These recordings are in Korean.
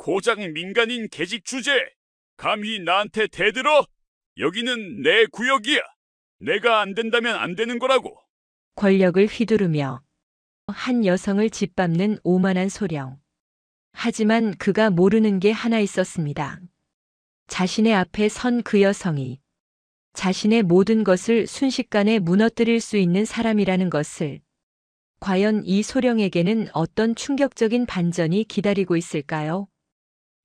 고작 민간인 계집 주제에 감히 나한테 대들어? 여기는 내 구역이야. 내가 안 된다면 안 되는 거라고. 권력을 휘두르며 한 여성을 짓밟는 오만한 소령. 하지만 그가 모르는 게 하나 있었습니다. 자신의 앞에 선 그 여성이 자신의 모든 것을 순식간에 무너뜨릴 수 있는 사람이라는 것을. 과연 이 소령에게는 어떤 충격적인 반전이 기다리고 있을까요?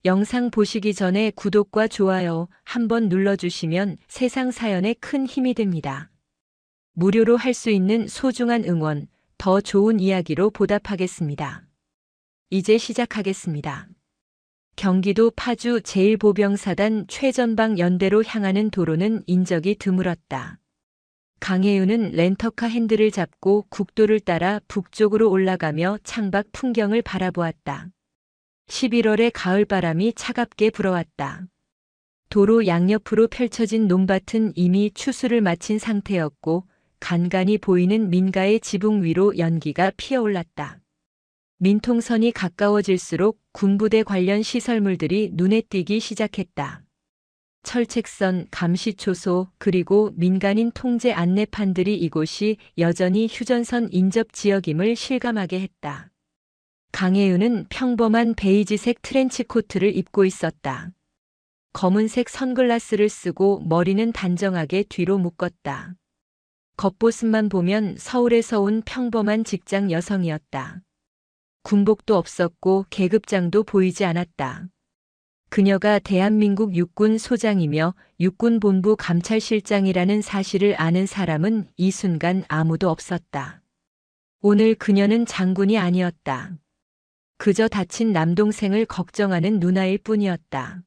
영상 보시기 전에 구독과 좋아요 한번 눌러주시면 세상 사연에 큰 힘이 됩니다. 무료로 할 수 있는 소중한 응원, 더 좋은 이야기로 보답하겠습니다. 이제 시작하겠습니다. 경기도 파주 제1보병사단 최전방 연대로 향하는 도로는 인적이 드물었다. 강혜윤은 렌터카 핸들을 잡고 국도를 따라 북쪽으로 올라가며 창밖 풍경을 바라보았다. 11월의 가을바람이 차갑게 불어왔다. 도로 양옆으로 펼쳐진 논밭은 이미 추수를 마친 상태였고 간간히 보이는 민가의 지붕 위로 연기가 피어올랐다. 민통선이 가까워질수록 군부대 관련 시설물들이 눈에 띄기 시작했다. 철책선, 감시초소, 그리고 민간인 통제 안내판들이 이곳이 여전히 휴전선 인접 지역임을 실감하게 했다. 강혜윤은 평범한 베이지색 트렌치 코트를 입고 있었다. 검은색 선글라스를 쓰고 머리는 단정하게 뒤로 묶었다. 겉보습만 보면 서울에서 온 평범한 직장 여성이었다. 군복도 없었고 계급장도 보이지 않았다. 그녀가 대한민국 육군 소장이며 육군본부 감찰실장이라는 사실을 아는 사람은 이 순간 아무도 없었다. 오늘 그녀는 장군이 아니었다. 그저 다친 남동생을 걱정하는 누나일 뿐이었다.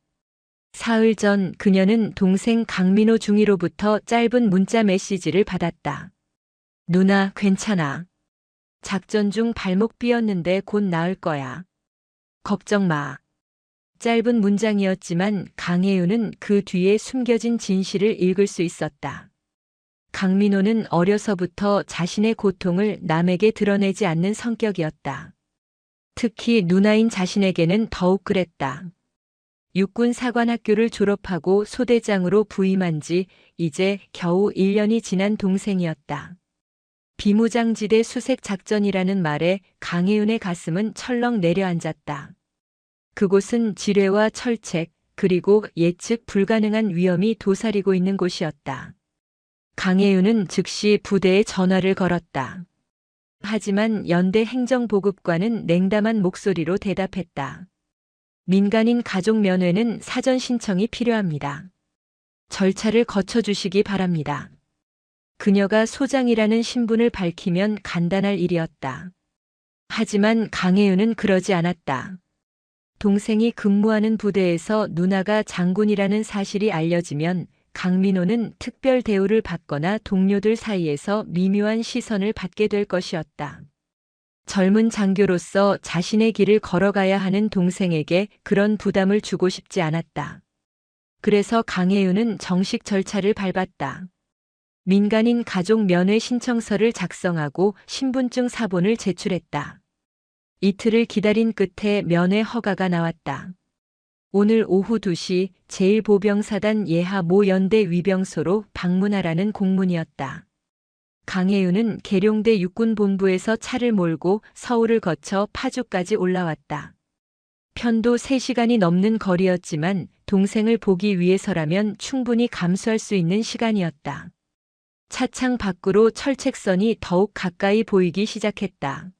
사흘 전 그녀는 동생 강민호 중위로부터 짧은 문자 메시지를 받았다. 누나, 괜찮아. 작전 중 발목 삐었는데 곧 나을 거야. 걱정 마. 짧은 문장이었지만 강혜윤은 그 뒤에 숨겨진 진실을 읽을 수 있었다. 강민호는 어려서부터 자신의 고통을 남에게 드러내지 않는 성격이었다. 특히 누나인 자신에게는 더욱 그랬다. 육군 사관학교를 졸업하고 소대장으로 부임한 지 이제 겨우 1년이 지난 동생이었다. 비무장지대 수색작전이라는 말에 강혜윤의 가슴은 철렁 내려앉았다. 그곳은 지뢰와 철책, 그리고 예측 불가능한 위험이 도사리고 있는 곳이었다. 강혜윤은 즉시 부대에 전화를 걸었다. 하지만 연대 행정보급관은 냉담한 목소리로 대답했다. 민간인 가족 면회는 사전 신청이 필요합니다. 절차를 거쳐주시기 바랍니다. 그녀가 소장이라는 신분을 밝히면 간단할 일이었다. 하지만 강혜윤은 그러지 않았다. 동생이 근무하는 부대에서 누나가 장군이라는 사실이 알려지면 강민호는 특별 대우를 받거나 동료들 사이에서 미묘한 시선을 받게 될 것이었다. 젊은 장교로서 자신의 길을 걸어가야 하는 동생에게 그런 부담을 주고 싶지 않았다. 그래서 강혜윤은 정식 절차를 밟았다. 민간인 가족 면회 신청서를 작성하고 신분증 사본을 제출했다. 이틀을 기다린 끝에 면회 허가가 나왔다. 오늘 오후 2시 제1보병사단 예하 모 연대 위병소로 방문하라는 공문이었다. 강혜윤은 계룡대 육군본부에서 차를 몰고 서울을 거쳐 파주까지 올라왔다. 편도 3시간이 넘는 거리였지만 동생을 보기 위해서라면 충분히 감수할 수 있는 시간이었다. 차창 밖으로 철책선이 더욱 가까이 보이기 시작했다.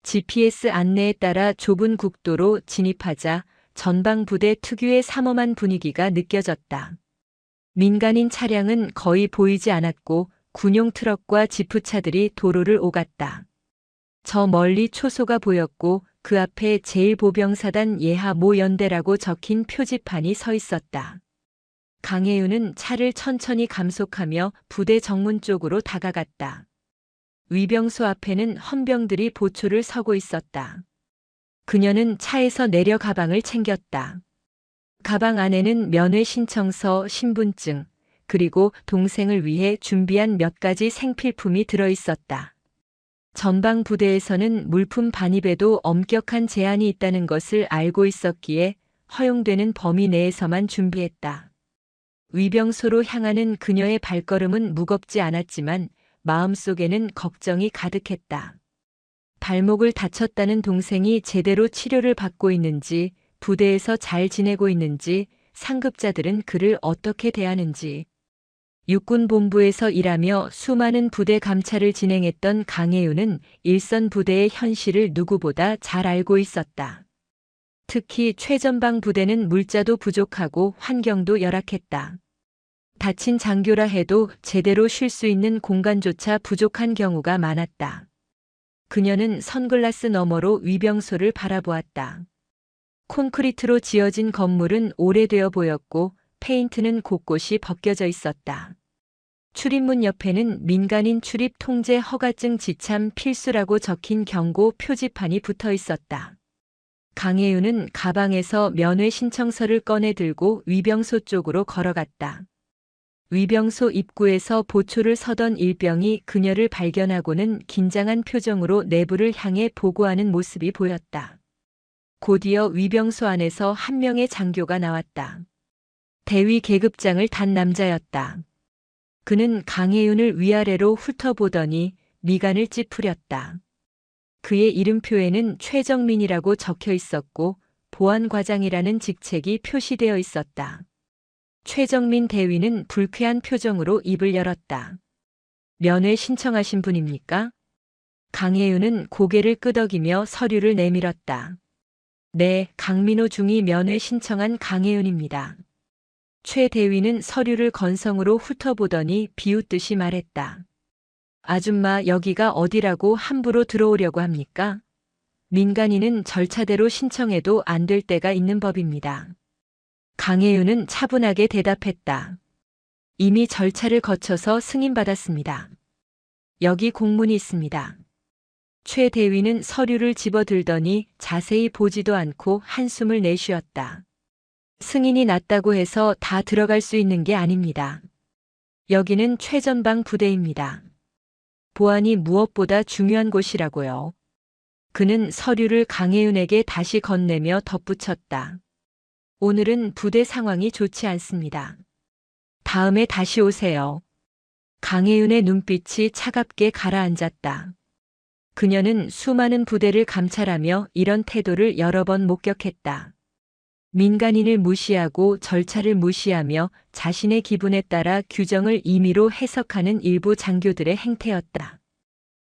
GPS 안내에 따라 좁은 국도로 진입하자 전방부대 특유의 삼엄한 분위기가 느껴졌다. 민간인 차량은 거의 보이지 않았고 군용 트럭과 지프차들이 도로를 오갔다. 저 멀리 초소가 보였고 그 앞에 제1보병사단 예하 모 연대라고 적힌 표지판이 서 있었다. 강혜윤은 차를 천천히 감속하며 부대 정문 쪽으로 다가갔다. 위병소 앞에는 헌병들이 보초를 서고 있었다. 그녀는 차에서 내려 가방을 챙겼다. 가방 안에는 면회 신청서, 신분증, 그리고 동생을 위해 준비한 몇 가지 생필품이 들어 있었다. 전방 부대에서는 물품 반입에도 엄격한 제한이 있다는 것을 알고 있었기에 허용되는 범위 내에서만 준비했다. 위병소로 향하는 그녀의 발걸음은 무겁지 않았지만 마음속에는 걱정이 가득했다. 발목을 다쳤다는 동생이 제대로 치료를 받고 있는지, 부대에서 잘 지내고 있는지, 상급자들은 그를 어떻게 대하는지. 육군본부에서 일하며 수많은 부대 감찰을 진행했던 강혜윤은 일선 부대의 현실을 누구보다 잘 알고 있었다. 특히 최전방 부대는 물자도 부족하고 환경도 열악했다. 다친 장교라 해도 제대로 쉴 수 있는 공간조차 부족한 경우가 많았다. 그녀는 선글라스 너머로 위병소를 바라보았다. 콘크리트로 지어진 건물은 오래되어 보였고 페인트는 곳곳이 벗겨져 있었다. 출입문 옆에는 민간인 출입 통제 허가증 지참 필수라고 적힌 경고 표지판이 붙어 있었다. 강혜윤은 가방에서 면회 신청서를 꺼내 들고 위병소 쪽으로 걸어갔다. 위병소 입구에서 보초를 서던 일병이 그녀를 발견하고는 긴장한 표정으로 내부를 향해 보고하는 모습이 보였다. 곧이어 위병소 안에서 한 명의 장교가 나왔다. 대위 계급장을 단 남자였다. 그는 강혜윤을 위아래로 훑어보더니 미간을 찌푸렸다. 그의 이름표에는 최정민이라고 적혀 있었고 보안과장이라는 직책이 표시되어 있었다. 최정민 대위는 불쾌한 표정으로 입을 열었다. 면회 신청하신 분입니까? 강혜윤은 고개를 끄덕이며 서류를 내밀었다. 네, 강민호 중위 면회 신청한 강혜윤입니다. 최 대위는 서류를 건성으로 훑어보더니 비웃듯이 말했다. 아줌마, 여기가 어디라고 함부로 들어오려고 합니까? 민간인은 절차대로 신청해도 안 될 때가 있는 법입니다. 강혜윤은 차분하게 대답했다. 이미 절차를 거쳐서 승인받았습니다. 여기 공문이 있습니다. 최 대위는 서류를 집어들더니 자세히 보지도 않고 한숨을 내쉬었다. 승인이 났다고 해서 다 들어갈 수 있는 게 아닙니다. 여기는 최전방 부대입니다. 보안이 무엇보다 중요한 곳이라고요. 그는 서류를 강혜윤에게 다시 건네며 덧붙였다. 오늘은 부대 상황이 좋지 않습니다. 다음에 다시 오세요. 강혜윤의 눈빛이 차갑게 가라앉았다. 그녀는 수많은 부대를 감찰하며 이런 태도를 여러 번 목격했다. 민간인을 무시하고 절차를 무시하며 자신의 기분에 따라 규정을 임의로 해석하는 일부 장교들의 행태였다.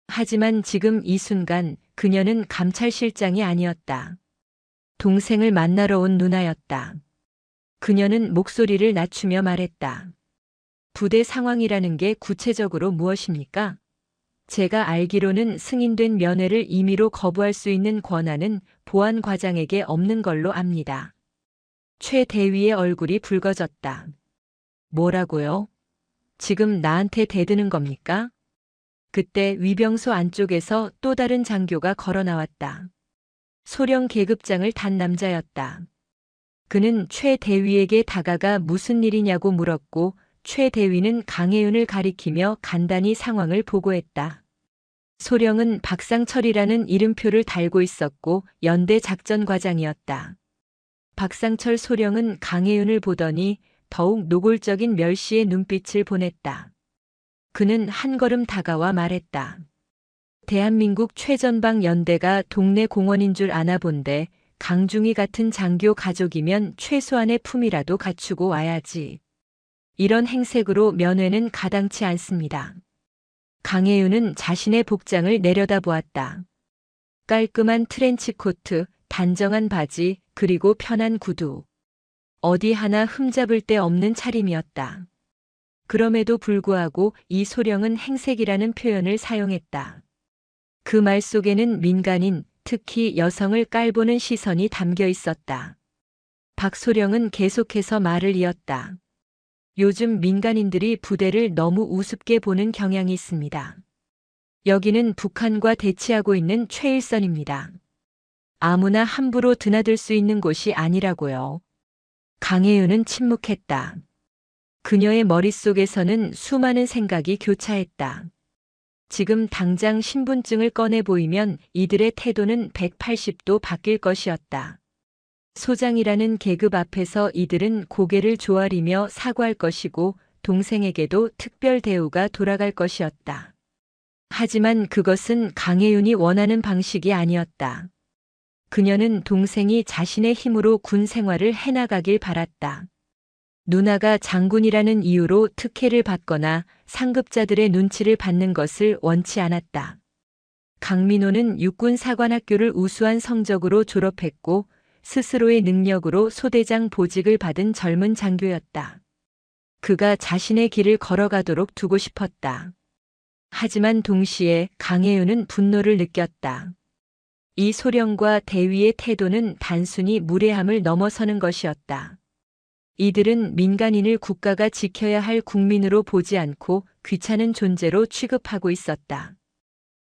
하지만 지금 이 순간 그녀는 감찰실장이 아니었다. 동생을 만나러 온 누나였다. 그녀는 목소리를 낮추며 말했다. 부대 상황이라는 게 구체적으로 무엇입니까? 제가 알기로는 승인된 면회를 임의로 거부할 수 있는 권한은 보안과장에게 없는 걸로 압니다. 최 대위의 얼굴이 붉어졌다. 뭐라고요? 지금 나한테 대드는 겁니까? 그때 위병소 안쪽에서 또 다른 장교가 걸어 나왔다. 소령 계급장을 단 남자였다. 그는 최 대위에게 다가가 무슨 일이냐고 물었고 최 대위는 강혜윤을 가리키며 간단히 상황을 보고했다. 소령은 박상철이라는 이름표를 달고 있었고 연대 작전과장이었다. 박상철 소령은 강혜윤을 보더니 더욱 노골적인 멸시의 눈빛을 보냈다. 그는 한 걸음 다가와 말했다. 대한민국 최전방 연대가 동네 공원인 줄 아나 본데 강중희 같은 장교 가족이면 최소한의 품이라도 갖추고 와야지. 이런 행색으로 면회는 가당치 않습니다. 강혜윤은 자신의 복장을 내려다보았다. 깔끔한 트렌치코트, 단정한 바지, 그리고 편한 구두. 어디 하나 흠잡을 데 없는 차림이었다. 그럼에도 불구하고 이 소령은 행색이라는 표현을 사용했다. 그 말 속에는 민간인, 특히 여성을 깔보는 시선이 담겨 있었다. 박 소령은 계속해서 말을 이었다. 요즘 민간인들이 부대를 너무 우습게 보는 경향이 있습니다. 여기는 북한과 대치하고 있는 최일선입니다. 아무나 함부로 드나들 수 있는 곳이 아니라고요. 강혜윤은 침묵했다. 그녀의 머릿속에서는 수많은 생각이 교차했다. 지금 당장 신분증을 꺼내 보이면 이들의 태도는 180도 바뀔 것이었다. 소장이라는 계급 앞에서 이들은 고개를 조아리며 사과할 것이고 동생에게도 특별 대우가 돌아갈 것이었다. 하지만 그것은 강혜윤이 원하는 방식이 아니었다. 그녀는 동생이 자신의 힘으로 군 생활을 해나가길 바랐다. 누나가 장군이라는 이유로 특혜를 받거나 상급자들의 눈치를 받는 것을 원치 않았다. 강민호는 육군사관학교를 우수한 성적으로 졸업했고 스스로의 능력으로 소대장 보직을 받은 젊은 장교였다. 그가 자신의 길을 걸어가도록 두고 싶었다. 하지만 동시에 강혜윤은 분노를 느꼈다. 이 소령과 대위의 태도는 단순히 무례함을 넘어서는 것이었다. 이들은 민간인을 국가가 지켜야 할 국민으로 보지 않고 귀찮은 존재로 취급하고 있었다.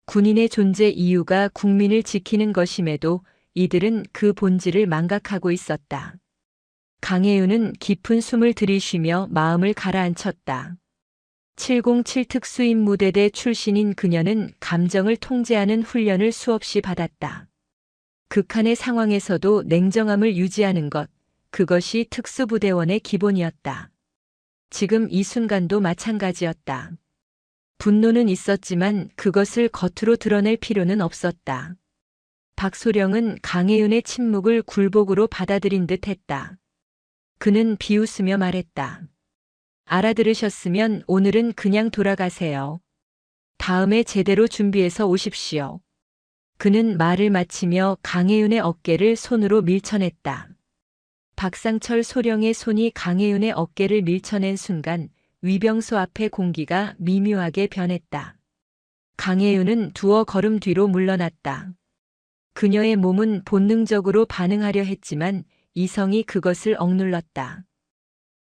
군인의 존재 이유가 국민을 지키는 것임에도 이들은 그 본질을 망각하고 있었다. 강혜윤은 깊은 숨을 들이쉬며 마음을 가라앉혔다. 707 특수임무대대 출신인 그녀는 감정을 통제하는 훈련을 수없이 받았다. 극한의 상황에서도 냉정함을 유지하는 것, 그것이 특수부대원의 기본이었다. 지금 이 순간도 마찬가지였다. 분노는 있었지만 그것을 겉으로 드러낼 필요는 없었다. 박소령은 강혜윤의 침묵을 굴복으로 받아들인 듯 했다. 그는 비웃으며 말했다. 알아들으셨으면 오늘은 그냥 돌아가세요. 다음에 제대로 준비해서 오십시오. 그는 말을 마치며 강혜윤의 어깨를 손으로 밀쳐냈다. 박상철 소령의 손이 강혜윤의 어깨를 밀쳐낸 순간 위병소 앞의 공기가 미묘하게 변했다. 강혜윤은 두어 걸음 뒤로 물러났다. 그녀의 몸은 본능적으로 반응하려 했지만 이성이 그것을 억눌렀다.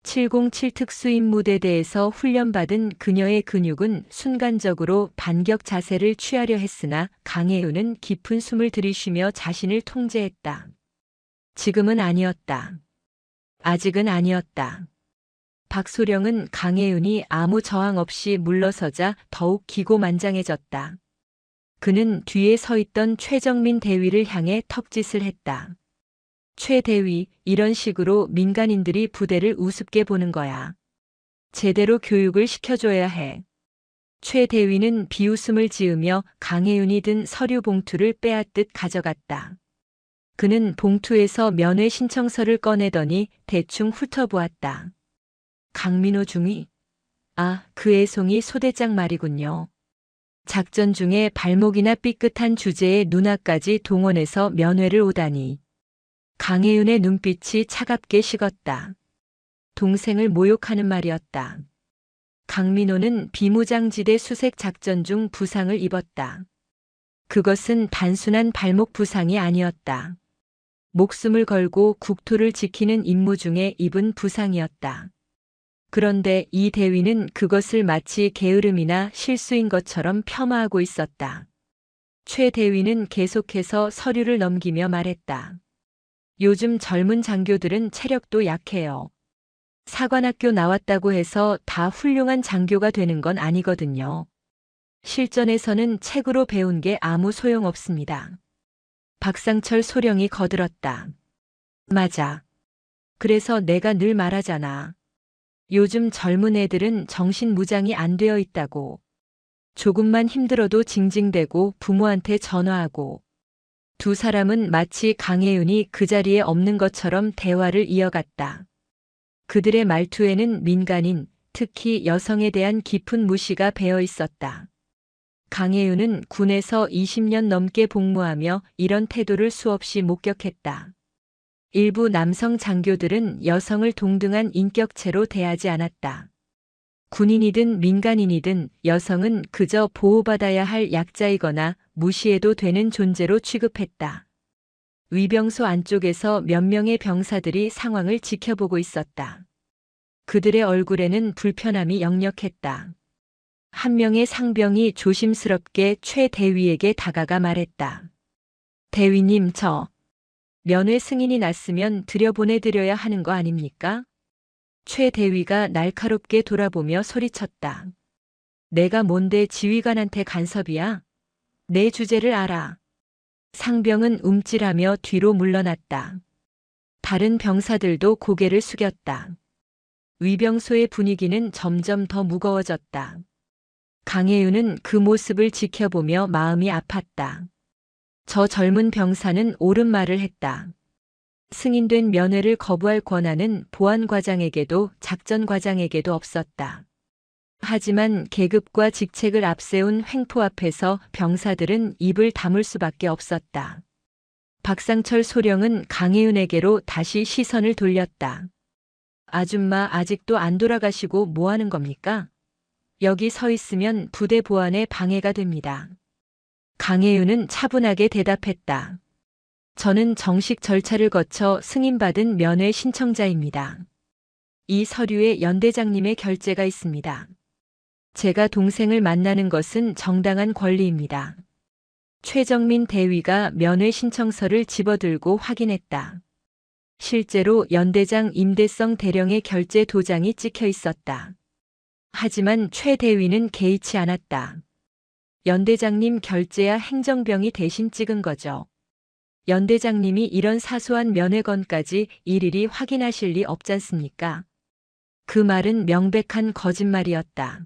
707 특수임무대대에서 훈련받은 그녀의 근육은 순간적으로 반격 자세를 취하려 했으나 강혜윤은 깊은 숨을 들이쉬며 자신을 통제했다. 지금은 아니었다. 아직은 아니었다. 박소령은 강혜윤이 아무 저항 없이 물러서자 더욱 기고만장해졌다. 그는 뒤에 서 있던 최정민 대위를 향해 턱짓을 했다. 최 대위, 이런 식으로 민간인들이 부대를 우습게 보는 거야. 제대로 교육을 시켜줘야 해. 최 대위는 비웃음을 지으며 강혜윤이 든 서류 봉투를 빼앗듯 가져갔다. 그는 봉투에서 면회 신청서를 꺼내더니 대충 훑어보았다. 강민호 중위? 아, 그 애송이 소대장 말이군요. 작전 중에 발목이나 삐끗한 주제에 누나까지 동원해서 면회를 오다니. 강혜윤의 눈빛이 차갑게 식었다. 동생을 모욕하는 말이었다. 강민호는 비무장지대 수색 작전 중 부상을 입었다. 그것은 단순한 발목 부상이 아니었다. 목숨을 걸고 국토를 지키는 임무 중에 입은 부상이었다. 그런데 이 대위는 그것을 마치 게으름이나 실수인 것처럼 폄하하고 있었다. 최 대위는 계속해서 서류를 넘기며 말했다. 요즘 젊은 장교들은 체력도 약해요. 사관학교 나왔다고 해서 다 훌륭한 장교가 되는 건 아니거든요. 실전에서는 책으로 배운 게 아무 소용없습니다. 박상철 소령이 거들었다. 맞아. 그래서 내가 늘 말하잖아. 요즘 젊은 애들은 정신무장이 안 되어 있다고. 조금만 힘들어도 징징대고 부모한테 전화하고. 두 사람은 마치 강혜윤이 그 자리에 없는 것처럼 대화를 이어갔다. 그들의 말투에는 민간인, 특히 여성에 대한 깊은 무시가 배어 있었다. 강혜윤은 군에서 20년 넘게 복무하며 이런 태도를 수없이 목격했다. 일부 남성 장교들은 여성을 동등한 인격체로 대하지 않았다. 군인이든 민간인이든 여성은 그저 보호받아야 할 약자이거나 무시해도 되는 존재로 취급했다. 위병소 안쪽에서 몇 명의 병사들이 상황을 지켜보고 있었다. 그들의 얼굴에는 불편함이 역력했다. 한 명의 상병이 조심스럽게 최 대위에게 다가가 말했다. 대위님, 저 면회 승인이 났으면 들여보내드려야 하는 거 아닙니까? 최 대위가 날카롭게 돌아보며 소리쳤다. 내가 뭔데 지휘관한테 간섭이야? 내 주제를 알아. 상병은 움찔하며 뒤로 물러났다. 다른 병사들도 고개를 숙였다. 위병소의 분위기는 점점 더 무거워졌다. 강혜윤은 그 모습을 지켜보며 마음이 아팠다. 저 젊은 병사는 옳은 말을 했다. 승인된 면회를 거부할 권한은 보안과장에게도 작전과장에게도 없었다. 하지만 계급과 직책을 앞세운 횡포 앞에서 병사들은 입을 다물 수밖에 없었다. 박상철 소령은 강혜윤에게로 다시 시선을 돌렸다. 아줌마 아직도 안 돌아가시고 뭐 하는 겁니까? 여기 서 있으면 부대 보안에 방해가 됩니다. 강혜윤은 차분하게 대답했다. 저는 정식 절차를 거쳐 승인받은 면회 신청자입니다. 이 서류에 연대장님의 결재가 있습니다. 제가 동생을 만나는 것은 정당한 권리입니다. 최정민 대위가 면회 신청서를 집어들고 확인했다. 실제로 연대장 임대성 대령의 결재 도장이 찍혀 있었다. 하지만 최 대위는 개의치 않았다. 연대장님 결재야 행정병이 대신 찍은 거죠. 연대장님이 이런 사소한 면회건까지 일일이 확인하실 리 없잖습니까? 그 말은 명백한 거짓말이었다.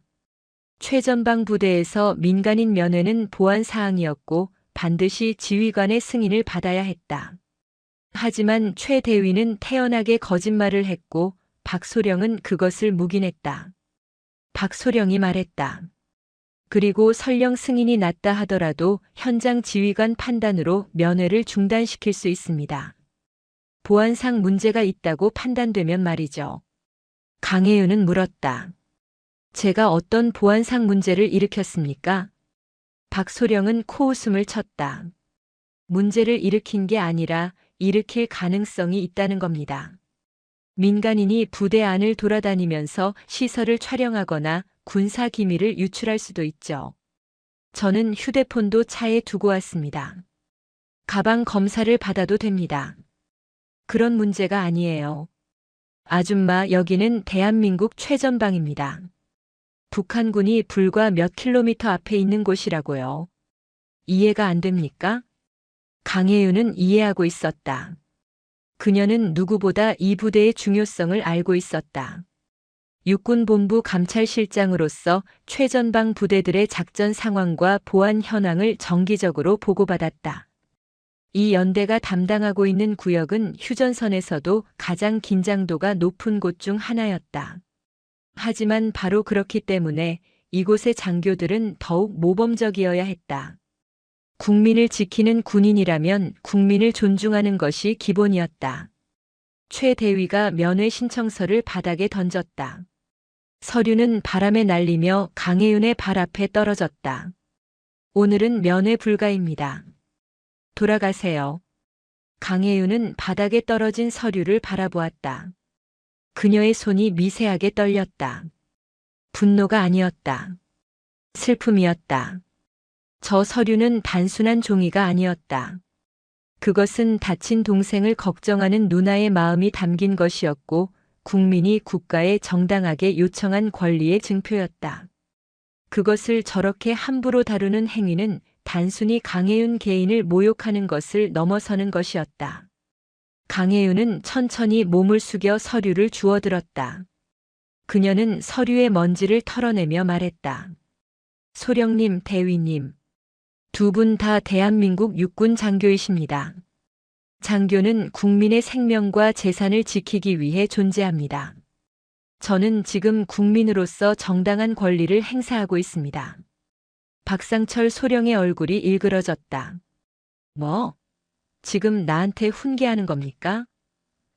최전방 부대에서 민간인 면회는 보안 사항이었고 반드시 지휘관의 승인을 받아야 했다. 하지만 최 대위는 태연하게 거짓말을 했고 박소령은 그것을 묵인했다. 박소령이 말했다. 그리고 설령 승인이 났다 하더라도 현장 지휘관 판단으로 면회를 중단시킬 수 있습니다. 보안상 문제가 있다고 판단되면 말이죠. 강혜윤은 물었다. 제가 어떤 보안상 문제를 일으켰습니까? 박소령은 코웃음을 쳤다. 문제를 일으킨 게 아니라 일으킬 가능성이 있다는 겁니다. 민간인이 부대 안을 돌아다니면서 시설을 촬영하거나 군사 기밀을 유출할 수도 있죠. 저는 휴대폰도 차에 두고 왔습니다. 가방 검사를 받아도 됩니다. 그런 문제가 아니에요. 아줌마, 여기는 대한민국 최전방입니다. 북한군이 불과 몇 킬로미터 앞에 있는 곳이라고요. 이해가 안 됩니까? 강혜윤은 이해하고 있었다. 그녀는 누구보다 이 부대의 중요성을 알고 있었다. 육군본부 감찰실장으로서 최전방 부대들의 작전 상황과 보안 현황을 정기적으로 보고받았다. 이 연대가 담당하고 있는 구역은 휴전선에서도 가장 긴장도가 높은 곳 중 하나였다. 하지만 바로 그렇기 때문에 이곳의 장교들은 더욱 모범적이어야 했다. 국민을 지키는 군인이라면 국민을 존중하는 것이 기본이었다. 최 대위가 면회 신청서를 바닥에 던졌다. 서류는 바람에 날리며 강혜윤의 발 앞에 떨어졌다. 오늘은 면회 불가입니다. 돌아가세요. 강혜윤은 바닥에 떨어진 서류를 바라보았다. 그녀의 손이 미세하게 떨렸다. 분노가 아니었다. 슬픔이었다. 저 서류는 단순한 종이가 아니었다. 그것은 다친 동생을 걱정하는 누나의 마음이 담긴 것이었고 국민이 국가에 정당하게 요청한 권리의 증표였다. 그것을 저렇게 함부로 다루는 행위는 단순히 강혜윤 개인을 모욕하는 것을 넘어서는 것이었다. 강혜윤은 천천히 몸을 숙여 서류를 주워들었다. 그녀는 서류의 먼지를 털어내며 말했다. 소령님, 대위님. 두 분 다 대한민국 육군 장교이십니다. 장교는 국민의 생명과 재산을 지키기 위해 존재합니다. 저는 지금 국민으로서 정당한 권리를 행사하고 있습니다. 박상철 소령의 얼굴이 일그러졌다. 뭐? 지금 나한테 훈계하는 겁니까?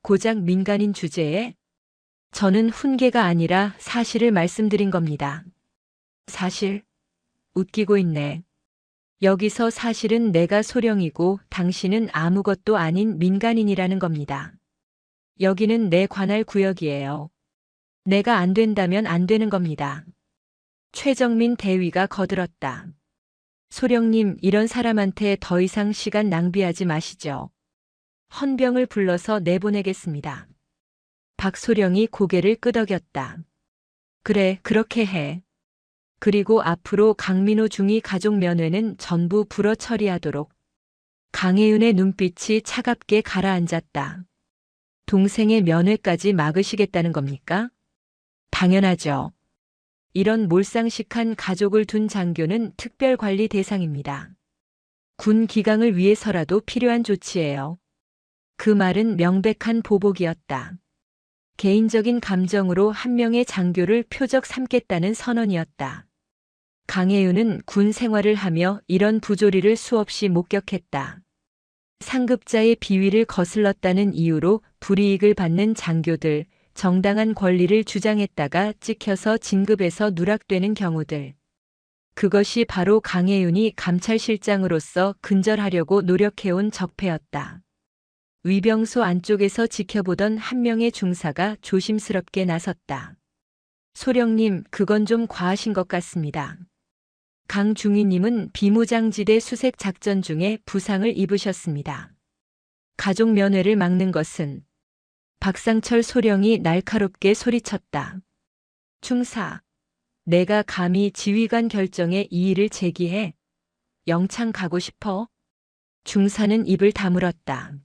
고작 민간인 주제에? 저는 훈계가 아니라 사실을 말씀드린 겁니다. 사실? 웃기고 있네. 여기서 사실은 내가 소령이고 당신은 아무것도 아닌 민간인이라는 겁니다. 여기는 내 관할 구역이에요. 내가 안 된다면 안 되는 겁니다. 최정민 대위가 거들었다. 소령님, 이런 사람한테 더 이상 시간 낭비하지 마시죠. 헌병을 불러서 내보내겠습니다. 박소령이 고개를 끄덕였다. 그래, 그렇게 해. 그리고 앞으로 강민호 중위 가족 면회는 전부 불어 처리하도록. 강혜윤의 눈빛이 차갑게 가라앉았다. 동생의 면회까지 막으시겠다는 겁니까? 당연하죠. 이런 몰상식한 가족을 둔 장교는 특별관리 대상입니다. 군 기강을 위해서라도 필요한 조치예요. 그 말은 명백한 보복이었다. 개인적인 감정으로 한 명의 장교를 표적 삼겠다는 선언이었다. 강혜윤은 군 생활을 하며 이런 부조리를 수없이 목격했다. 상급자의 비위를 거슬렀다는 이유로 불이익을 받는 장교들, 정당한 권리를 주장했다가 찍혀서 진급에서 누락되는 경우들. 그것이 바로 강혜윤이 감찰실장으로서 근절하려고 노력해온 적폐였다. 위병소 안쪽에서 지켜보던 한 명의 중사가 조심스럽게 나섰다. 소령님, 그건 좀 과하신 것 같습니다. 강 중위님은 비무장지대 수색 작전 중에 부상을 입으셨습니다. 가족 면회를 막는 것은. 박상철 소령이 날카롭게 소리쳤다. 중사, 내가 감히 지휘관 결정에 이의를 제기해? 영창 가고 싶어? 중사는 입을 다물었다.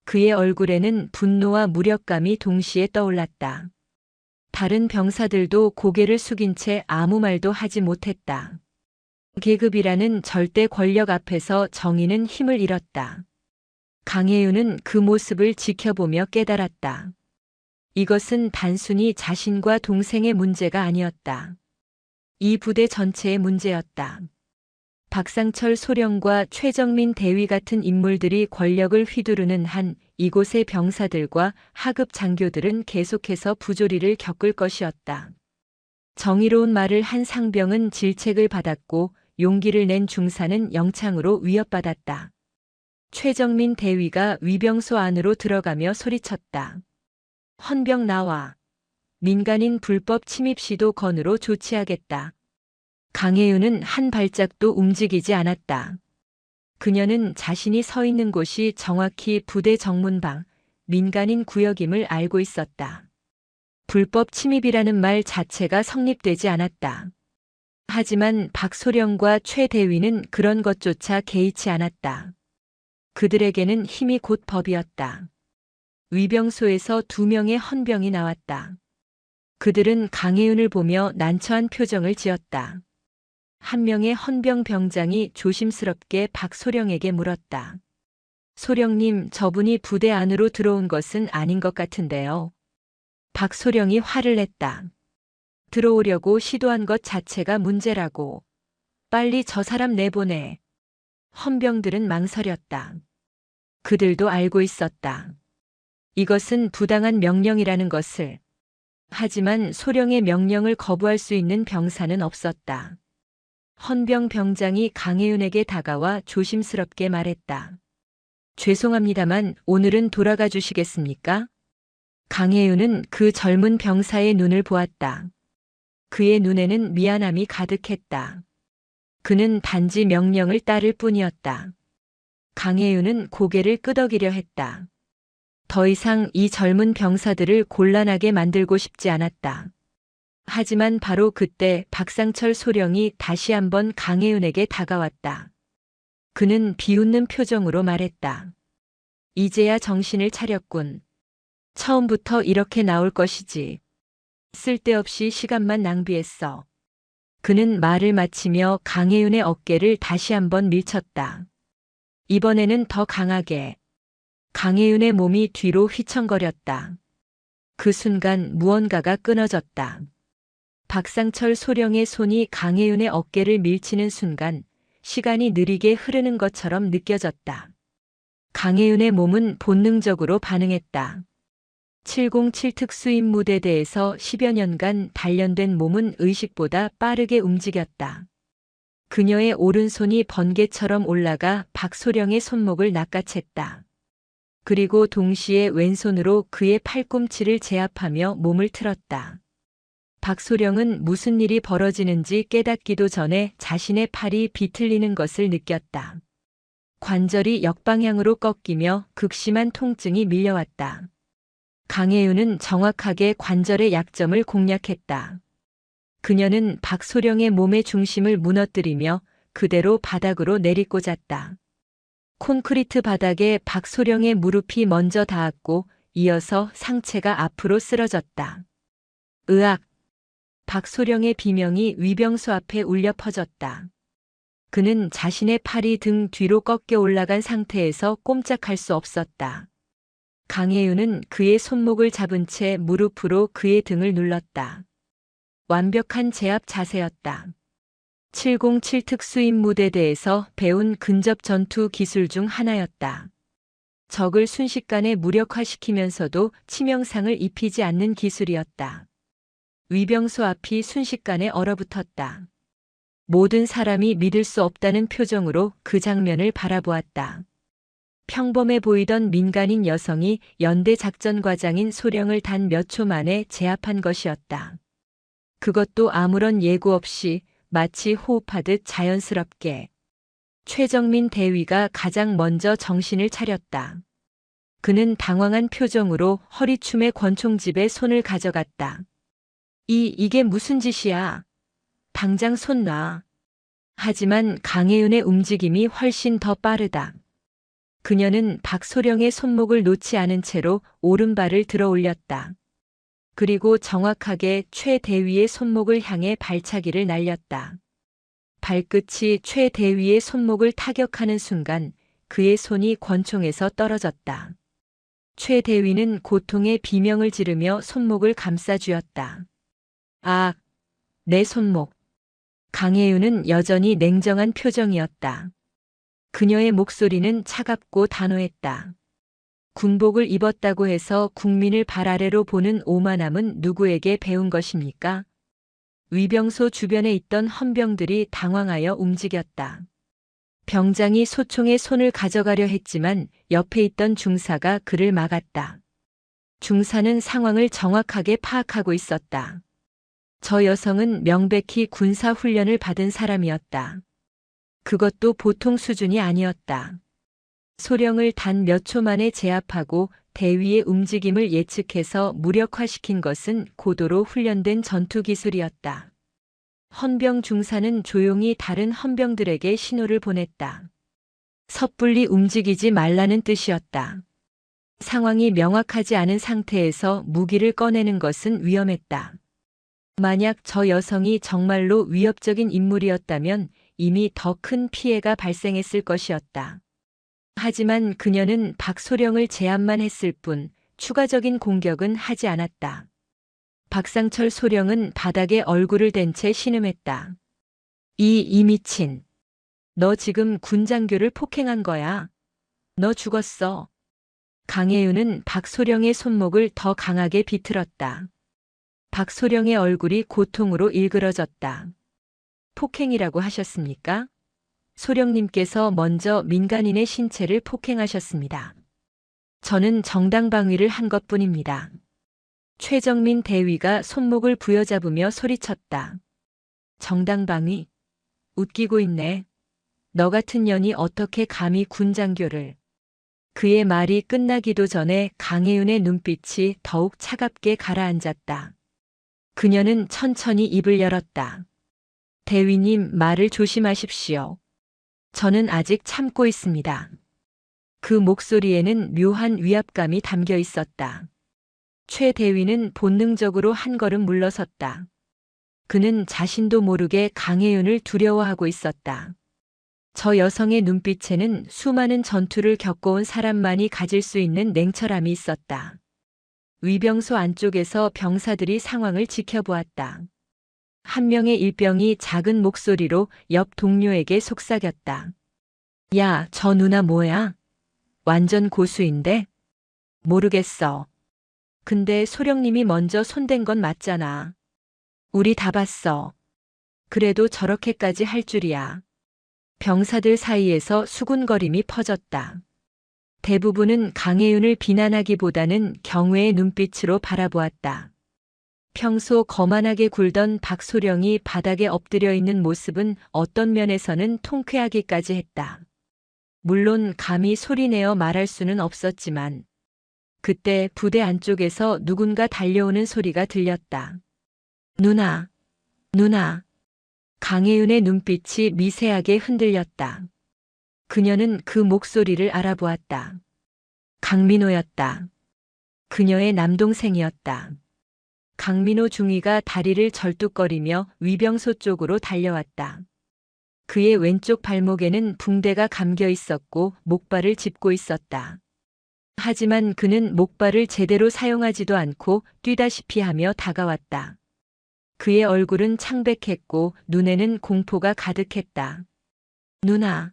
그의 얼굴에는 분노와 무력감이 동시에 떠올랐다. 다른 병사들도 고개를 숙인 채 아무 말도 하지 못했다. 계급이라는 절대 권력 앞에서 정의는 힘을 잃었다. 강혜윤은 그 모습을 지켜보며 깨달았다. 이것은 단순히 자신과 동생의 문제가 아니었다. 이 부대 전체의 문제였다. 박상철 소령과 최정민 대위 같은 인물들이 권력을 휘두르는 한 이곳의 병사들과 하급 장교들은 계속해서 부조리를 겪을 것이었다. 정의로운 말을 한 상병은 질책을 받았고 용기를 낸 중사는 영창으로 위협받았다. 최정민 대위가 위병소 안으로 들어가며 소리쳤다. 헌병 나와. 민간인 불법 침입 시도 건으로 조치하겠다. 강혜윤은 한 발짝도 움직이지 않았다. 그녀는 자신이 서 있는 곳이 정확히 부대 정문방, 민간인 구역임을 알고 있었다. 불법 침입이라는 말 자체가 성립되지 않았다. 하지만 박소령과 최 대위는 그런 것조차 개의치 않았다. 그들에게는 힘이 곧 법이었다. 위병소에서 2명의 헌병이 나왔다. 그들은 강혜윤을 보며 난처한 표정을 지었다. 한 명의 헌병 병장이 조심스럽게 박소령에게 물었다. 소령님, 저분이 부대 안으로 들어온 것은 아닌 것 같은데요. 박소령이 화를 냈다. 들어오려고 시도한 것 자체가 문제라고. 빨리 저 사람 내보내. 헌병들은 망설였다. 그들도 알고 있었다. 이것은 부당한 명령이라는 것을. 하지만 소령의 명령을 거부할 수 있는 병사는 없었다. 헌병 병장이 강혜윤에게 다가와 조심스럽게 말했다. 죄송합니다만 오늘은 돌아가 주시겠습니까? 강혜윤은 그 젊은 병사의 눈을 보았다. 그의 눈에는 미안함이 가득했다. 그는 단지 명령을 따를 뿐이었다. 강혜윤은 고개를 끄덕이려 했다. 더 이상 이 젊은 병사들을 곤란하게 만들고 싶지 않았다. 하지만 바로 그때 박상철 소령이 다시 한번 강혜윤에게 다가왔다. 그는 비웃는 표정으로 말했다. 이제야 정신을 차렸군. 처음부터 이렇게 나올 것이지. 쓸데없이 시간만 낭비했어. 그는 말을 마치며 강혜윤의 어깨를 다시 한번 밀쳤다. 이번에는 더 강하게. 강혜윤의 몸이 뒤로 휘청거렸다. 그 순간 무언가가 끊어졌다. 박상철 소령의 손이 강혜윤의 어깨를 밀치는 순간 시간이 느리게 흐르는 것처럼 느껴졌다. 강혜윤의 몸은 본능적으로 반응했다. 707 특수임무대대에서 10여 년간 단련된 몸은 의식보다 빠르게 움직였다. 그녀의 오른손이 번개처럼 올라가 박소령의 손목을 낚아챘다. 그리고 동시에 왼손으로 그의 팔꿈치를 제압하며 몸을 틀었다. 박소령은 무슨 일이 벌어지는지 깨닫기도 전에 자신의 팔이 비틀리는 것을 느꼈다. 관절이 역방향으로 꺾이며 극심한 통증이 밀려왔다. 강혜윤은 정확하게 관절의 약점을 공략했다. 그녀는 박소령의 몸의 중심을 무너뜨리며 그대로 바닥으로 내리꽂았다. 콘크리트 바닥에 박소령의 무릎이 먼저 닿았고 이어서 상체가 앞으로 쓰러졌다. 으악! 박소령의 비명이 위병소 앞에 울려 퍼졌다. 그는 자신의 팔이 등 뒤로 꺾여 올라간 상태에서 꼼짝할 수 없었다. 강혜윤은 그의 손목을 잡은 채 무릎으로 그의 등을 눌렀다. 완벽한 제압 자세였다. 707 특수임무대대에서 배운 근접 전투 기술 중 하나였다. 적을 순식간에 무력화시키면서도 치명상을 입히지 않는 기술이었다. 위병소 앞이 순식간에 얼어붙었다. 모든 사람이 믿을 수 없다는 표정으로 그 장면을 바라보았다. 평범해 보이던 민간인 여성이 연대 작전과장인 소령을 단 몇 초 만에 제압한 것이었다. 그것도 아무런 예고 없이 마치 호흡하듯 자연스럽게. 최정민 대위가 가장 먼저 정신을 차렸다. 그는 당황한 표정으로 허리춤의 권총집에 손을 가져갔다. 이게 무슨 짓이야? 당장 손 놔. 하지만 강혜윤의 움직임이 훨씬 더 빠르다. 그녀는 박소령의 손목을 놓지 않은 채로 오른발을 들어 올렸다. 그리고 정확하게 최 대위의 손목을 향해 발차기를 날렸다. 발끝이 최 대위의 손목을 타격하는 순간 그의 손이 권총에서 떨어졌다. 최 대위는 고통의 비명을 지르며 손목을 감싸쥐었다. 아, 내 손목. 강혜윤은 여전히 냉정한 표정이었다. 그녀의 목소리는 차갑고 단호했다. 군복을 입었다고 해서 국민을 발 아래로 보는 오만함은 누구에게 배운 것입니까? 위병소 주변에 있던 헌병들이 당황하여 움직였다. 병장이 소총의 손을 가져가려 했지만 옆에 있던 중사가 그를 막았다. 중사는 상황을 정확하게 파악하고 있었다. 저 여성은 명백히 군사 훈련을 받은 사람이었다. 그것도 보통 수준이 아니었다. 소령을 단 몇 초 만에 제압하고 대위의 움직임을 예측해서 무력화시킨 것은 고도로 훈련된 전투 기술이었다. 헌병 중사는 조용히 다른 헌병들에게 신호를 보냈다. 섣불리 움직이지 말라는 뜻이었다. 상황이 명확하지 않은 상태에서 무기를 꺼내는 것은 위험했다. 만약 저 여성이 정말로 위협적인 인물이었다면 이미 더 큰 피해가 발생했을 것이었다. 하지만 그녀는 박소령을 제압만 했을 뿐 추가적인 공격은 하지 않았다. 박상철 소령은 바닥에 얼굴을 댄 채 신음했다. 이 미친. 너 지금 군장교를 폭행한 거야. 너 죽었어. 강혜윤은 박소령의 손목을 더 강하게 비틀었다. 박소령의 얼굴이 고통으로 일그러졌다. 폭행이라고 하셨습니까? 소령님께서 먼저 민간인의 신체를 폭행하셨습니다. 저는 정당방위를 한 것뿐입니다. 최정민 대위가 손목을 부여잡으며 소리쳤다. 정당방위? 웃기고 있네. 너 같은 년이 어떻게 감히 군장교를. 그의 말이 끝나기도 전에 강혜윤의 눈빛이 더욱 차갑게 가라앉았다. 그녀는 천천히 입을 열었다. 대위님, 말을 조심하십시오. 저는 아직 참고 있습니다. 그 목소리에는 묘한 위압감이 담겨 있었다. 최 대위는 본능적으로 한 걸음 물러섰다. 그는 자신도 모르게 강혜윤을 두려워하고 있었다. 저 여성의 눈빛에는 수많은 전투를 겪어온 사람만이 가질 수 있는 냉철함이 있었다. 위병소 안쪽에서 병사들이 상황을 지켜보았다. 한 명의 일병이 작은 목소리로 옆 동료에게 속삭였다. 야, 저 누나 뭐야? 완전 고수인데? 모르겠어. 근데 소령님이 먼저 손댄 건 맞잖아. 우리 다 봤어. 그래도 저렇게까지 할 줄이야. 병사들 사이에서 수군거림이 퍼졌다. 대부분은 강혜윤을 비난하기보다는 경외의 눈빛으로 바라보았다. 평소 거만하게 굴던 박소령이 바닥에 엎드려 있는 모습은 어떤 면에서는 통쾌하기까지 했다. 물론 감히 소리내어 말할 수는 없었지만 그때 부대 안쪽에서 누군가 달려오는 소리가 들렸다. 누나, 누나. 강혜윤의 눈빛이 미세하게 흔들렸다. 그녀는 그 목소리를 알아보았다. 강민호였다. 그녀의 남동생이었다. 강민호 중위가 다리를 절뚝거리며 위병소 쪽으로 달려왔다. 그의 왼쪽 발목에는 붕대가 감겨 있었고 목발을 짚고 있었다. 하지만 그는 목발을 제대로 사용하지도 않고 뛰다시피 하며 다가왔다. 그의 얼굴은 창백했고 눈에는 공포가 가득했다. 누나,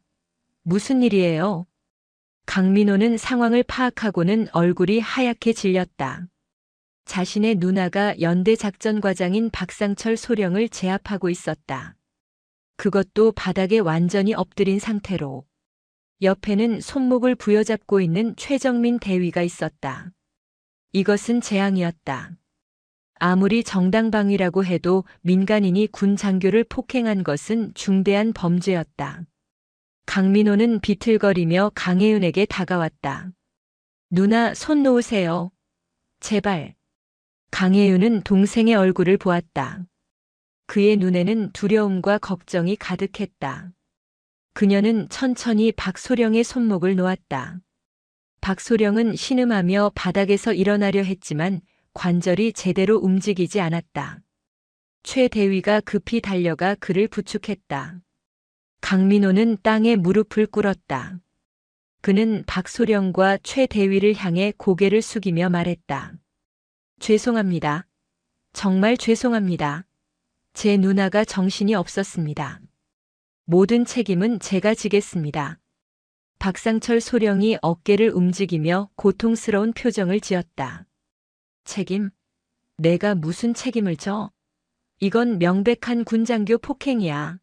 무슨 일이에요? 강민호는 상황을 파악하고는 얼굴이 하얗게 질렸다. 자신의 누나가 연대 작전과장인 박상철 소령을 제압하고 있었다. 그것도 바닥에 완전히 엎드린 상태로. 옆에는 손목을 부여잡고 있는 최정민 대위가 있었다. 이것은 재앙이었다. 아무리 정당방위라고 해도 민간인이 군 장교를 폭행한 것은 중대한 범죄였다. 강민호는 비틀거리며 강혜윤에게 다가왔다. 누나, 손 놓으세요. 제발. 강혜윤은 동생의 얼굴을 보았다. 그의 눈에는 두려움과 걱정이 가득했다. 그녀는 천천히 박소령의 손목을 놓았다. 박소령은 신음하며 바닥에서 일어나려 했지만 관절이 제대로 움직이지 않았다. 최 대위가 급히 달려가 그를 부축했다. 강민호는 땅에 무릎을 꿇었다. 그는 박소령과 최 대위를 향해 고개를 숙이며 말했다. 죄송합니다. 정말 죄송합니다. 제 누나가 정신이 없었습니다. 모든 책임은 제가 지겠습니다. 박상철 소령이 어깨를 움직이며 고통스러운 표정을 지었다. 책임? 내가 무슨 책임을 져? 이건 명백한 군장교 폭행이야.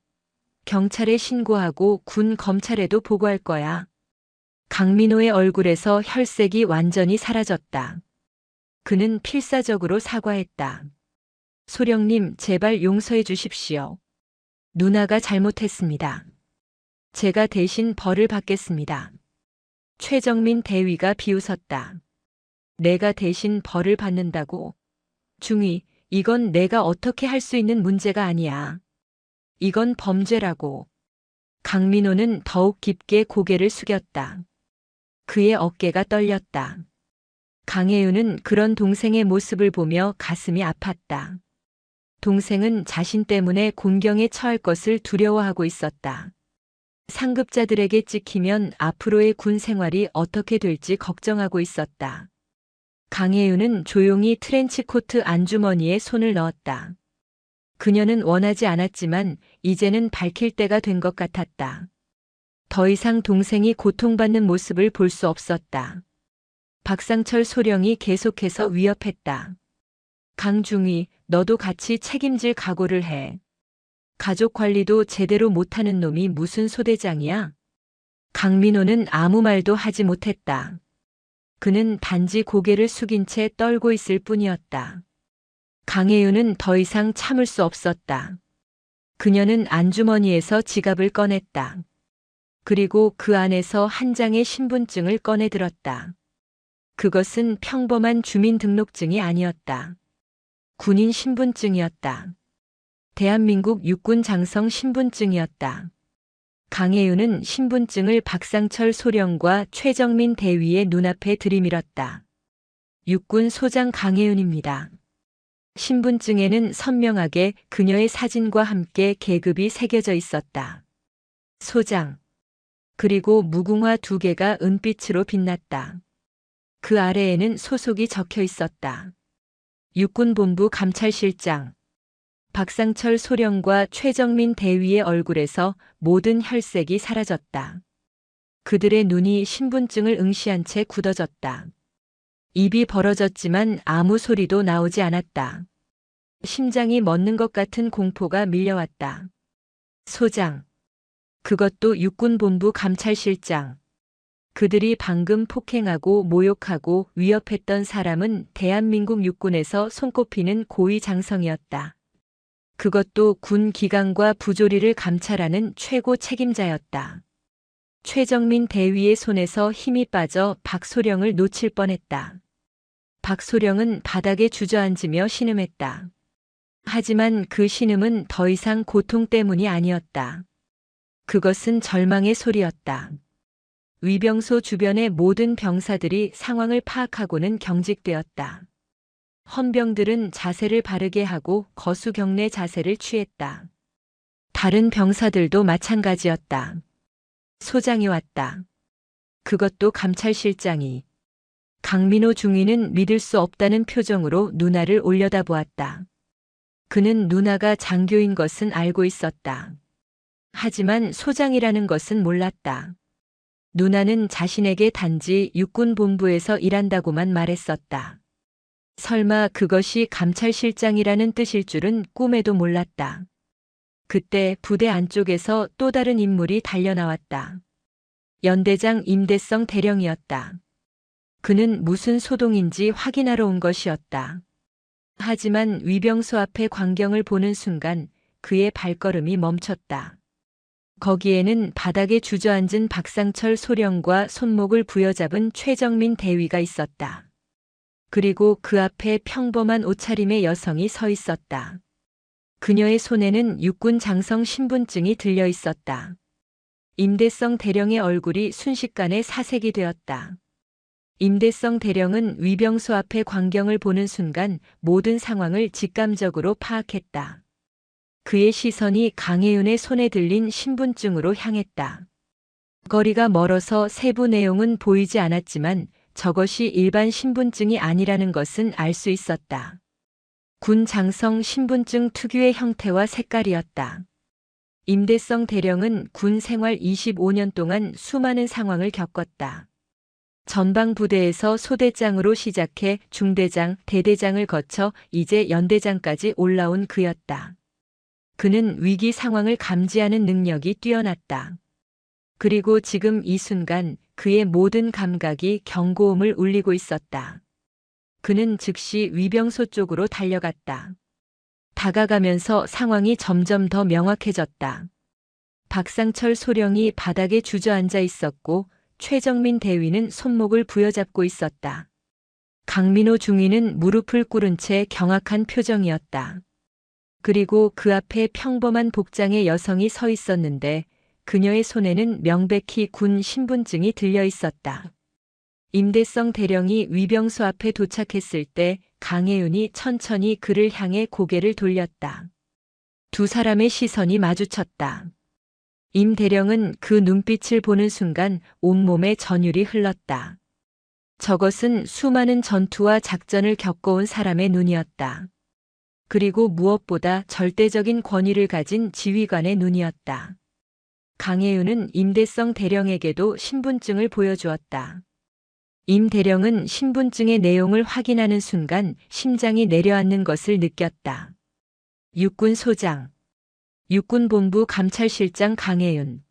경찰에 신고하고 군 검찰에도 보고할 거야. 강민호의 얼굴에서 혈색이 완전히 사라졌다. 그는 필사적으로 사과했다. 소령님, 제발 용서해 주십시오. 누나가 잘못했습니다. 제가 대신 벌을 받겠습니다. 최정민 대위가 비웃었다. 내가 대신 벌을 받는다고? 중위, 이건 내가 어떻게 할 수 있는 문제가 아니야. 이건 범죄라고. 강민호는 더욱 깊게 고개를 숙였다. 그의 어깨가 떨렸다. 강혜윤은 그런 동생의 모습을 보며 가슴이 아팠다. 동생은 자신 때문에 곤경에 처할 것을 두려워하고 있었다. 상급자들에게 찍히면 앞으로의 군 생활이 어떻게 될지 걱정하고 있었다. 강혜윤은 조용히 트렌치코트 안주머니에 손을 넣었다. 그녀는 원하지 않았지만 이제는 밝힐 때가 된 것 같았다. 더 이상 동생이 고통받는 모습을 볼 수 없었다. 박상철 소령이 계속해서 위협했다. 강중위, 너도 같이 책임질 각오를 해. 가족 관리도 제대로 못하는 놈이 무슨 소대장이야? 강민호는 아무 말도 하지 못했다. 그는 단지 고개를 숙인 채 떨고 있을 뿐이었다. 강혜윤은 더 이상 참을 수 없었다. 그녀는 안주머니에서 지갑을 꺼냈다. 그리고 그 안에서 한 장의 신분증을 꺼내 들었다. 그것은 평범한 주민등록증이 아니었다. 군인 신분증이었다. 대한민국 육군 장성 신분증이었다. 강혜윤은 신분증을 박상철 소령과 최정민 대위의 눈앞에 들이밀었다. 육군 소장 강혜윤입니다. 신분증에는 선명하게 그녀의 사진과 함께 계급이 새겨져 있었다. 소장. 그리고 무궁화 2개가 은빛으로 빛났다. 그 아래에는 소속이 적혀 있었다. 육군본부 감찰실장. 박상철 소령과 최정민 대위의 얼굴에서 모든 혈색이 사라졌다. 그들의 눈이 신분증을 응시한 채 굳어졌다. 입이 벌어졌지만 아무 소리도 나오지 않았다. 심장이 멎는 것 같은 공포가 밀려왔다. 소장. 그것도 육군본부 감찰실장. 그들이 방금 폭행하고 모욕하고 위협했던 사람은 대한민국 육군에서 손꼽히는 고위 장성이었다. 그것도 군 기강과 부조리를 감찰하는 최고 책임자였다. 최정민 대위의 손에서 힘이 빠져 박소령을 놓칠 뻔했다. 박소령은 바닥에 주저앉으며 신음했다. 하지만 그 신음은 더 이상 고통 때문이 아니었다. 그것은 절망의 소리였다. 위병소 주변의 모든 병사들이 상황을 파악하고는 경직되었다. 헌병들은 자세를 바르게 하고 거수경례 자세를 취했다. 다른 병사들도 마찬가지였다. 소장이 왔다. 그것도 감찰실장이. 강민호 중위는 믿을 수 없다는 표정으로 누나를 올려다보았다. 그는 누나가 장교인 것은 알고 있었다. 하지만 소장이라는 것은 몰랐다. 누나는 자신에게 단지 육군본부에서 일한다고만 말했었다. 설마 그것이 감찰실장이라는 뜻일 줄은 꿈에도 몰랐다. 그때 부대 안쪽에서 또 다른 인물이 달려나왔다. 연대장 임대성 대령이었다. 그는 무슨 소동인지 확인하러 온 것이었다. 하지만 위병소 앞의 광경을 보는 순간 그의 발걸음이 멈췄다. 거기에는 바닥에 주저앉은 박상철 소령과 손목을 부여잡은 최정민 대위가 있었다. 그리고 그 앞에 평범한 옷차림의 여성이 서 있었다. 그녀의 손에는 육군 장성 신분증이 들려 있었다. 임대성 대령의 얼굴이 순식간에 사색이 되었다. 임대성 대령은 위병소 앞의 광경을 보는 순간 모든 상황을 직감적으로 파악했다. 그의 시선이 강혜윤의 손에 들린 신분증으로 향했다. 거리가 멀어서 세부 내용은 보이지 않았지만 저것이 일반 신분증이 아니라는 것은 알 수 있었다. 군 장성 신분증 특유의 형태와 색깔이었다. 임대성 대령은 군 생활 25년 동안 수많은 상황을 겪었다. 전방 부대에서 소대장으로 시작해 중대장, 대대장을 거쳐 이제 연대장까지 올라온 그였다. 그는 위기 상황을 감지하는 능력이 뛰어났다. 그리고 지금 이 순간 그의 모든 감각이 경고음을 울리고 있었다. 그는 즉시 위병소 쪽으로 달려갔다. 다가가면서 상황이 점점 더 명확해졌다. 박상철 소령이 바닥에 주저앉아 있었고 최정민 대위는 손목을 부여잡고 있었다. 강민호 중위는 무릎을 꿇은 채 경악한 표정이었다. 그리고 그 앞에 평범한 복장의 여성이 서 있었는데 그녀의 손에는 명백히 군 신분증이 들려 있었다. 임대성 대령이 위병소 앞에 도착했을 때 강혜윤이 천천히 그를 향해 고개를 돌렸다. 두 사람의 시선이 마주쳤다. 임 대령은 그 눈빛을 보는 순간 온몸에 전율이 흘렀다. 저것은 수많은 전투와 작전을 겪어온 사람의 눈이었다. 그리고 무엇보다 절대적인 권위를 가진 지휘관의 눈이었다. 강혜윤은 임대성 대령에게도 신분증을 보여주었다. 임 대령은 신분증의 내용을 확인하는 순간 심장이 내려앉는 것을 느꼈다. 육군 소장, 육군본부 감찰실장 강혜윤.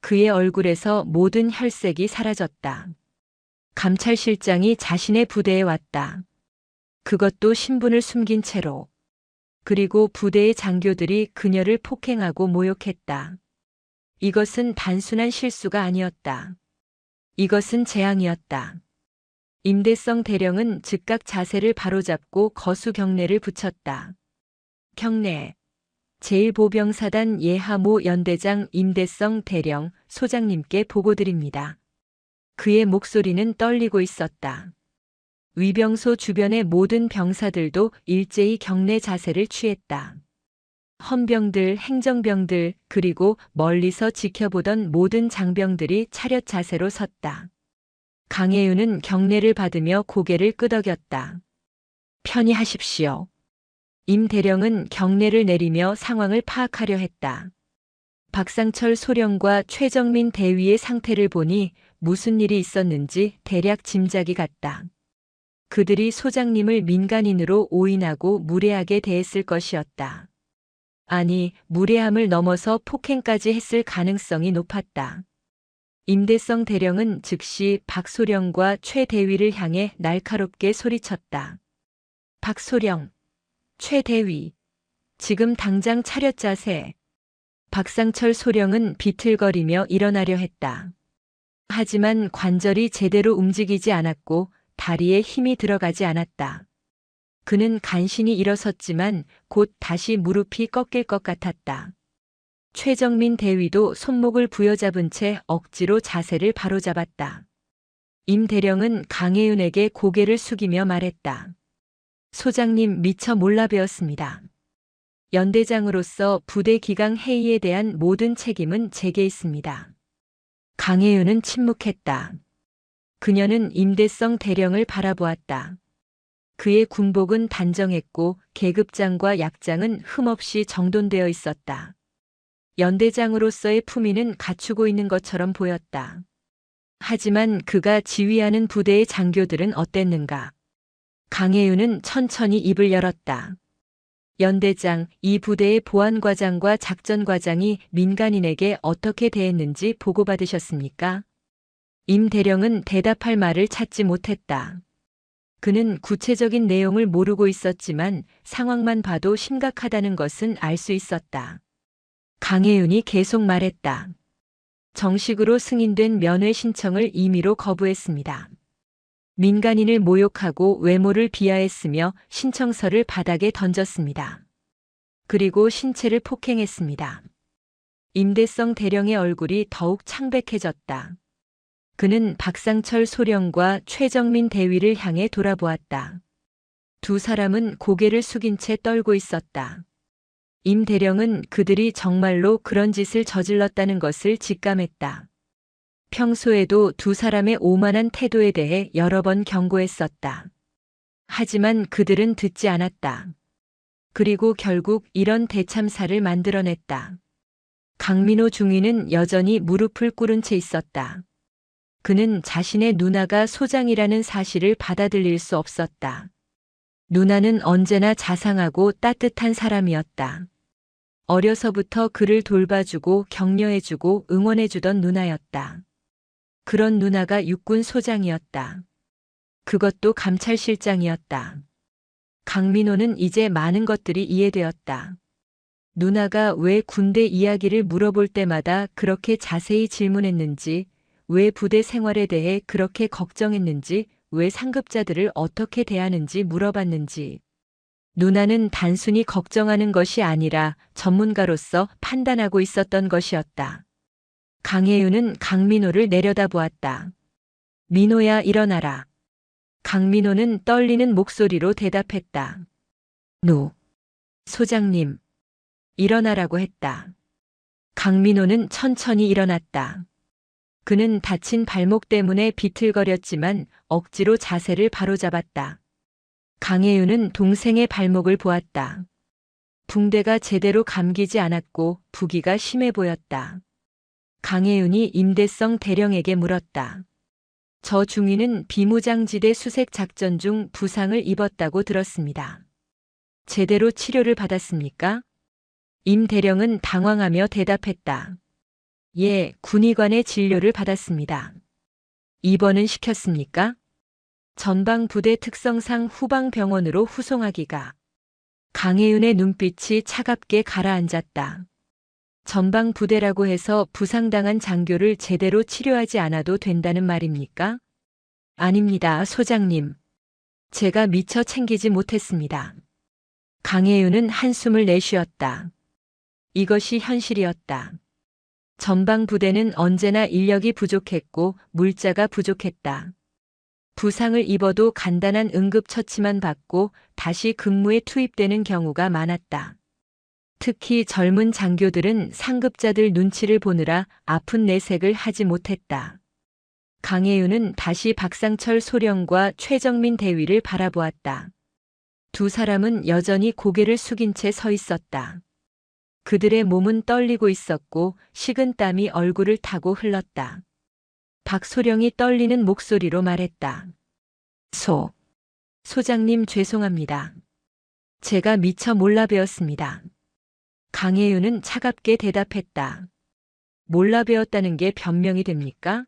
그의 얼굴에서 모든 혈색이 사라졌다. 감찰실장이 자신의 부대에 왔다. 그것도 신분을 숨긴 채로. 그리고 부대의 장교들이 그녀를 폭행하고 모욕했다. 이것은 단순한 실수가 아니었다. 이것은 재앙이었다. 임대성 대령은 즉각 자세를 바로잡고 거수 경례를 붙였다. 경례. 제1보병사단 예하모 연대장 임대성 대령 소장님께 보고드립니다. 그의 목소리는 떨리고 있었다. 위병소 주변의 모든 병사들도 일제히 경례 자세를 취했다. 헌병들, 행정병들, 그리고 멀리서 지켜보던 모든 장병들이 차렷 자세로 섰다. 강혜윤은 경례를 받으며 고개를 끄덕였다. 편히 하십시오. 임 대령은 경례를 내리며 상황을 파악하려 했다. 박상철 소령과 최정민 대위의 상태를 보니 무슨 일이 있었는지 대략 짐작이 갔다. 그들이 소장님을 민간인으로 오인하고 무례하게 대했을 것이었다. 아니, 무례함을 넘어서 폭행까지 했을 가능성이 높았다. 임대성 대령은 즉시 박소령과 최 대위를 향해 날카롭게 소리쳤다. 박소령, 최 대위, 지금 당장 차렷 자세. 박상철 소령은 비틀거리며 일어나려 했다. 하지만 관절이 제대로 움직이지 않았고 다리에 힘이 들어가지 않았다. 그는 간신히 일어섰지만 곧 다시 무릎이 꺾일 것 같았다. 최정민 대위도 손목을 부여잡은 채 억지로 자세를 바로잡았다. 임 대령은 강혜윤에게 고개를 숙이며 말했다. 소장님 미처 몰라 배웠습니다. 연대장으로서 부대 기강 회의에 대한 모든 책임은 제게 있습니다. 강혜윤은 침묵했다. 그녀는 임대성 대령을 바라보았다. 그의 군복은 단정했고 계급장과 약장은 흠없이 정돈되어 있었다. 연대장으로서의 품위는 갖추고 있는 것처럼 보였다. 하지만 그가 지휘하는 부대의 장교들은 어땠는가? 강혜윤은 천천히 입을 열었다. 연대장, 이 부대의 보안과장과 작전과장이 민간인에게 어떻게 대했는지 보고받으셨습니까? 임 대령은 대답할 말을 찾지 못했다. 그는 구체적인 내용을 모르고 있었지만 상황만 봐도 심각하다는 것은 알 수 있었다. 강혜윤이 계속 말했다. 정식으로 승인된 면회 신청을 임의로 거부했습니다. 민간인을 모욕하고 외모를 비하했으며 신청서를 바닥에 던졌습니다. 그리고 신체를 폭행했습니다. 임대성 대령의 얼굴이 더욱 창백해졌다. 그는 박상철 소령과 최정민 대위를 향해 돌아보았다. 두 사람은 고개를 숙인 채 떨고 있었다. 임 대령은 그들이 정말로 그런 짓을 저질렀다는 것을 직감했다. 평소에도 두 사람의 오만한 태도에 대해 여러 번 경고했었다. 하지만 그들은 듣지 않았다. 그리고 결국 이런 대참사를 만들어냈다. 강민호 중위는 여전히 무릎을 꿇은 채 있었다. 그는 자신의 누나가 소장이라는 사실을 받아들일 수 없었다. 누나는 언제나 자상하고 따뜻한 사람이었다. 어려서부터 그를 돌봐주고 격려해주고 응원해주던 누나였다. 그런 누나가 육군 소장이었다. 그것도 감찰실장이었다. 강민호는 이제 많은 것들이 이해되었다. 누나가 왜 군대 이야기를 물어볼 때마다 그렇게 자세히 질문했는지, 왜 부대 생활에 대해 그렇게 걱정했는지, 왜 상급자들을 어떻게 대하는지 물어봤는지. 누나는 단순히 걱정하는 것이 아니라 전문가로서 판단하고 있었던 것이었다. 강혜윤은 강민호를 내려다보았다. 민호야, 일어나라. 강민호는 떨리는 목소리로 대답했다. 소장님. 일어나라고 했다. 강민호는 천천히 일어났다. 그는 다친 발목 때문에 비틀거렸지만 억지로 자세를 바로잡았다. 강혜윤은 동생의 발목을 보았다. 붕대가 제대로 감기지 않았고 부기가 심해 보였다. 강혜윤이 임대성 대령에게 물었다. 저 중위는 비무장지대 수색 작전 중 부상을 입었다고 들었습니다. 제대로 치료를 받았습니까? 임 대령은 당황하며 대답했다. 예, 군의관의 진료를 받았습니다. 입원은 시켰습니까? 전방부대 특성상 후방병원으로 후송하기가. 강혜윤의 눈빛이 차갑게 가라앉았다. 전방부대라고 해서 부상당한 장교를 제대로 치료하지 않아도 된다는 말입니까? 아닙니다, 소장님. 제가 미처 챙기지 못했습니다. 강혜윤은 한숨을 내쉬었다. 이것이 현실이었다. 전방부대는 언제나 인력이 부족했고 물자가 부족했다. 부상을 입어도 간단한 응급처치만 받고 다시 근무에 투입되는 경우가 많았다. 특히 젊은 장교들은 상급자들 눈치를 보느라 아픈 내색을 하지 못했다. 강혜윤은 다시 박상철 소령과 최정민 대위를 바라보았다. 두 사람은 여전히 고개를 숙인 채 서 있었다. 그들의 몸은 떨리고 있었고 식은 땀이 얼굴을 타고 흘렀다. 박소령이 떨리는 목소리로 말했다. 소장님 죄송합니다. 제가 미처 몰라 배웠습니다. 강혜윤은 차갑게 대답했다. 몰라 배웠다는 게 변명이 됩니까?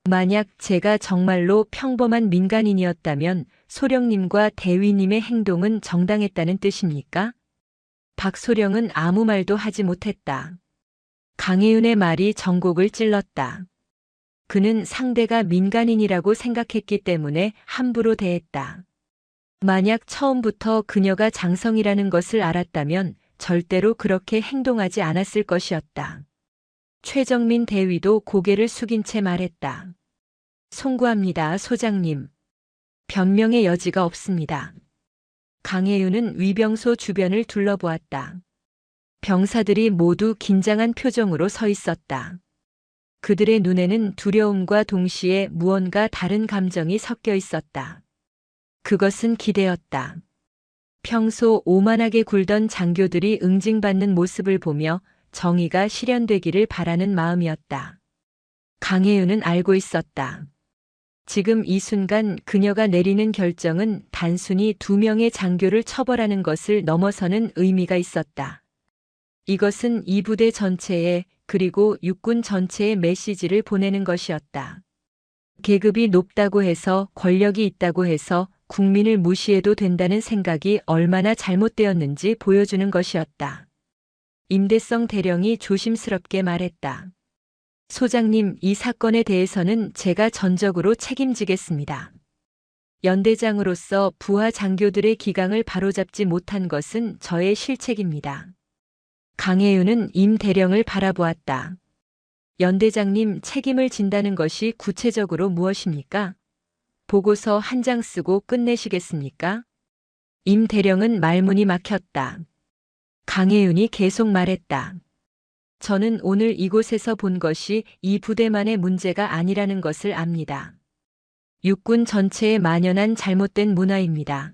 만약 제가 정말로 평범한 민간인이었다면 소령님과 대위님의 행동은 정당했다는 뜻입니까? 박소령은 아무 말도 하지 못했다. 강혜윤의 말이 전곡을 찔렀다. 그는 상대가 민간인이라고 생각했기 때문에 함부로 대했다. 만약 처음부터 그녀가 장성이라는 것을 알았다면 절대로 그렇게 행동하지 않았을 것이었다. 최정민 대위도 고개를 숙인 채 말했다. 송구합니다, 소장님. 변명의 여지가 없습니다. 강혜윤은 위병소 주변을 둘러보았다. 병사들이 모두 긴장한 표정으로 서 있었다. 그들의 눈에는 두려움과 동시에 무언가 다른 감정이 섞여 있었다. 그것은 기대였다. 평소 오만하게 굴던 장교들이 응징받는 모습을 보며 정의가 실현되기를 바라는 마음이었다. 강혜윤은 알고 있었다. 지금 이 순간 그녀가 내리는 결정은 단순히 2명의 장교를 처벌하는 것을 넘어서는 의미가 있었다. 이것은 이 부대 전체에 그리고 육군 전체에 메시지를 보내는 것이었다. 계급이 높다고 해서 권력이 있다고 해서 국민을 무시해도 된다는 생각이 얼마나 잘못되었는지 보여주는 것이었다. 임대성 대령이 조심스럽게 말했다. 소장님, 이 사건에 대해서는 제가 전적으로 책임지겠습니다. 연대장으로서 부하 장교들의 기강을 바로잡지 못한 것은 저의 실책입니다. 강혜윤은 임 대령을 바라보았다. 연대장님, 책임을 진다는 것이 구체적으로 무엇입니까? 보고서 한 장 쓰고 끝내시겠습니까? 임 대령은 말문이 막혔다. 강혜윤이 계속 말했다. 저는 오늘 이곳에서 본 것이 이 부대만의 문제가 아니라는 것을 압니다. 육군 전체에 만연한 잘못된 문화입니다.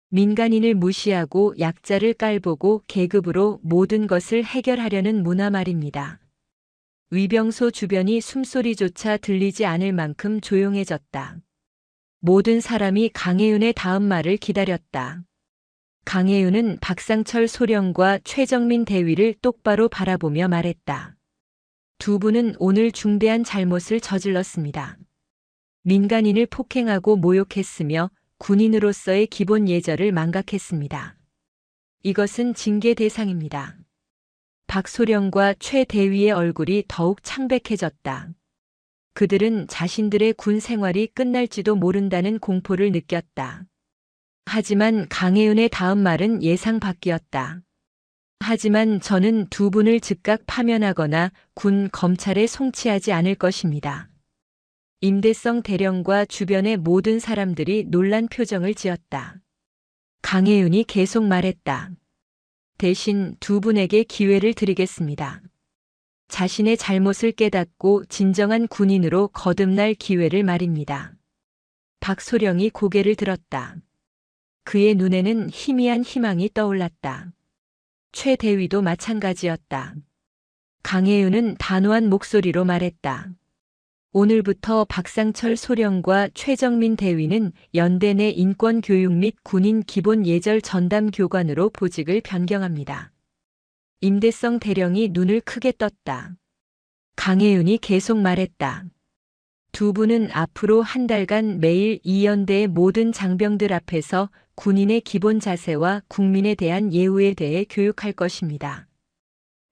민간인을 무시하고 약자를 깔보고 계급으로 모든 것을 해결하려는 문화 말입니다. 위병소 주변이 숨소리조차 들리지 않을 만큼 조용해졌다. 모든 사람이 강혜윤의 다음 말을 기다렸다. 강혜윤은 박상철 소령과 최정민 대위를 똑바로 바라보며 말했다. 두 분은 오늘 중대한 잘못을 저질렀습니다. 민간인을 폭행하고 모욕했으며 군인으로서의 기본 예절을 망각했습니다. 이것은 징계 대상입니다. 박 소령과 최 대위의 얼굴이 더욱 창백해졌다. 그들은 자신들의 군 생활이 끝날지도 모른다는 공포를 느꼈다. 하지만 강혜윤의 다음 말은 예상 밖이었다. 하지만 저는 두 분을 즉각 파면하거나 군 검찰에 송치하지 않을 것입니다. 임대성 대령과 주변의 모든 사람들이 놀란 표정을 지었다. 강혜윤이 계속 말했다. 대신 두 분에게 기회를 드리겠습니다. 자신의 잘못을 깨닫고 진정한 군인으로 거듭날 기회를 말입니다. 박소령이 고개를 들었다. 그의 눈에는 희미한 희망이 떠올랐다. 최 대위도 마찬가지였다. 강혜윤은 단호한 목소리로 말했다. 오늘부터 박상철 소령과 최정민 대위는 연대 내 인권교육 및 군인 기본 예절 전담 교관으로 보직을 변경합니다. 임대성 대령이 눈을 크게 떴다. 강혜윤이 계속 말했다. 두 분은 앞으로 한 달간 매일 이 연대의 모든 장병들 앞에서 군인의 기본 자세와 국민에 대한 예우에 대해 교육할 것입니다.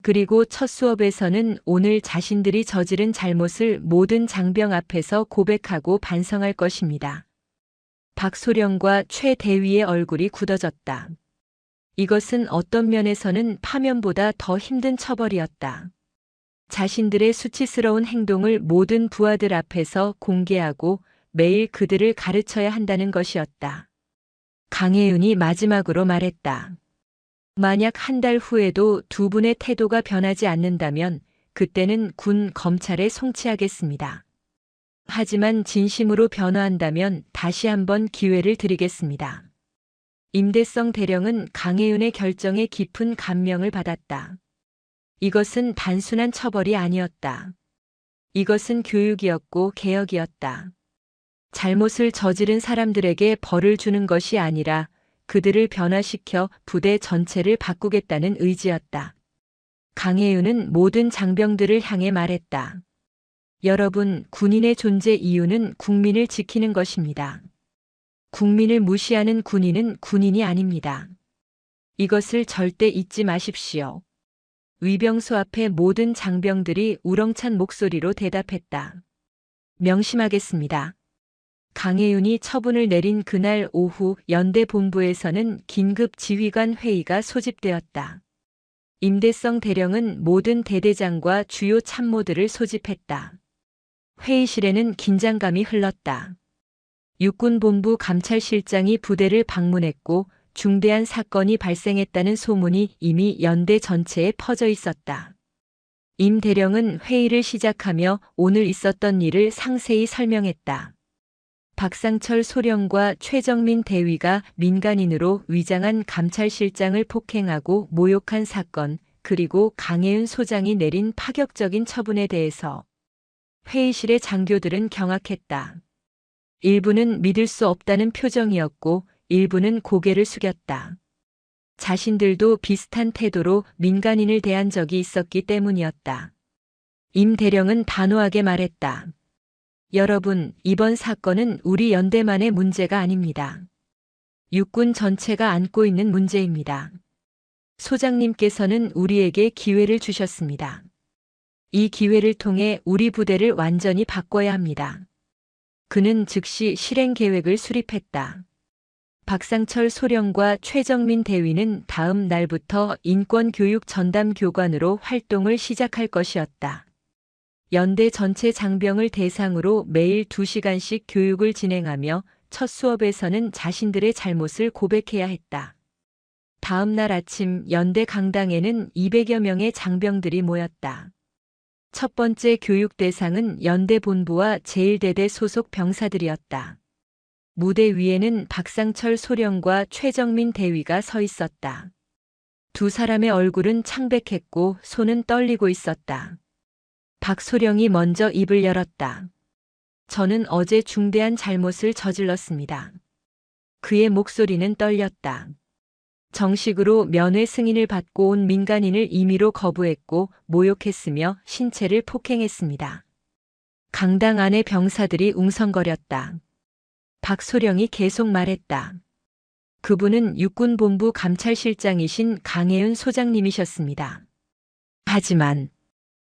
그리고 첫 수업에서는 오늘 자신들이 저지른 잘못을 모든 장병 앞에서 고백하고 반성할 것입니다. 박소령과 최 대위의 얼굴이 굳어졌다. 이것은 어떤 면에서는 파면보다 더 힘든 처벌이었다. 자신들의 수치스러운 행동을 모든 부하들 앞에서 공개하고 매일 그들을 가르쳐야 한다는 것이었다. 강혜윤이 마지막으로 말했다. 만약 한 달 후에도 두 분의 태도가 변하지 않는다면 그때는 군 검찰에 송치하겠습니다. 하지만 진심으로 변화한다면 다시 한번 기회를 드리겠습니다. 임대성 대령은 강혜윤의 결정에 깊은 감명을 받았다. 이것은 단순한 처벌이 아니었다. 이것은 교육이었고 개혁이었다. 잘못을 저지른 사람들에게 벌을 주는 것이 아니라 그들을 변화시켜 부대 전체를 바꾸겠다는 의지였다. 강혜윤은 모든 장병들을 향해 말했다. 여러분, 군인의 존재 이유는 국민을 지키는 것입니다. 국민을 무시하는 군인은 군인이 아닙니다. 이것을 절대 잊지 마십시오. 위병소 앞의 모든 장병들이 우렁찬 목소리로 대답했다. 명심하겠습니다. 강혜윤이 처분을 내린 그날 오후 연대 본부에서는 긴급 지휘관 회의가 소집되었다. 임대성 대령은 모든 대대장과 주요 참모들을 소집했다. 회의실에는 긴장감이 흘렀다. 육군본부 감찰실장이 부대를 방문했고 중대한 사건이 발생했다는 소문이 이미 연대 전체에 퍼져 있었다. 임 대령은 회의를 시작하며 오늘 있었던 일을 상세히 설명했다. 박상철 소령과 최정민 대위가 민간인으로 위장한 감찰실장을 폭행하고 모욕한 사건, 그리고 강혜윤 소장이 내린 파격적인 처분에 대해서 회의실의 장교들은 경악했다. 일부는 믿을 수 없다는 표정이었고 일부는 고개를 숙였다. 자신들도 비슷한 태도로 민간인을 대한 적이 있었기 때문이었다. 임 대령은 단호하게 말했다. 여러분, 이번 사건은 우리 연대만의 문제가 아닙니다. 육군 전체가 안고 있는 문제입니다. 소장님께서는 우리에게 기회를 주셨습니다. 이 기회를 통해 우리 부대를 완전히 바꿔야 합니다. 그는 즉시 실행 계획을 수립했다. 박상철 소령과 최정민 대위는 다음 날부터 인권교육 전담 교관으로 활동을 시작할 것이었다. 연대 전체 장병을 대상으로 매일 2시간씩 교육을 진행하며 첫 수업에서는 자신들의 잘못을 고백해야 했다. 다음 날 아침 연대 강당에는 200여 명의 장병들이 모였다. 첫 번째 교육 대상은 연대 본부와 제1대대 소속 병사들이었다. 무대 위에는 박상철 소령과 최정민 대위가 서 있었다. 두 사람의 얼굴은 창백했고 손은 떨리고 있었다. 박소령이 먼저 입을 열었다. 저는 어제 중대한 잘못을 저질렀습니다. 그의 목소리는 떨렸다. 정식으로 면회 승인을 받고 온 민간인을 임의로 거부했고 모욕했으며 신체를 폭행했습니다. 강당 안의 병사들이 웅성거렸다. 박소령이 계속 말했다. 그분은 육군본부 감찰실장이신 강혜윤 소장님이셨습니다. 하지만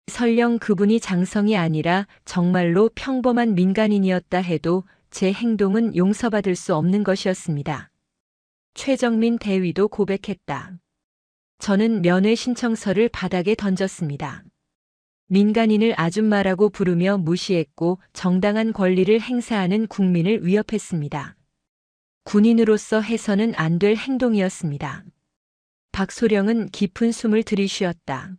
설령 그분이 장성이 아니라 정말로 평범한 민간인이었다 해도 제 행동은 용서받을 수 없는 것이었습니다. 최정민 대위도 고백했다. 저는 면회 신청서를 바닥에 던졌습니다. 민간인을 아줌마라고 부르며 무시했고 정당한 권리를 행사하는 국민을 위협했습니다. 군인으로서 해서는 안 될 행동이었습니다. 박소령은 깊은 숨을 들이쉬었다.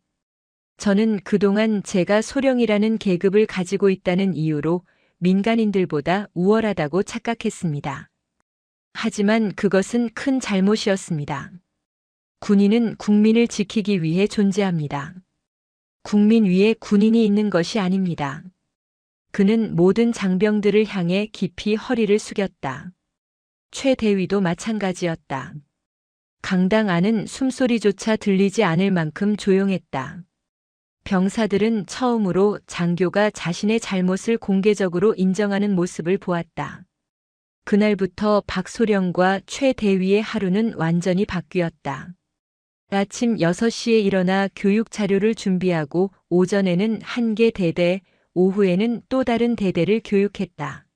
저는 그동안 제가 소령이라는 계급을 가지고 있다는 이유로 민간인들보다 우월하다고 착각했습니다. 하지만 그것은 큰 잘못이었습니다. 군인은 국민을 지키기 위해 존재합니다. 국민 위에 군인이 있는 것이 아닙니다. 그는 모든 장병들을 향해 깊이 허리를 숙였다. 최 대위도 마찬가지였다. 강당 안은 숨소리조차 들리지 않을 만큼 조용했다. 병사들은 처음으로 장교가 자신의 잘못을 공개적으로 인정하는 모습을 보았다. 그날부터 박소령과 최 대위의 하루는 완전히 바뀌었다. 아침 6시에 일어나 교육 자료를 준비하고 오전에는 한 개 대대, 오후에는 또 다른 대대를 교육했다.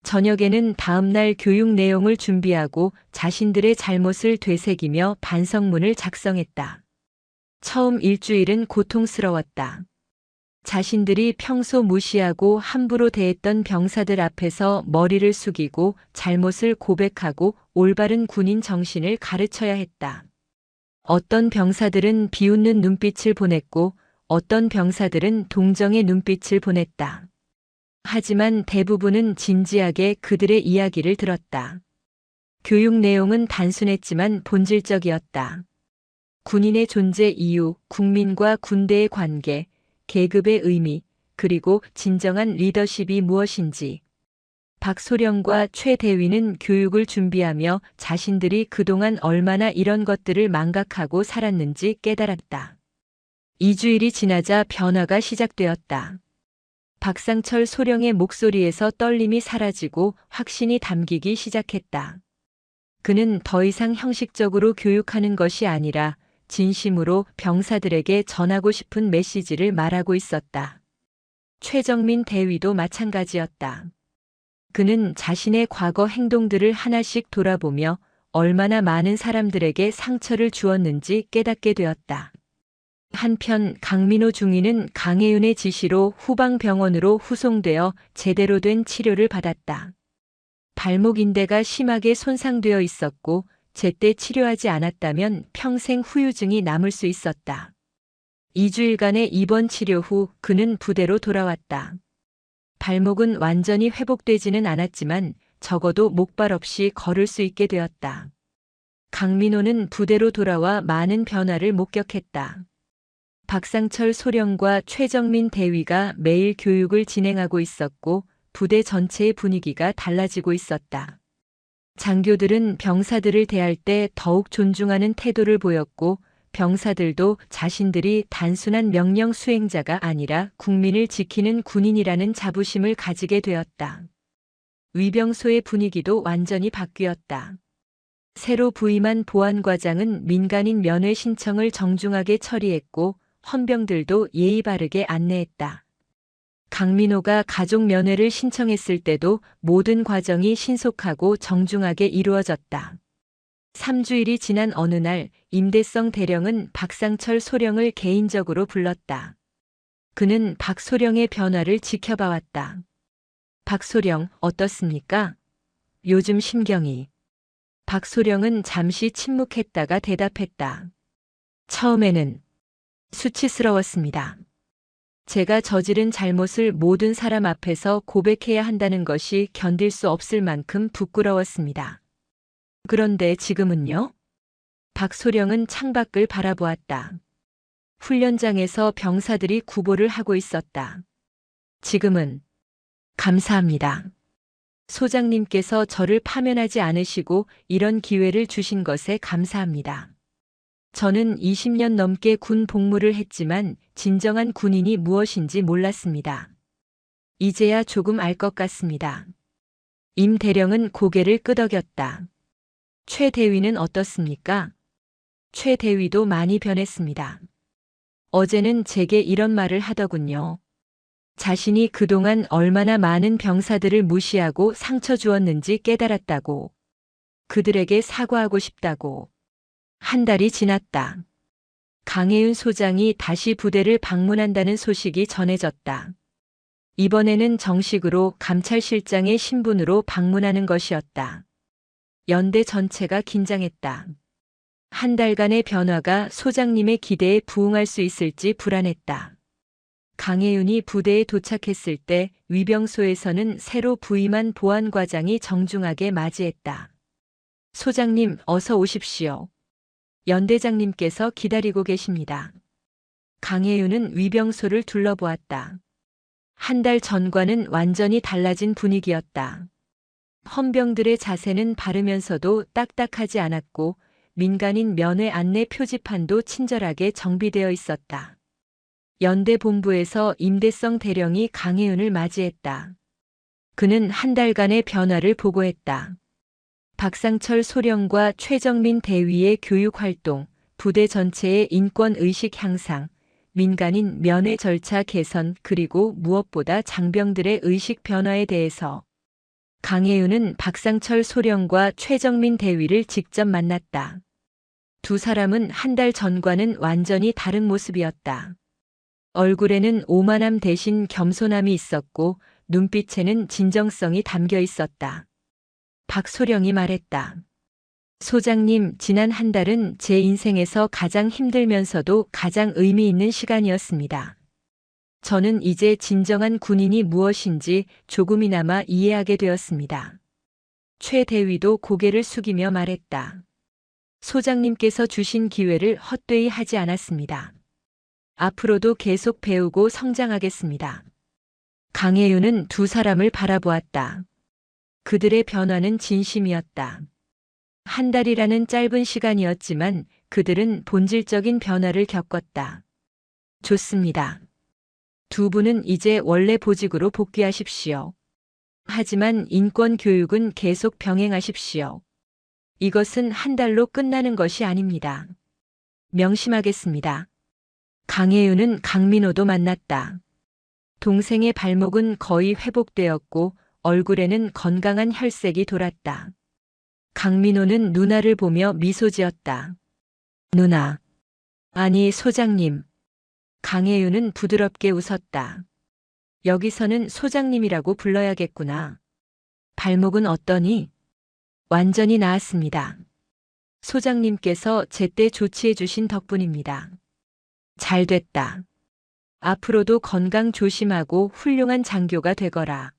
저녁에는 다음날 교육 내용을 준비하고 자신들의 잘못을 되새기며 반성문을 작성했다. 처음 일주일은 고통스러웠다. 자신들이 평소 무시하고 함부로 대했던 병사들 앞에서 머리를 숙이고 잘못을 고백하고 올바른 군인 정신을 가르쳐야 했다. 어떤 병사들은 비웃는 눈빛을 보냈고 어떤 병사들은 동정의 눈빛을 보냈다. 하지만 대부분은 진지하게 그들의 이야기를 들었다. 교육 내용은 단순했지만 본질적이었다. 군인의 존재 이유, 국민과 군대의 관계, 계급의 의미, 그리고 진정한 리더십이 무엇인지. 박소령과 최 대위는 교육을 준비하며 자신들이 그동안 얼마나 이런 것들을 망각하고 살았는지 깨달았다. 2주일이 지나자 변화가 시작되었다. 박상철 소령의 목소리에서 떨림이 사라지고 확신이 담기기 시작했다. 그는 더 이상 형식적으로 교육하는 것이 아니라 진심으로 병사들에게 전하고 싶은 메시지를 말하고 있었다. 최정민 대위도 마찬가지였다. 그는 자신의 과거 행동들을 하나씩 돌아보며 얼마나 많은 사람들에게 상처를 주었는지 깨닫게 되었다. 한편 강민호 중위는 강혜윤의 지시로 후방병원으로 후송되어 제대로 된 치료를 받았다. 발목 인대가 심하게 손상되어 있었고 제때 치료하지 않았다면 평생 후유증이 남을 수 있었다. 2주일간의 입원 치료 후 그는 부대로 돌아왔다. 발목은 완전히 회복되지는 않았지만 적어도 목발 없이 걸을 수 있게 되었다. 강민호는 부대로 돌아와 많은 변화를 목격했다. 박상철 소령과 최정민 대위가 매일 교육을 진행하고 있었고 부대 전체의 분위기가 달라지고 있었다. 장교들은 병사들을 대할 때 더욱 존중하는 태도를 보였고 병사들도 자신들이 단순한 명령 수행자가 아니라 국민을 지키는 군인이라는 자부심을 가지게 되었다. 위병소의 분위기도 완전히 바뀌었다. 새로 부임한 보안과장은 민간인 면회 신청을 정중하게 처리했고 헌병들도 예의 바르게 안내했다. 강민호가 가족 면회를 신청했을 때도 모든 과정이 신속하고 정중하게 이루어졌다. 3주일이 지난 어느 날 임대성 대령은 박상철 소령을 개인적으로 불렀다. 그는 박 소령의 변화를 지켜봐왔다. 박 소령, 어떻습니까? 요즘 심경이. 박 소령은 잠시 침묵했다가 대답했다. 처음에는 수치스러웠습니다. 제가 저지른 잘못을 모든 사람 앞에서 고백해야 한다는 것이 견딜 수 없을 만큼 부끄러웠습니다. 그런데 지금은요? 박소령은 창밖을 바라보았다. 훈련장에서 병사들이 구보를 하고 있었다. 지금은 감사합니다. 소장님께서 저를 파면하지 않으시고 이런 기회를 주신 것에 감사합니다. 저는 20년 넘게 군 복무를 했지만 진정한 군인이 무엇인지 몰랐습니다. 이제야 조금 알 것 같습니다. 임 대령은 고개를 끄덕였다. 최 대위는 어떻습니까? 최 대위도 많이 변했습니다. 어제는 제게 이런 말을 하더군요. 자신이 그동안 얼마나 많은 병사들을 무시하고 상처 주었는지 깨달았다고. 그들에게 사과하고 싶다고. 한 달이 지났다. 강혜윤 소장이 다시 부대를 방문한다는 소식이 전해졌다. 이번에는 정식으로 감찰실장의 신분으로 방문하는 것이었다. 연대 전체가 긴장했다. 한 달간의 변화가 소장님의 기대에 부응할 수 있을지 불안했다. 강혜윤이 부대에 도착했을 때 위병소에서는 새로 부임한 보안과장이 정중하게 맞이했다. 소장님, 어서 오십시오. 연대장님께서 기다리고 계십니다. 강혜윤은 위병소를 둘러보았다. 한 달 전과는 완전히 달라진 분위기였다. 헌병들의 자세는 바르면서도 딱딱하지 않았고 민간인 면회 안내 표지판도 친절하게 정비되어 있었다. 연대 본부에서 임대성 대령이 강혜윤을 맞이했다. 그는 한 달간의 변화를 보고했다. 박상철 소령과 최정민 대위의 교육활동, 부대 전체의 인권의식 향상, 민간인 면회 절차 개선 그리고 무엇보다 장병들의 의식 변화에 대해서 강혜윤은 박상철 소령과 최정민 대위를 직접 만났다. 두 사람은 한 달 전과는 완전히 다른 모습이었다. 얼굴에는 오만함 대신 겸손함이 있었고 눈빛에는 진정성이 담겨 있었다. 박소령이 말했다. 소장님, 지난 한 달은 제 인생에서 가장 힘들면서도 가장 의미 있는 시간이었습니다. 저는 이제 진정한 군인이 무엇인지 조금이나마 이해하게 되었습니다. 최 대위도 고개를 숙이며 말했다. 소장님께서 주신 기회를 헛되이 하지 않았습니다. 앞으로도 계속 배우고 성장하겠습니다. 강혜윤은 두 사람을 바라보았다. 그들의 변화는 진심이었다. 한 달이라는 짧은 시간이었지만 그들은 본질적인 변화를 겪었다. 좋습니다. 두 분은 이제 원래 보직으로 복귀하십시오. 하지만 인권 교육은 계속 병행하십시오. 이것은 한 달로 끝나는 것이 아닙니다. 명심하겠습니다. 강혜윤은 강민호도 만났다. 동생의 발목은 거의 회복되었고 얼굴에는 건강한 혈색이 돌았다. 강민호는 누나를 보며 미소 지었다. 누나. 아니, 소장님. 강혜윤은 부드럽게 웃었다. 여기서는 소장님이라고 불러야겠구나. 발목은 어떠니? 완전히 나았습니다. 소장님께서 제때 조치해 주신 덕분입니다. 잘 됐다. 앞으로도 건강 조심하고 훌륭한 장교가 되거라.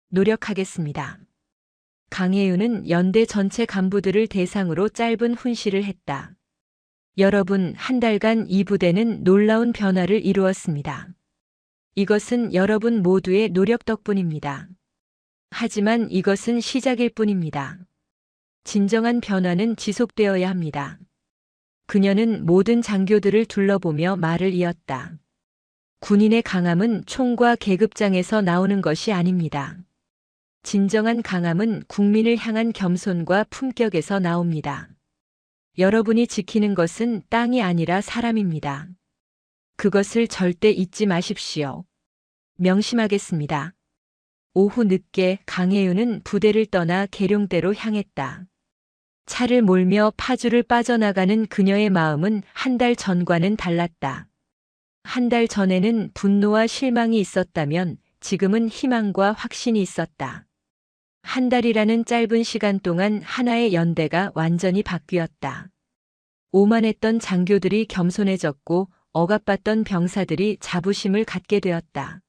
노력하겠습니다. 강혜윤은 연대 전체 간부들을 대상으로 짧은 훈시를 했다. 여러분, 한 달간 이 부대는 놀라운 변화를 이루었습니다. 이것은 여러분 모두의 노력 덕분입니다. 하지만 이것은 시작일 뿐입니다. 진정한 변화는 지속되어야 합니다. 그녀는 모든 장교들을 둘러보며 말을 이었다. 군인의 강함은 총과 계급장에서 나오는 것이 아닙니다. 진정한 강함은 국민을 향한 겸손과 품격에서 나옵니다. 여러분이 지키는 것은 땅이 아니라 사람입니다. 그것을 절대 잊지 마십시오. 명심하겠습니다. 오후 늦게 강혜윤은 부대를 떠나 계룡대로 향했다. 차를 몰며 파주를 빠져나가는 그녀의 마음은 한 달 전과는 달랐다. 한 달 전에는 분노와 실망이 있었다면 지금은 희망과 확신이 있었다. 한 달이라는 짧은 시간 동안 하나의 연대가 완전히 바뀌었다. 오만했던 장교들이 겸손해졌고 억압받던 병사들이 자부심을 갖게 되었다.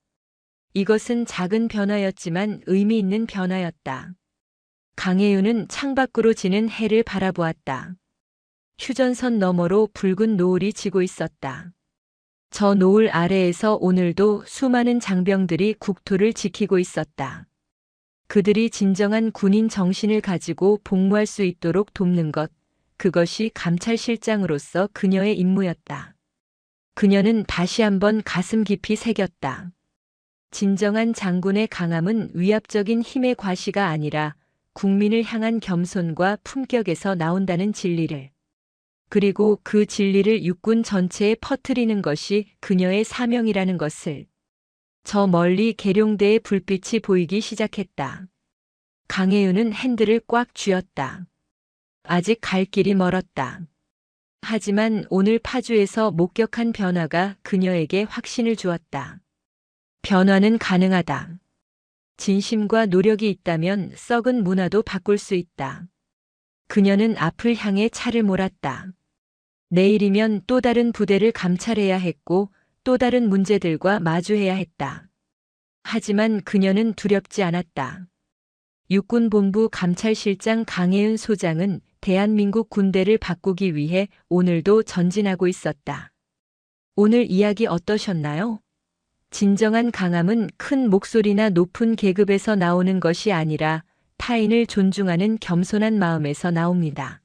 이것은 작은 변화였지만 의미 있는 변화였다. 강혜윤은 창밖으로 지는 해를 바라보았다. 휴전선 너머로 붉은 노을이 지고 있었다. 저 노을 아래에서 오늘도 수많은 장병들이 국토를 지키고 있었다. 그들이 진정한 군인 정신을 가지고 복무할 수 있도록 돕는 것, 그것이 감찰실장으로서 그녀의 임무였다. 그녀는 다시 한번 가슴 깊이 새겼다. 진정한 장군의 강함은 위압적인 힘의 과시가 아니라 국민을 향한 겸손과 품격에서 나온다는 진리를, 그리고 그 진리를 육군 전체에 퍼뜨리는 것이 그녀의 사명이라는 것을. 저 멀리 계룡대의 불빛이 보이기 시작했다. 강혜윤은 핸들을 꽉 쥐었다. 아직 갈 길이 멀었다. 하지만 오늘 파주에서 목격한 변화가 그녀에게 확신을 주었다. 변화는 가능하다. 진심과 노력이 있다면 썩은 문화도 바꿀 수 있다. 그녀는 앞을 향해 차를 몰았다. 내일이면 또 다른 부대를 감찰해야 했고 또 다른 문제들과 마주해야 했다. 하지만 그녀는 두렵지 않았다. 육군본부 감찰실장 강혜윤 소장은 대한민국 군대를 바꾸기 위해 오늘도 전진하고 있었다. 오늘 이야기 어떠셨나요? 진정한 강함은 큰 목소리나 높은 계급에서 나오는 것이 아니라 타인을 존중하는 겸손한 마음에서 나옵니다.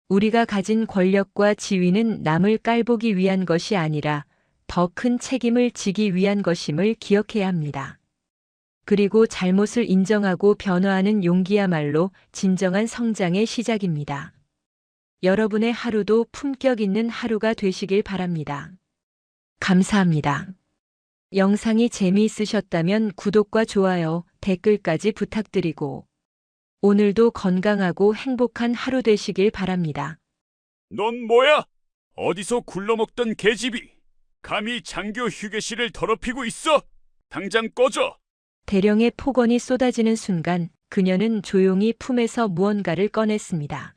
우리가 가진 권력과 지위는 남을 깔보기 위한 것이 아니라 더 큰 책임을 지기 위한 것임을 기억해야 합니다. 그리고 잘못을 인정하고 변화하는 용기야말로 진정한 성장의 시작입니다. 여러분의 하루도 품격 있는 하루가 되시길 바랍니다. 감사합니다. 영상이 재미있으셨다면 구독과 좋아요, 댓글까지 부탁드리고 오늘도 건강하고 행복한 하루 되시길 바랍니다. 넌 뭐야? 어디서 굴러먹던 계집이 감히 장교 휴게실을 더럽히고 있어? 당장 꺼져! 대령의 폭언이 쏟아지는 순간 그녀는 조용히 품에서 무언가를 꺼냈습니다.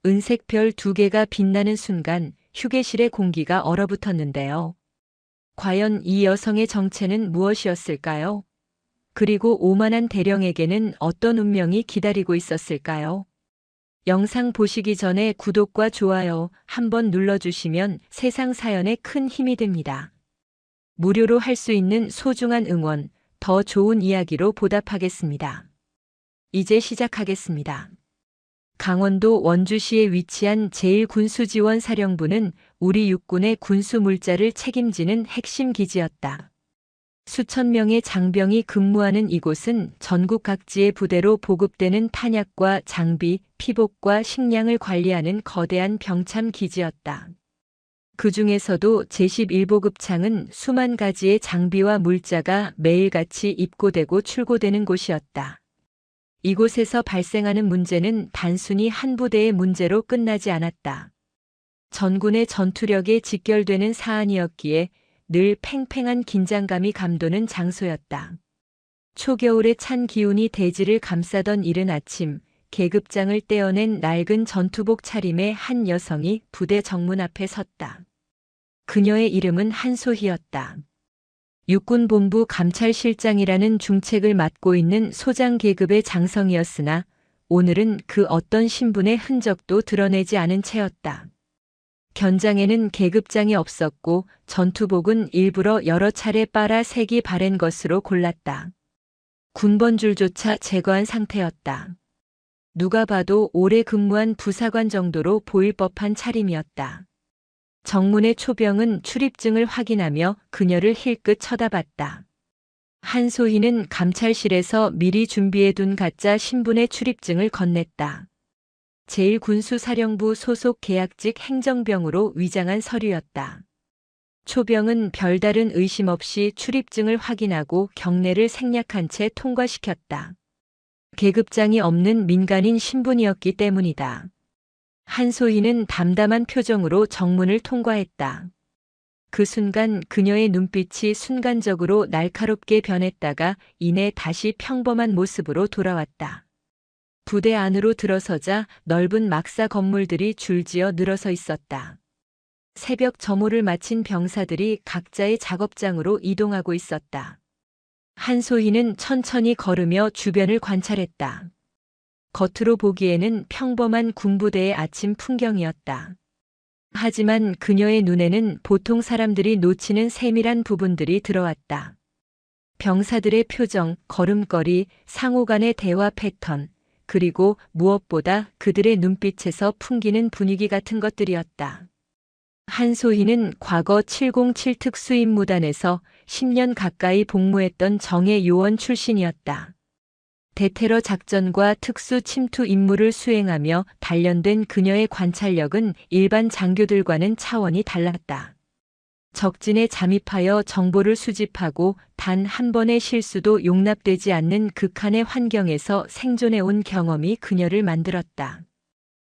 은색 별 2개가 빛나는 순간 휴게실의 공기가 얼어붙었는데요. 과연 이 여성의 정체는 무엇이었을까요? 그리고 오만한 대령에게는 어떤 운명이 기다리고 있었을까요? 영상 보시기 전에 구독과 좋아요 한번 눌러주시면 세상 사연에 큰 힘이 됩니다. 무료로 할 수 있는 소중한 응원, 더 좋은 이야기로 보답하겠습니다. 이제 시작하겠습니다. 강원도 원주시에 위치한 제1군수지원사령부는 우리 육군의 군수 물자를 책임지는 핵심 기지였다. 수천 명의 장병이 근무하는 이곳은 전국 각지의 부대로 보급되는 탄약과 장비, 피복과 식량을 관리하는 거대한 병참 기지였다. 그 중에서도 제11보급창은 수만 가지의 장비와 물자가 매일같이 입고되고 출고되는 곳이었다. 이곳에서 발생하는 문제는 단순히 한 부대의 문제로 끝나지 않았다. 전군의 전투력에 직결되는 사안이었기에 늘 팽팽한 긴장감이 감도는 장소였다. 초겨울의 찬 기운이 대지를 감싸던 이른 아침, 계급장을 떼어낸 낡은 전투복 차림의 한 여성이 부대 정문 앞에 섰다. 그녀의 이름은 한소희였다. 육군본부 감찰실장이라는 중책을 맡고 있는 소장 계급의 장성이었으나 오늘은 그 어떤 신분의 흔적도 드러내지 않은 채였다. 견장에는 계급장이 없었고 전투복은 일부러 여러 차례 빨아 색이 바랜 것으로 골랐다. 군번줄조차 제거한 상태였다. 누가 봐도 오래 근무한 부사관 정도로 보일 법한 차림이었다. 정문의 초병은 출입증을 확인하며 그녀를 힐끗 쳐다봤다. 한소희는 감찰실에서 미리 준비해둔 가짜 신분의 출입증을 건넸다. 제1군수사령부 소속 계약직 행정병으로 위장한 서류였다. 초병은 별다른 의심 없이 출입증을 확인하고 경례를 생략한 채 통과시켰다. 계급장이 없는 민간인 신분이었기 때문이다. 한소희는 담담한 표정으로 정문을 통과했다. 그 순간 그녀의 눈빛이 순간적으로 날카롭게 변했다가 이내 다시 평범한 모습으로 돌아왔다. 부대 안으로 들어서자 넓은 막사 건물들이 줄지어 늘어서 있었다. 새벽 점호를 마친 병사들이 각자의 작업장으로 이동하고 있었다. 한소희는 천천히 걸으며 주변을 관찰했다. 겉으로 보기에는 평범한 군부대의 아침 풍경이었다. 하지만 그녀의 눈에는 보통 사람들이 놓치는 세밀한 부분들이 들어왔다. 병사들의 표정, 걸음걸이, 상호 간의 대화 패턴, 그리고 무엇보다 그들의 눈빛에서 풍기는 분위기 같은 것들이었다. 한소희는 과거 707 특수임무단에서 10년 가까이 복무했던 정예 요원 출신이었다. 대테러 작전과 특수 침투 임무를 수행하며 단련된 그녀의 관찰력은 일반 장교들과는 차원이 달랐다. 적진에 잠입하여 정보를 수집하고 단 한 번의 실수도 용납되지 않는 극한의 환경에서 생존해 온 경험이 그녀를 만들었다.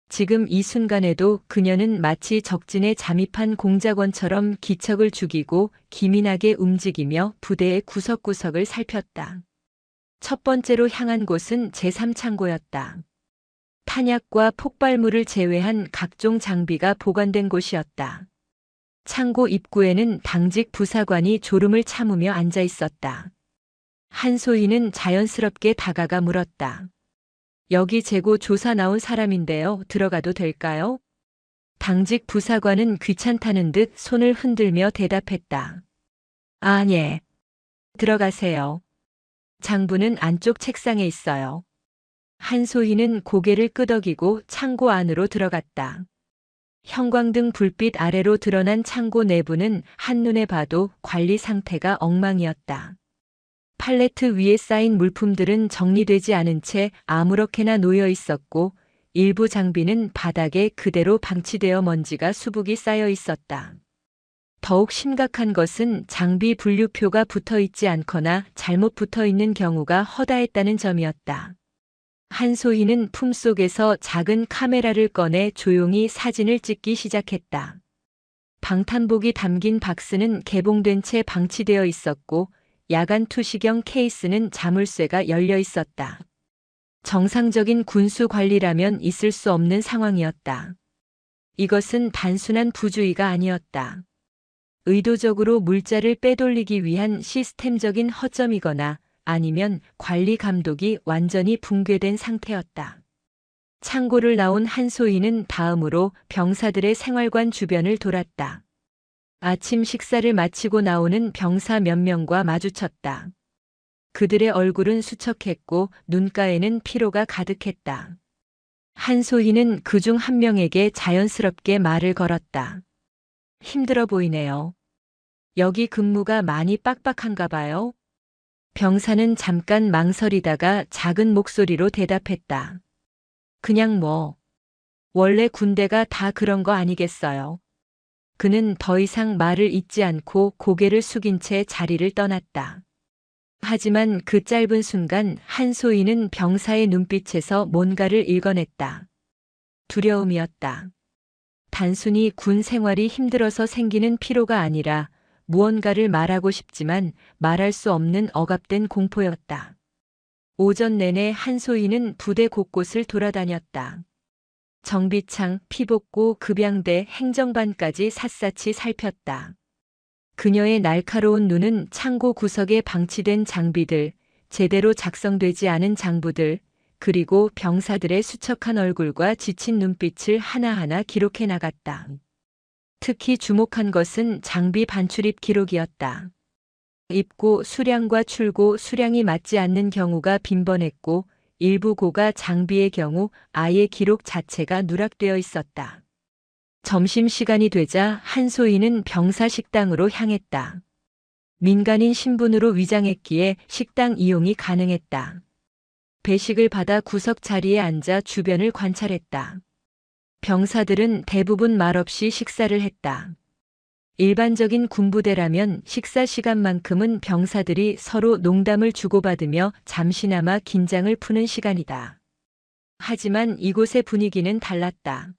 지금 이 순간에도 그녀는 마치 적진에 잠입한 공작원처럼 기척을 죽이고 기민하게 움직이며 부대의 구석구석을 살폈다. 첫 번째로 향한 곳은 제3창고였다. 탄약과 폭발물을 제외한 각종 장비가 보관된 곳이었다. 창고 입구에는 당직 부사관이 졸음을 참으며 앉아 있었다. 한소희는 자연스럽게 다가가 물었다. 여기 재고 조사 나온 사람인데요. 들어가도 될까요? 당직 부사관은 귀찮다는 듯 손을 흔들며 대답했다. 아, 예. 들어가세요. 장부는 안쪽 책상에 있어요. 한소희는 고개를 끄덕이고 창고 안으로 들어갔다. 형광등 불빛 아래로 드러난 창고 내부는 한눈에 봐도 관리 상태가 엉망이었다. 팔레트 위에 쌓인 물품들은 정리되지 않은 채 아무렇게나 놓여 있었고 일부 장비는 바닥에 그대로 방치되어 먼지가 수북이 쌓여 있었다. 더욱 심각한 것은 장비 분류표가 붙어 있지 않거나 잘못 붙어 있는 경우가 허다했다는 점이었다. 한소희는 품속에서 작은 카메라를 꺼내 조용히 사진을 찍기 시작했다. 방탄복이 담긴 박스는 개봉된 채 방치되어 있었고 야간 투시경 케이스는 자물쇠가 열려 있었다. 정상적인 군수 관리라면 있을 수 없는 상황이었다. 이것은 단순한 부주의가 아니었다. 의도적으로 물자를 빼돌리기 위한 시스템적인 허점이거나 아니면 관리 감독이 완전히 붕괴된 상태였다. 창고를 나온 한소희는 다음으로 병사들의 생활관 주변을 돌았다. 아침 식사를 마치고 나오는 병사 몇 명과 마주쳤다. 그들의 얼굴은 수척했고 눈가에는 피로가 가득했다. 한소희는 그중 한 명에게 자연스럽게 말을 걸었다. 힘들어 보이네요. 여기 근무가 많이 빡빡한가 봐요. 병사는 잠깐 망설이다가 작은 목소리로 대답했다. 그냥 뭐. 원래 군대가 다 그런 거 아니겠어요. 그는 더 이상 말을 잇지 않고 고개를 숙인 채 자리를 떠났다. 하지만 그 짧은 순간 한소희는 병사의 눈빛에서 뭔가를 읽어냈다. 두려움이었다. 단순히 군 생활이 힘들어서 생기는 피로가 아니라 무언가를 말하고 싶지만 말할 수 없는 억압된 공포였다. 오전 내내 한소희는 부대 곳곳을 돌아다녔다. 정비창, 피복고, 급양대, 행정반까지 샅샅이 살폈다. 그녀의 날카로운 눈은 창고 구석에 방치된 장비들, 제대로 작성되지 않은 장부들, 그리고 병사들의 수척한 얼굴과 지친 눈빛을 하나하나 기록해 나갔다. 특히 주목한 것은 장비 반출입 기록이었다. 입고 수량과 출고 수량이 맞지 않는 경우가 빈번했고, 일부 고가 장비의 경우 아예 기록 자체가 누락되어 있었다. 점심시간이 되자 한소희는 병사 식당으로 향했다. 민간인 신분으로 위장했기에 식당 이용이 가능했다. 배식을 받아 구석 자리에 앉아 주변을 관찰했다. 병사들은 대부분 말없이 식사를 했다. 일반적인 군부대라면 식사 시간만큼은 병사들이 서로 농담을 주고받으며 잠시나마 긴장을 푸는 시간이다. 하지만 이곳의 분위기는 달랐다.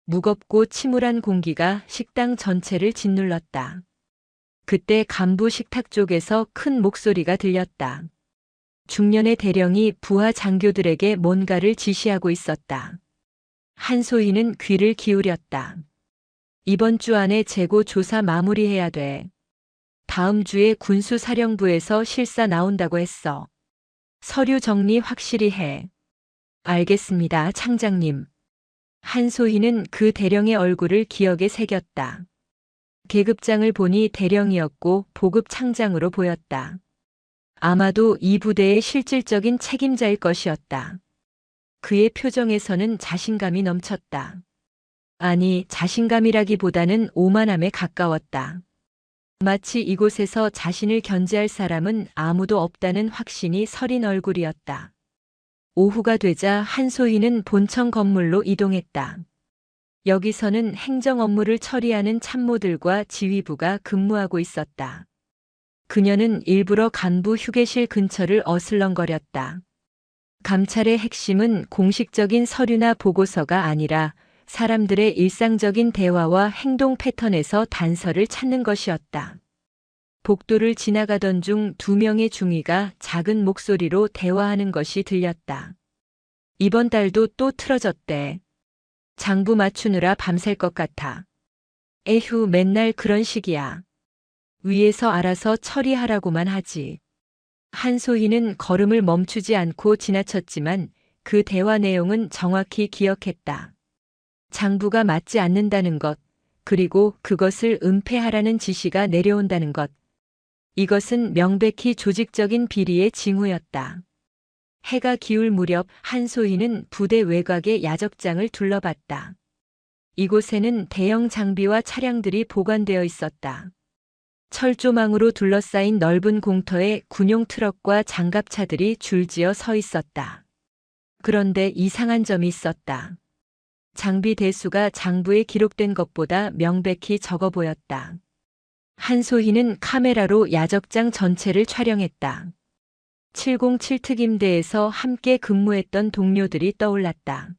무겁고 침울한 공기가 식당 전체를 짓눌렀다. 그때 간부 식탁 쪽에서 큰 목소리가 들렸다. 중년의 대령이 부하 장교들에게 뭔가를 지시하고 있었다. 한소희는 귀를 기울였다. 이번 주 안에 재고 조사 마무리해야 돼. 다음 주에 군수사령부에서 실사 나온다고 했어. 서류 정리 확실히 해. 알겠습니다, 창장님. 한소희는 그 대령의 얼굴을 기억에 새겼다. 계급장을 보니 대령이었고 보급 창장으로 보였다. 아마도 이 부대의 실질적인 책임자일 것이었다. 그의 표정에서는 자신감이 넘쳤다. 아니, 자신감이라기보다는 오만함에 가까웠다. 마치 이곳에서 자신을 견제할 사람은 아무도 없다는 확신이 서린 얼굴이었다. 오후가 되자 한소희는 본청 건물로 이동했다. 여기서는 행정 업무를 처리하는 참모들과 지휘부가 근무하고 있었다. 그녀는 일부러 간부 휴게실 근처를 어슬렁거렸다. 감찰의 핵심은 공식적인 서류나 보고서가 아니라 사람들의 일상적인 대화와 행동 패턴에서 단서를 찾는 것이었다. 복도를 지나가던 중 2명의 중위가 작은 목소리로 대화하는 것이 들렸다. 이번 달도 또 틀어졌대. 장부 맞추느라 밤샐 것 같아. 에휴, 맨날 그런 식이야. 위에서 알아서 처리하라고만 하지. 한소희는 걸음을 멈추지 않고 지나쳤지만 그 대화 내용은 정확히 기억했다. 장부가 맞지 않는다는 것, 그리고 그것을 은폐하라는 지시가 내려온다는 것. 이것은 명백히 조직적인 비리의 징후였다. 해가 기울 무렵 한소희는 부대 외곽의 야적장을 둘러봤다. 이곳에는 대형 장비와 차량들이 보관되어 있었다. 철조망으로 둘러싸인 넓은 공터에 군용 트럭과 장갑차들이 줄지어 서 있었다. 그런데 이상한 점이 있었다. 장비 대수가 장부에 기록된 것보다 명백히 적어 보였다. 한소희는 카메라로 야적장 전체를 촬영했다. 707 특임대에서 함께 근무했던 동료들이 떠올랐다.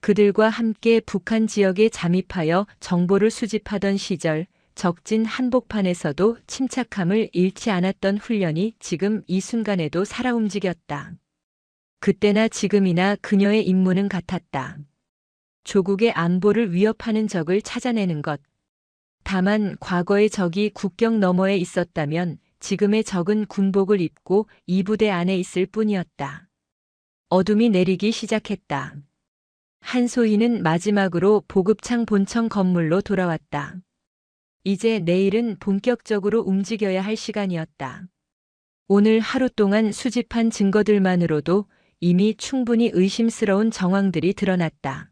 그들과 함께 북한 지역에 잠입하여 정보를 수집하던 시절 적진 한복판에서도 침착함을 잃지 않았던 훈련이 지금 이 순간에도 살아 움직였다. 그때나 지금이나 그녀의 임무는 같았다. 조국의 안보를 위협하는 적을 찾아내는 것. 다만 과거의 적이 국경 너머에 있었다면 지금의 적은 군복을 입고 이 부대 안에 있을 뿐이었다. 어둠이 내리기 시작했다. 한소희는 마지막으로 보급창 본청 건물로 돌아왔다. 이제 내일은 본격적으로 움직여야 할 시간이었다. 오늘 하루 동안 수집한 증거들만으로도 이미 충분히 의심스러운 정황들이 드러났다.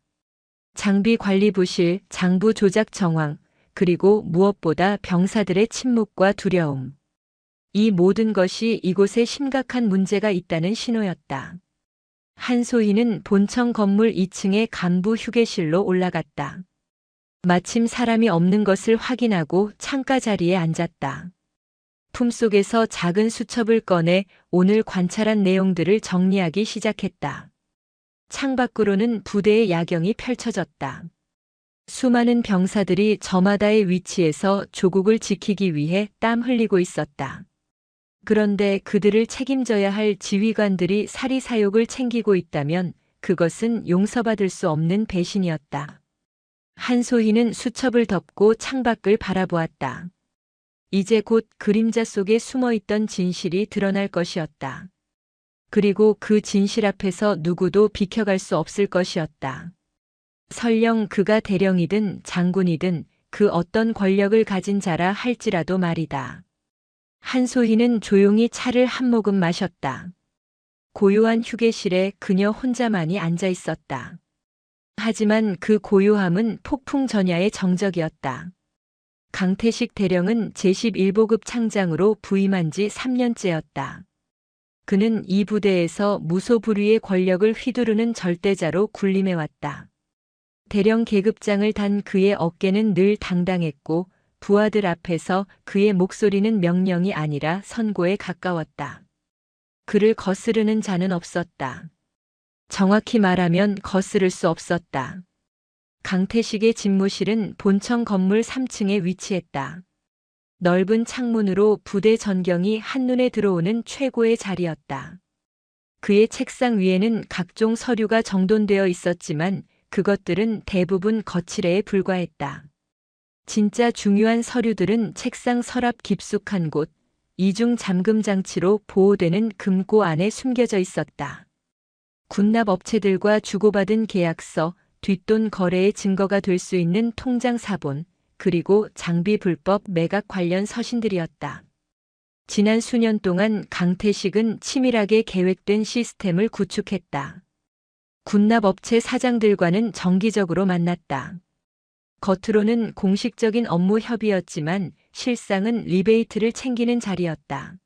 장비 관리 부실, 장부 조작 정황, 그리고 무엇보다 병사들의 침묵과 두려움. 이 모든 것이 이곳에 심각한 문제가 있다는 신호였다. 한소희는 본청 건물 2층의 간부 휴게실로 올라갔다. 마침 사람이 없는 것을 확인하고 창가 자리에 앉았다. 품속에서 작은 수첩을 꺼내 오늘 관찰한 내용들을 정리하기 시작했다. 창밖으로는 부대의 야경이 펼쳐졌다. 수많은 병사들이 저마다의 위치에서 조국을 지키기 위해 땀 흘리고 있었다. 그런데 그들을 책임져야 할 지휘관들이 사리사욕을 챙기고 있다면 그것은 용서받을 수 없는 배신이었다. 한소희는 수첩을 덮고 창밖을 바라보았다. 이제 곧 그림자 속에 숨어있던 진실이 드러날 것이었다. 그리고 그 진실 앞에서 누구도 비켜갈 수 없을 것이었다. 설령 그가 대령이든 장군이든 그 어떤 권력을 가진 자라 할지라도 말이다. 한소희는 조용히 차를 한 모금 마셨다. 고요한 휴게실에 그녀 혼자만이 앉아 있었다. 하지만 그 고요함은 폭풍 전야의 정적이었다. 강태식 대령은 제11보급 창장으로 부임한 지 3년째였다. 그는 이 부대에서 무소불위의 권력을 휘두르는 절대자로 군림해왔다. 대령 계급장을 단 그의 어깨는 늘 당당했고 부하들 앞에서 그의 목소리는 명령이 아니라 선고에 가까웠다. 그를 거스르는 자는 없었다. 정확히 말하면 거스를 수 없었다. 강태식의 집무실은 본청 건물 3층에 위치했다. 넓은 창문으로 부대 전경이 한눈에 들어오는 최고의 자리였다. 그의 책상 위에는 각종 서류가 정돈되어 있었지만 그것들은 대부분 거칠애에 불과했다. 진짜 중요한 서류들은 책상 서랍 깊숙한 곳, 이중 잠금 장치로 보호되는 금고 안에 숨겨져 있었다. 군납 업체들과 주고받은 계약서, 뒷돈 거래의 증거가 될 수 있는 통장 사본, 그리고 장비 불법 매각 관련 서신들이었다. 지난 수년 동안 강태식은 치밀하게 계획된 시스템을 구축했다. 군납업체 사장들과는 정기적으로 만났다. 겉으로는 공식적인 업무 협의였지만 실상은 리베이트를 챙기는 자리였다.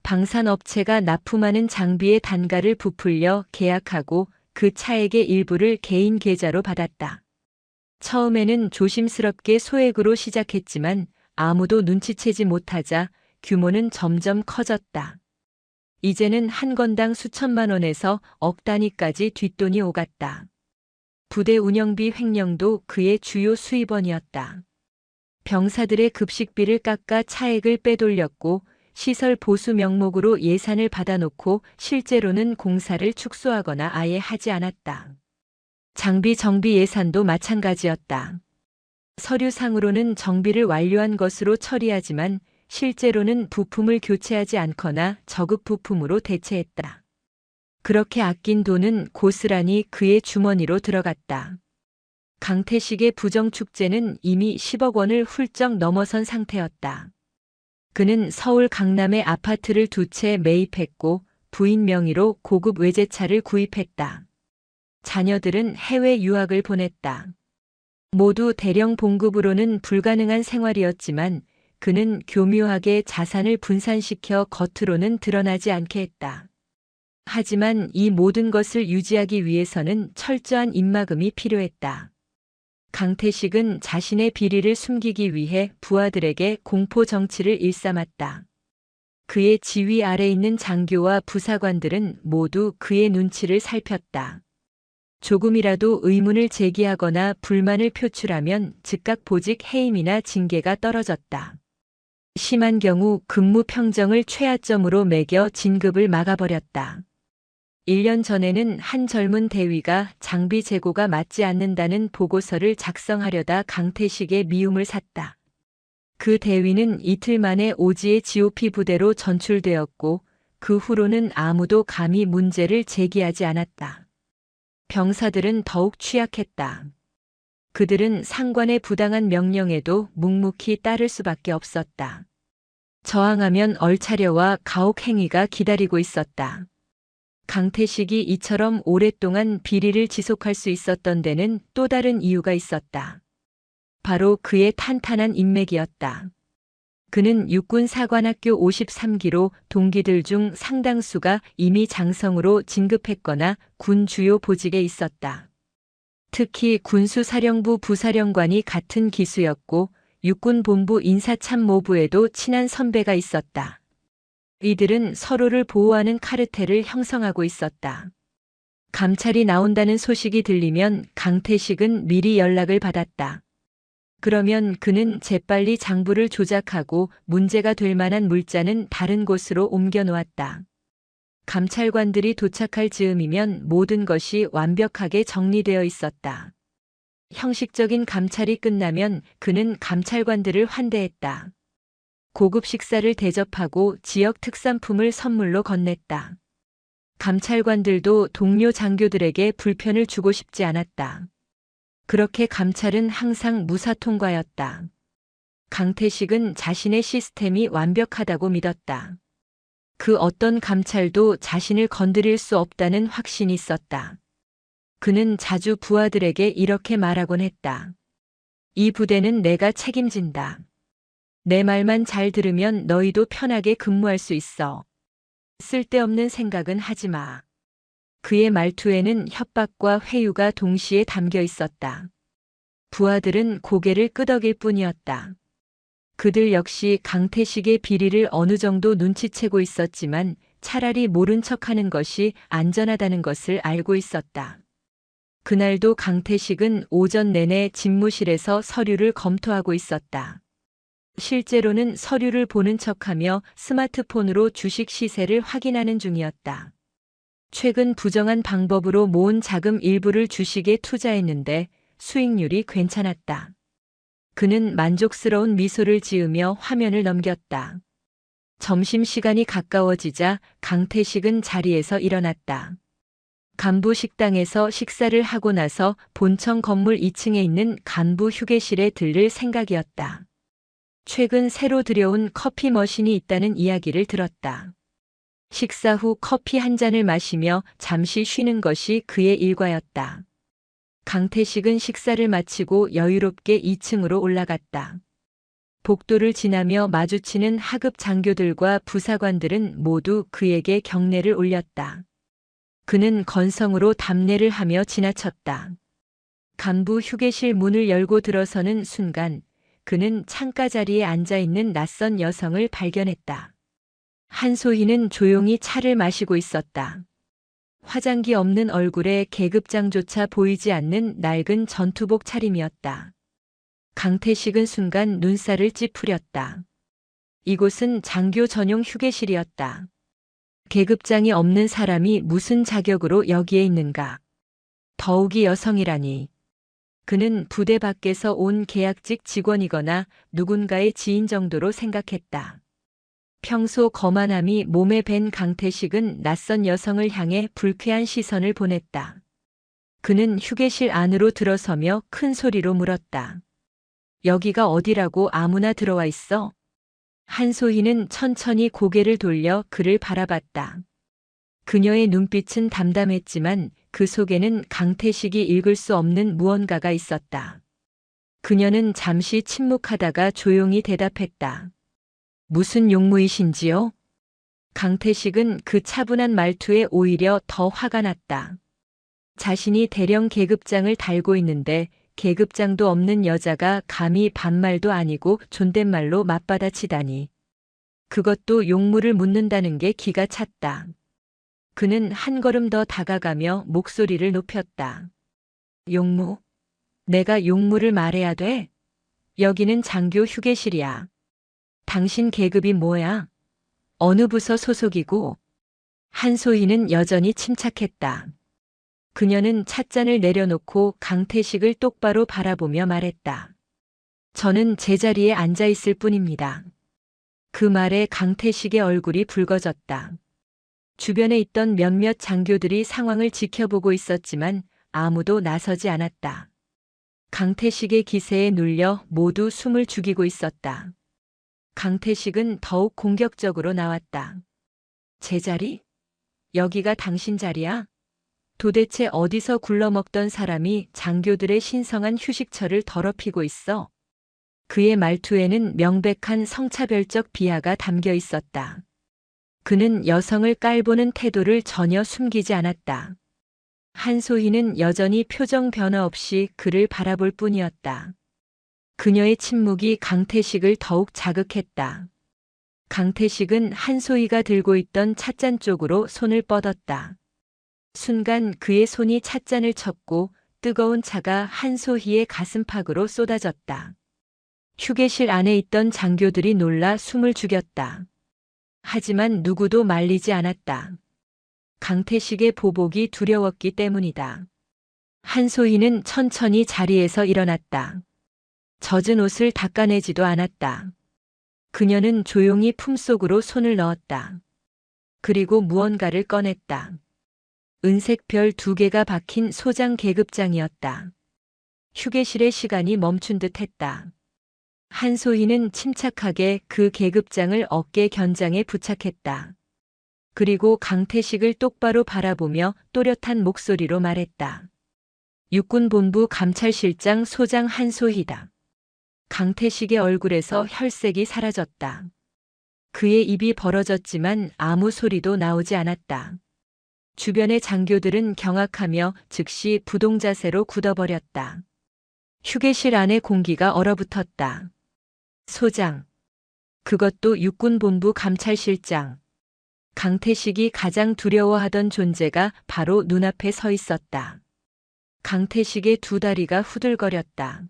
방산업체가 납품하는 장비의 단가를 부풀려 계약하고 그 차액의 일부를 개인 계좌로 받았다. 처음에는 조심스럽게 소액으로 시작했지만 아무도 눈치채지 못하자 규모는 점점 커졌다. 이제는 한 건당 수천만 원에서 억 단위까지 뒷돈이 오갔다. 부대 운영비 횡령도 그의 주요 수입원이었다. 병사들의 급식비를 깎아 차액을 빼돌렸고 시설 보수 명목으로 예산을 받아놓고 실제로는 공사를 축소하거나 아예 하지 않았다. 장비 정비 예산도 마찬가지였다. 서류상으로는 정비를 완료한 것으로 처리하지만 실제로는 부품을 교체하지 않거나 저급 부품으로 대체했다. 그렇게 아낀 돈은 고스란히 그의 주머니로 들어갔다. 강태식의 부정축제는 이미 10억 원을 훌쩍 넘어선 상태였다. 그는 서울 강남에 아파트를 2채 매입했고 부인 명의로 고급 외제차를 구입했다. 자녀들은 해외 유학을 보냈다. 모두 대령 봉급으로는 불가능한 생활이었지만 그는 교묘하게 자산을 분산시켜 겉으로는 드러나지 않게 했다. 하지만 이 모든 것을 유지하기 위해서는 철저한 입막음이 필요했다. 강태식은 자신의 비리를 숨기기 위해 부하들에게 공포 정치를 일삼았다. 그의 지휘 아래 있는 장교와 부사관들은 모두 그의 눈치를 살폈다. 조금이라도 의문을 제기하거나 불만을 표출하면 즉각 보직 해임이나 징계가 떨어졌다. 심한 경우 근무 평정을 최하점으로 매겨 진급을 막아버렸다. 1년 전에는 한 젊은 대위가 장비 재고가 맞지 않는다는 보고서를 작성하려다 강태식의 미움을 샀다. 그 대위는 이틀 만에 오지의 GOP 부대로 전출되었고 그 후로는 아무도 감히 문제를 제기하지 않았다. 병사들은 더욱 취약했다. 그들은 상관의 부당한 명령에도 묵묵히 따를 수밖에 없었다. 저항하면 얼차려와 가혹 행위가 기다리고 있었다. 강태식이 이처럼 오랫동안 비리를 지속할 수 있었던 데는 또 다른 이유가 있었다. 바로 그의 탄탄한 인맥이었다. 그는 육군사관학교 53기로 동기들 중 상당수가 이미 장성으로 진급했거나 군 주요 보직에 있었다. 특히 군수사령부 부사령관이 같은 기수였고 육군본부 인사참모부에도 친한 선배가 있었다. 이들은 서로를 보호하는 카르텔을 형성하고 있었다. 감찰이 나온다는 소식이 들리면 강태식은 미리 연락을 받았다. 그러면 그는 재빨리 장부를 조작하고 문제가 될 만한 물자는 다른 곳으로 옮겨 놓았다. 감찰관들이 도착할 즈음이면 모든 것이 완벽하게 정리되어 있었다. 형식적인 감찰이 끝나면 그는 감찰관들을 환대했다. 고급 식사를 대접하고 지역 특산품을 선물로 건넸다. 감찰관들도 동료 장교들에게 불편을 주고 싶지 않았다. 그렇게 감찰은 항상 무사통과였다. 강태식은 자신의 시스템이 완벽하다고 믿었다. 그 어떤 감찰도 자신을 건드릴 수 없다는 확신이 있었다. 그는 자주 부하들에게 이렇게 말하곤 했다. 이 부대는 내가 책임진다. 내 말만 잘 들으면 너희도 편하게 근무할 수 있어. 쓸데없는 생각은 하지 마. 그의 말투에는 협박과 회유가 동시에 담겨 있었다. 부하들은 고개를 끄덕일 뿐이었다. 그들 역시 강태식의 비리를 어느 정도 눈치채고 있었지만 차라리 모른 척하는 것이 안전하다는 것을 알고 있었다. 그날도 강태식은 오전 내내 집무실에서 서류를 검토하고 있었다. 실제로는 서류를 보는 척하며 스마트폰으로 주식 시세를 확인하는 중이었다. 최근 부정한 방법으로 모은 자금 일부를 주식에 투자했는데 수익률이 괜찮았다. 그는 만족스러운 미소를 지으며 화면을 넘겼다. 점심시간이 가까워지자 강태식은 자리에서 일어났다. 간부 식당에서 식사를 하고 나서 본청 건물 2층에 있는 간부 휴게실에 들를 생각이었다. 최근 새로 들여온 커피 머신이 있다는 이야기를 들었다. 식사 후 커피 한 잔을 마시며 잠시 쉬는 것이 그의 일과였다. 강태식은 식사를 마치고 여유롭게 2층으로 올라갔다. 복도를 지나며 마주치는 하급 장교들과 부사관들은 모두 그에게 경례를 올렸다. 그는 건성으로 답례를 하며 지나쳤다. 간부 휴게실 문을 열고 들어서는 순간 그는 창가 자리에 앉아 있는 낯선 여성을 발견했다. 한소희는 조용히 차를 마시고 있었다. 화장기 없는 얼굴에 계급장조차 보이지 않는 낡은 전투복 차림이었다. 강태식은 순간 눈살을 찌푸렸다. 이곳은 장교 전용 휴게실이었다. 계급장이 없는 사람이 무슨 자격으로 여기에 있는가? 더욱이 여성이라니. 그는 부대 밖에서 온 계약직 직원이거나 누군가의 지인 정도로 생각했다. 평소 거만함이 몸에 밴 강태식은 낯선 여성을 향해 불쾌한 시선을 보냈다. 그는 휴게실 안으로 들어서며 큰 소리로 물었다. 여기가 어디라고 아무나 들어와 있어? 한소희는 천천히 고개를 돌려 그를 바라봤다. 그녀의 눈빛은 담담했지만 그 속에는 강태식이 읽을 수 없는 무언가가 있었다. 그녀는 잠시 침묵하다가 조용히 대답했다. 무슨 용무이신지요? 강태식은 그 차분한 말투에 오히려 더 화가 났다. 자신이 대령 계급장을 달고 있는데 계급장도 없는 여자가 감히 반말도 아니고 존댓말로 맞받아치다니. 그것도 용무를 묻는다는 게 기가 찼다. 그는 한 걸음 더 다가가며 목소리를 높였다. 용무? 내가 용무를 말해야 돼? 여기는 장교 휴게실이야. 당신 계급이 뭐야? 어느 부서 소속이고? 한소희는 여전히 침착했다. 그녀는 찻잔을 내려놓고 강태식을 똑바로 바라보며 말했다. 저는 제자리에 앉아 있을 뿐입니다. 그 말에 강태식의 얼굴이 붉어졌다. 주변에 있던 몇몇 장교들이 상황을 지켜보고 있었지만 아무도 나서지 않았다. 강태식의 기세에 눌려 모두 숨을 죽이고 있었다. 강태식은 더욱 공격적으로 나왔다. 제자리? 여기가 당신 자리야? 도대체 어디서 굴러먹던 사람이 장교들의 신성한 휴식처를 더럽히고 있어? 그의 말투에는 명백한 성차별적 비하가 담겨 있었다. 그는 여성을 깔보는 태도를 전혀 숨기지 않았다. 한소희는 여전히 표정 변화 없이 그를 바라볼 뿐이었다. 그녀의 침묵이 강태식을 더욱 자극했다. 강태식은 한소희가 들고 있던 찻잔 쪽으로 손을 뻗었다. 순간 그의 손이 찻잔을 쳤고 뜨거운 차가 한소희의 가슴팍으로 쏟아졌다. 휴게실 안에 있던 장교들이 놀라 숨을 죽였다. 하지만 누구도 말리지 않았다. 강태식의 보복이 두려웠기 때문이다. 한소희는 천천히 자리에서 일어났다. 젖은 옷을 닦아내지도 않았다. 그녀는 조용히 품속으로 손을 넣었다. 그리고 무언가를 꺼냈다. 은색 별 2개가 박힌 소장 계급장이었다. 휴게실의 시간이 멈춘 듯 했다. 한소희는 침착하게 그 계급장을 어깨 견장에 부착했다. 그리고 강태식을 똑바로 바라보며 또렷한 목소리로 말했다. 육군본부 감찰실장 소장 한소희다. 강태식의 얼굴에서 혈색이 사라졌다. 그의 입이 벌어졌지만 아무 소리도 나오지 않았다. 주변의 장교들은 경악하며 즉시 부동자세로 굳어버렸다. 휴게실 안의 공기가 얼어붙었다. 소장. 그것도 육군본부 감찰실장. 강태식이 가장 두려워하던 존재가 바로 눈앞에 서 있었다. 강태식의 2다리가 후들거렸다.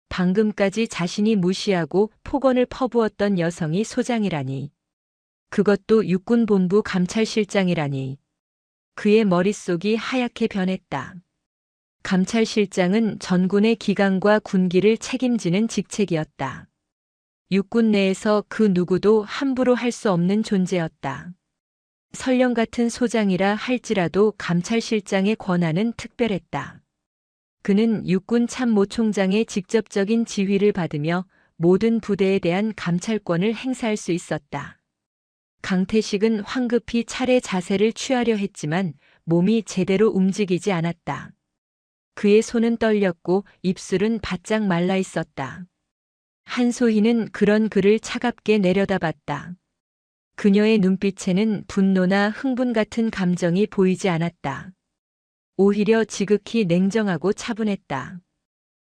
방금까지 자신이 무시하고 폭언을 퍼부었던 여성이 소장이라니. 그것도 육군본부 감찰실장이라니. 그의 머릿속이 하얗게 변했다. 감찰실장은 전군의 기강과 군기를 책임지는 직책이었다. 육군 내에서 그 누구도 함부로 할 수 없는 존재였다. 설령 같은 소장이라 할지라도 감찰실장의 권한은 특별했다. 그는 육군 참모총장의 직접적인 지휘를 받으며 모든 부대에 대한 감찰권을 행사할 수 있었다. 강태식은 황급히 차례 자세를 취하려 했지만 몸이 제대로 움직이지 않았다. 그의 손은 떨렸고 입술은 바짝 말라 있었다. 한소희는 그런 그를 차갑게 내려다봤다. 그녀의 눈빛에는 분노나 흥분 같은 감정이 보이지 않았다. 오히려 지극히 냉정하고 차분했다.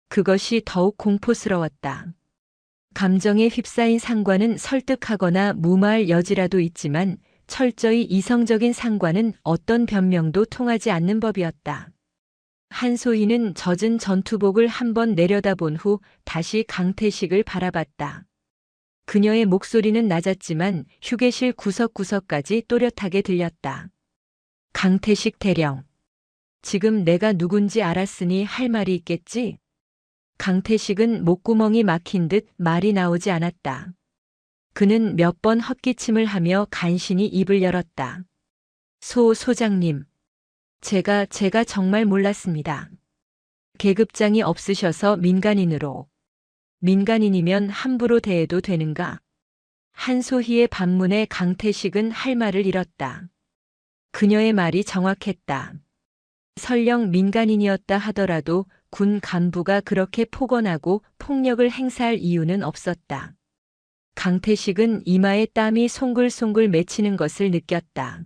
그것이 더욱 공포스러웠다. 감정에 휩싸인 상관은 설득하거나 무마할 여지라도 있지만 철저히 이성적인 상관은 어떤 변명도 통하지 않는 법이었다. 한소희는 젖은 전투복을 한번 내려다본 후 다시 강태식을 바라봤다. 그녀의 목소리는 낮았지만 휴게실 구석구석까지 또렷하게 들렸다. 강태식 대령. 지금 내가 누군지 알았으니 할 말이 있겠지? 강태식은 목구멍이 막힌 듯 말이 나오지 않았다. 그는 몇 번 헛기침을 하며 간신히 입을 열었다. 소장님. 제가 정말 몰랐습니다. 계급장이 없으셔서 민간인으로. 민간인이면 함부로 대해도 되는가? 한소희의 반문에 강태식은 할 말을 잃었다. 그녀의 말이 정확했다. 설령 민간인이었다 하더라도 군 간부가 그렇게 폭언하고 폭력을 행사할 이유는 없었다. 강태식은 이마에 땀이 송글송글 맺히는 것을 느꼈다.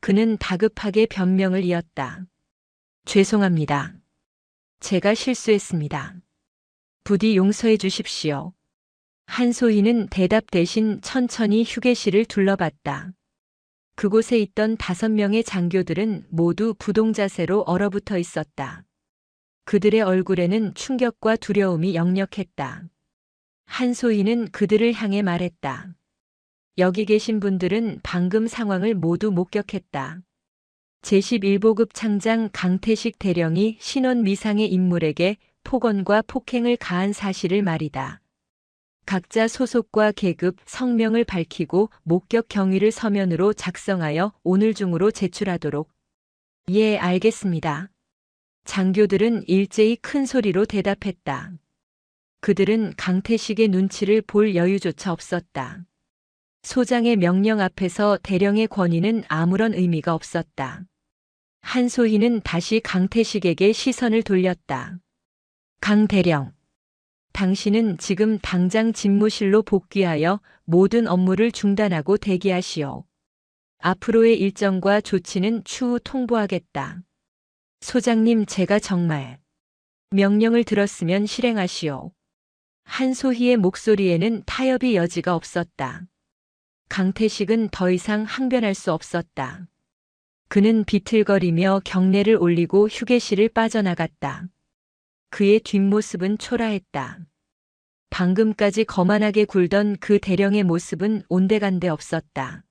그는 다급하게 변명을 이었다. 죄송합니다. 제가 실수했습니다. 부디 용서해 주십시오. 한소희는 대답 대신 천천히 휴게실을 둘러봤다. 그곳에 있던 5명의 장교들은 모두 부동자세로 얼어붙어 있었다. 그들의 얼굴에는 충격과 두려움이 역력했다. 한소희는 그들을 향해 말했다. 여기 계신 분들은 방금 상황을 모두 목격했다. 제11보급 창장 강태식 대령이 신원 미상의 인물에게 폭언과 폭행을 가한 사실을 말이다. 각자 소속과 계급, 성명을 밝히고 목격 경위를 서면으로 작성하여 오늘 중으로 제출하도록. 예, 알겠습니다. 장교들은 일제히 큰 소리로 대답했다. 그들은 강태식의 눈치를 볼 여유조차 없었다. 소장의 명령 앞에서 대령의 권위는 아무런 의미가 없었다. 한소희는 다시 강태식에게 시선을 돌렸다. 강 대령. 당신은 지금 당장 집무실로 복귀하여 모든 업무를 중단하고 대기하시오. 앞으로의 일정과 조치는 추후 통보하겠다. 소장님, 제가 정말 명령을 들었으면 실행하시오. 한소희의 목소리에는 타협의 여지가 없었다. 강태식은 더 이상 항변할 수 없었다. 그는 비틀거리며 경례를 올리고 휴게실을 빠져나갔다. 그의 뒷모습은 초라했다. 방금까지 거만하게 굴던 그 대령의 모습은 온데간데 없었다.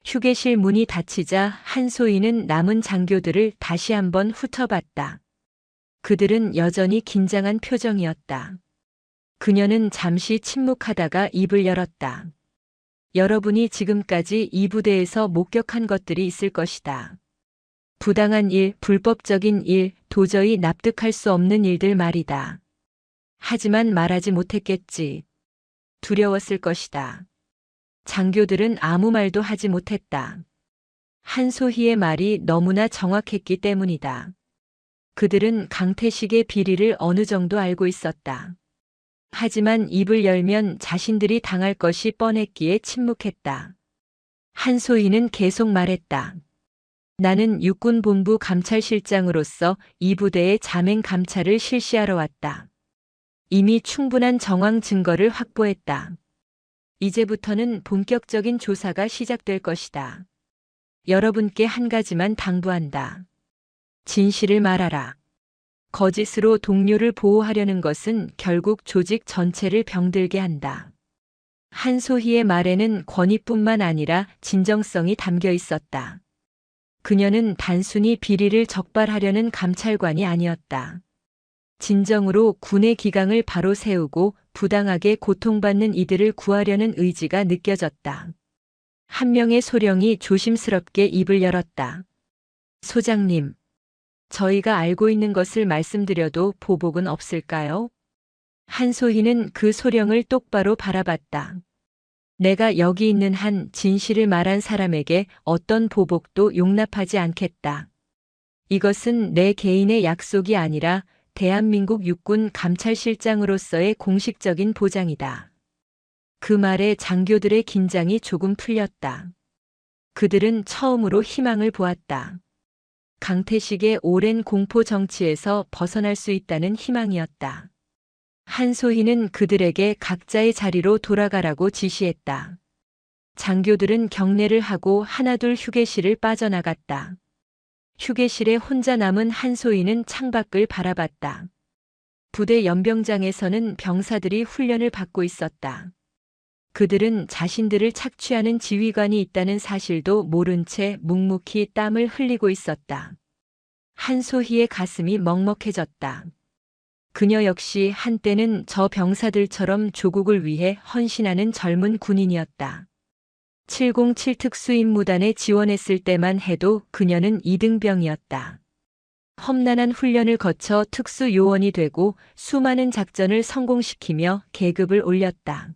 휴게실 문이 닫히자 한소희는 남은 장교들을 다시 한번 훑어봤다. 그들은 여전히 긴장한 표정이었다. 그녀는 잠시 침묵하다가 입을 열었다. 여러분이 지금까지 이 부대에서 목격한 것들이 있을 것이다. 부당한 일, 불법적인 일, 도저히 납득할 수 없는 일들 말이다. 하지만 말하지 못했겠지. 두려웠을 것이다. 장교들은 아무 말도 하지 못했다. 한소희의 말이 너무나 정확했기 때문이다. 그들은 강태식의 비리를 어느 정도 알고 있었다. 하지만 입을 열면 자신들이 당할 것이 뻔했기에 침묵했다. 한소희는 계속 말했다. 나는 육군본부 감찰실장으로서 이 부대의 자맹 감찰을 실시하러 왔다. 이미 충분한 정황 증거를 확보했다. 이제부터는 본격적인 조사가 시작될 것이다. 여러분께 한 가지만 당부한다. 진실을 말하라. 거짓으로 동료를 보호하려는 것은 결국 조직 전체를 병들게 한다. 한소희의 말에는 권위뿐만 아니라 진정성이 담겨 있었다. 그녀는 단순히 비리를 적발하려는 감찰관이 아니었다. 진정으로 군의 기강을 바로 세우고 부당하게 고통받는 이들을 구하려는 의지가 느껴졌다. 한 명의 소령이 조심스럽게 입을 열었다. 소장님, 저희가 알고 있는 것을 말씀드려도 보복은 없을까요? 한소희는 그 소령을 똑바로 바라봤다. 내가 여기 있는 한 진실을 말한 사람에게 어떤 보복도 용납하지 않겠다. 이것은 내 개인의 약속이 아니라 대한민국 육군 감찰실장으로서의 공식적인 보장이다. 그 말에 장교들의 긴장이 조금 풀렸다. 그들은 처음으로 희망을 보았다. 강태식의 오랜 공포 정치에서 벗어날 수 있다는 희망이었다. 한소희는 그들에게 각자의 자리로 돌아가라고 지시했다. 장교들은 경례를 하고 하나둘 휴게실을 빠져나갔다. 휴게실에 혼자 남은 한소희는 창밖을 바라봤다. 부대 연병장에서는 병사들이 훈련을 받고 있었다. 그들은 자신들을 착취하는 지휘관이 있다는 사실도 모른 채 묵묵히 땀을 흘리고 있었다. 한소희의 가슴이 먹먹해졌다. 그녀 역시 한때는 저 병사들처럼 조국을 위해 헌신하는 젊은 군인이었다. 707 특수임무단에 지원했을 때만 해도 그녀는 2등병이었다. 험난한 훈련을 거쳐 특수요원이 되고 수많은 작전을 성공시키며 계급을 올렸다.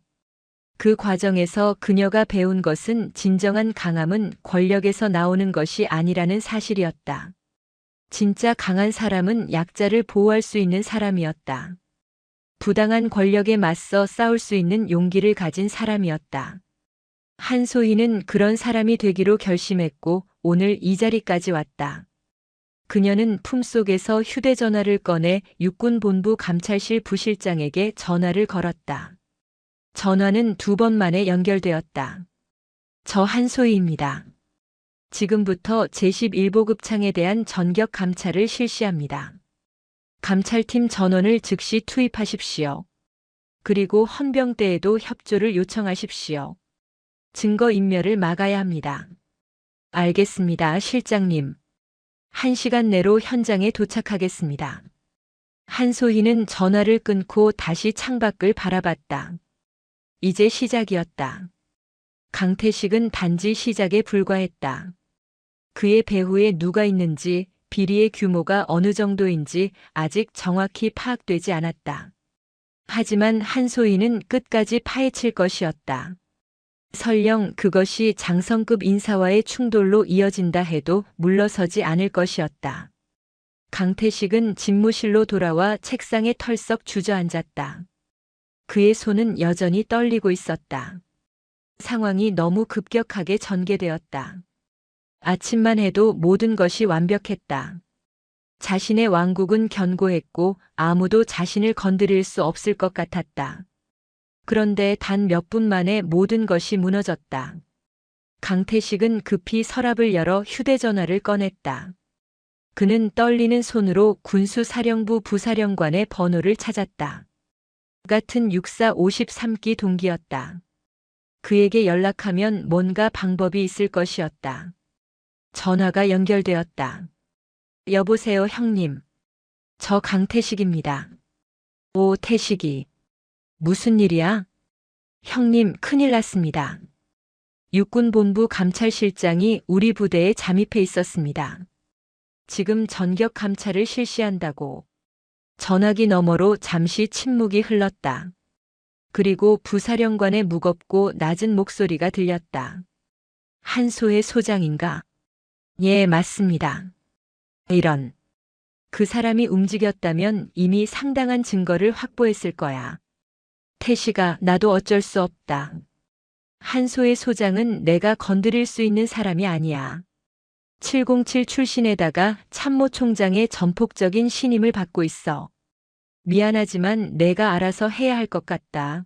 그 과정에서 그녀가 배운 것은 진정한 강함은 권력에서 나오는 것이 아니라는 사실이었다. 진짜 강한 사람은 약자를 보호할 수 있는 사람이었다. 부당한 권력에 맞서 싸울 수 있는 용기를 가진 사람이었다. 한소희는 그런 사람이 되기로 결심했고 오늘 이 자리까지 왔다. 그녀는 품속에서 휴대전화를 꺼내 육군본부 감찰실 부실장에게 전화를 걸었다. 전화는 2번 만에 연결되었다. 저 한소희입니다. 지금부터 제11보급창에 대한 전격 감찰을 실시합니다. 감찰팀 전원을 즉시 투입하십시오. 그리고 헌병대에도 협조를 요청하십시오. 증거인멸을 막아야 합니다. 알겠습니다, 실장님. 1시간 내로 현장에 도착하겠습니다. 한소희는 전화를 끊고 다시 창밖을 바라봤다. 이제 시작이었다. 강태식은 단지 시작에 불과했다. 그의 배후에 누가 있는지, 비리의 규모가 어느 정도인지 아직 정확히 파악되지 않았다. 하지만 한소희는 끝까지 파헤칠 것이었다. 설령 그것이 장성급 인사와의 충돌로 이어진다 해도 물러서지 않을 것이었다. 강태식은 집무실로 돌아와 책상에 털썩 주저앉았다. 그의 손은 여전히 떨리고 있었다. 상황이 너무 급격하게 전개되었다. 아침만 해도 모든 것이 완벽했다. 자신의 왕국은 견고했고 아무도 자신을 건드릴 수 없을 것 같았다. 그런데 단 몇 분 만에 모든 것이 무너졌다. 강태식은 급히 서랍을 열어 휴대전화를 꺼냈다. 그는 떨리는 손으로 군수사령부 부사령관의 번호를 찾았다. 같은 육사 53기 동기였다. 그에게 연락하면 뭔가 방법이 있을 것이었다. 전화가 연결되었다. 여보세요, 형님. 저 강태식입니다. 오, 태식이. 무슨 일이야? 형님, 큰일 났습니다. 육군본부 감찰실장이 우리 부대에 잠입해 있었습니다. 지금 전격 감찰을 실시한다고. 전화기 너머로 잠시 침묵이 흘렀다. 그리고 부사령관의 무겁고 낮은 목소리가 들렸다. 한소의 소장인가? 예, 맞습니다. 이런. 그 사람이 움직였다면 이미 상당한 증거를 확보했을 거야. 태식아, 나도 어쩔 수 없다. 한소의 소장은 내가 건드릴 수 있는 사람이 아니야. 707 출신에다가 참모총장의 전폭적인 신임을 받고 있어. 미안하지만 내가 알아서 해야 할 것 같다.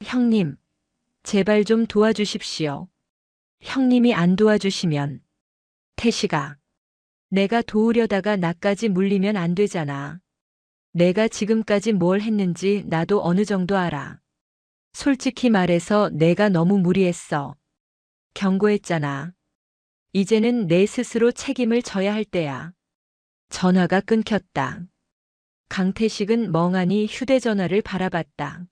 형님, 제발 좀 도와주십시오. 형님이 안 도와주시면. 태식아, 내가 도우려다가 나까지 물리면 안 되잖아. 내가 지금까지 뭘 했는지 나도 어느 정도 알아. 솔직히 말해서 내가 너무 무리했어. 경고했잖아. 이제는 내 스스로 책임을 져야 할 때야. 전화가 끊겼다. 강태식은 멍하니 휴대전화를 바라봤다.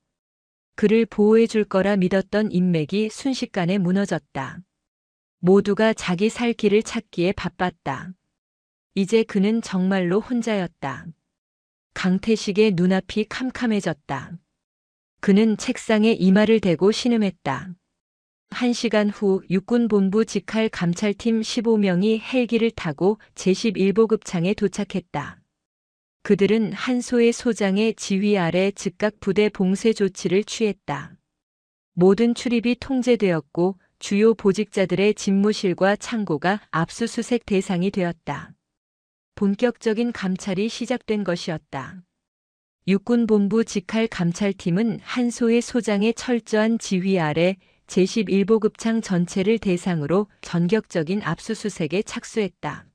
그를 보호해 줄 거라 믿었던 인맥이 순식간에 무너졌다. 모두가 자기 살 길을 찾기에 바빴다. 이제 그는 정말로 혼자였다. 강태식의 눈앞이 캄캄해졌다. 그는 책상에 이마를 대고 신음했다. 1시간 후 육군본부 직할 감찰팀 15명이 헬기를 타고 제11보급창에 도착했다. 그들은 한소의 소장의 지휘 아래 즉각 부대 봉쇄 조치를 취했다. 모든 출입이 통제되었고 주요 보직자들의 집무실과 창고가 압수수색 대상이 되었다. 본격적인 감찰이 시작된 것이었다. 육군본부 직할 감찰팀은 한소의 소장의 철저한 지휘 아래 제11보급창 전체를 대상으로 전격적인 압수수색에 착수했다.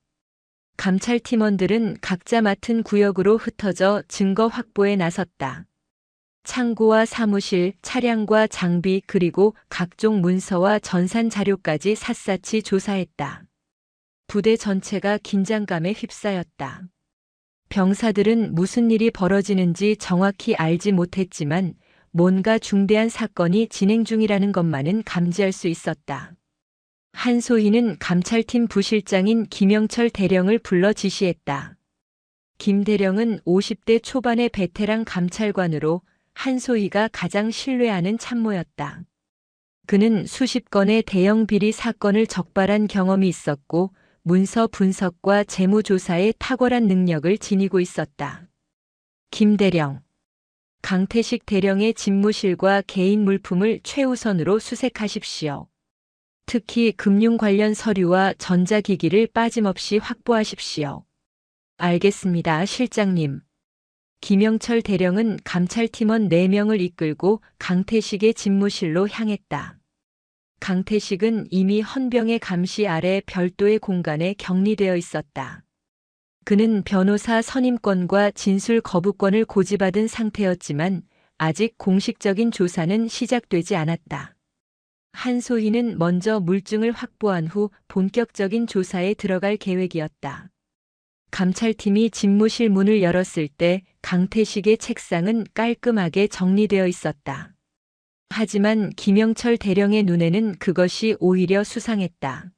감찰팀원들은 각자 맡은 구역으로 흩어져 증거 확보에 나섰다. 창고와 사무실, 차량과 장비 그리고 각종 문서와 전산 자료까지 샅샅이 조사했다. 부대 전체가 긴장감에 휩싸였다. 병사들은 무슨 일이 벌어지는지 정확히 알지 못했지만 뭔가 중대한 사건이 진행 중이라는 것만은 감지할 수 있었다. 한소희는 감찰팀 부실장인 김영철 대령을 불러 지시했다. 김 대령은 50대 초반의 베테랑 감찰관으로 한소희가 가장 신뢰하는 참모였다. 그는 수십 건의 대형 비리 사건을 적발한 경험이 있었고 문서 분석과 재무조사에 탁월한 능력을 지니고 있었다. 김 대령. 강태식 대령의 집무실과 개인 물품을 최우선으로 수색하십시오. 특히 금융 관련 서류와 전자기기를 빠짐없이 확보하십시오. 알겠습니다, 실장님. 김영철 대령은 감찰팀원 4명을 이끌고 강태식의 집무실로 향했다. 강태식은 이미 헌병의 감시 아래 별도의 공간에 격리되어 있었다. 그는 변호사 선임권과 진술 거부권을 고지받은 상태였지만 아직 공식적인 조사는 시작되지 않았다. 한소희는 먼저 물증을 확보한 후 본격적인 조사에 들어갈 계획이었다. 감찰팀이 집무실 문을 열었을 때 강태식의 책상은 깔끔하게 정리되어 있었다. 하지만 김영철 대령의 눈에는 그것이 오히려 수상했다.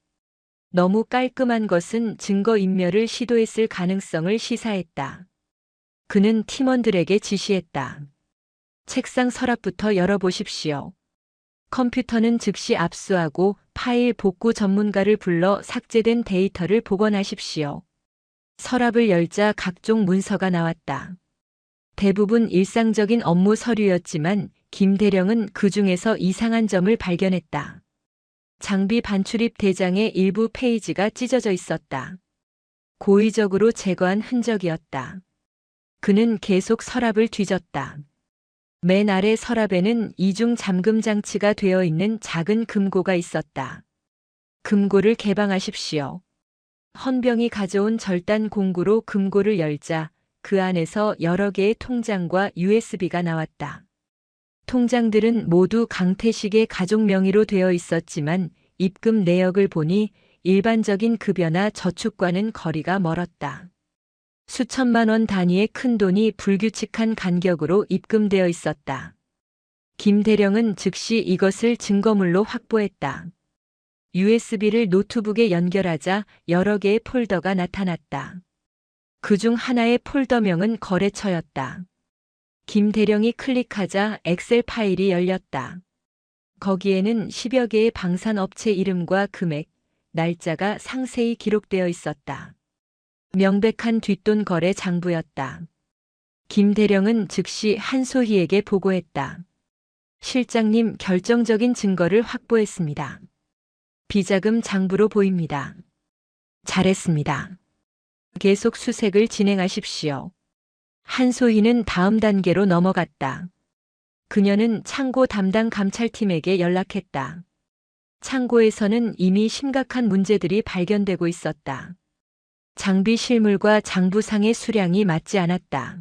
너무 깔끔한 것은 증거인멸을 시도했을 가능성을 시사했다. 그는 팀원들에게 지시했다. 책상 서랍부터 열어보십시오. 컴퓨터는 즉시 압수하고 파일 복구 전문가를 불러 삭제된 데이터를 복원하십시오. 서랍을 열자 각종 문서가 나왔다. 대부분 일상적인 업무 서류였지만 김 대령은 그 중에서 이상한 점을 발견했다. 장비 반출입 대장의 일부 페이지가 찢어져 있었다. 고의적으로 제거한 흔적이었다. 그는 계속 서랍을 뒤졌다. 맨 아래 서랍에는 이중 잠금 장치가 되어 있는 작은 금고가 있었다. 금고를 개방하십시오. 헌병이 가져온 절단 공구로 금고를 열자 그 안에서 여러 개의 통장과 USB가 나왔다. 통장들은 모두 강태식의 가족 명의로 되어 있었지만 입금 내역을 보니 일반적인 급여나 저축과는 거리가 멀었다. 수천만 원 단위의 큰 돈이 불규칙한 간격으로 입금되어 있었다. 김 대령은 즉시 이것을 증거물로 확보했다. USB를 노트북에 연결하자 여러 개의 폴더가 나타났다. 그중 하나의 폴더명은 거래처였다. 김 대령이 클릭하자 엑셀 파일이 열렸다. 거기에는 10여 개의 방산업체 이름과 금액, 날짜가 상세히 기록되어 있었다. 명백한 뒷돈 거래 장부였다. 김 대령은 즉시 한소희에게 보고했다. 실장님, 결정적인 증거를 확보했습니다. 비자금 장부로 보입니다. 잘했습니다. 계속 수색을 진행하십시오. 한소희는 다음 단계로 넘어갔다. 그녀는 창고 담당 감찰팀에게 연락했다. 창고에서는 이미 심각한 문제들이 발견되고 있었다. 장비 실물과 장부상의 수량이 맞지 않았다.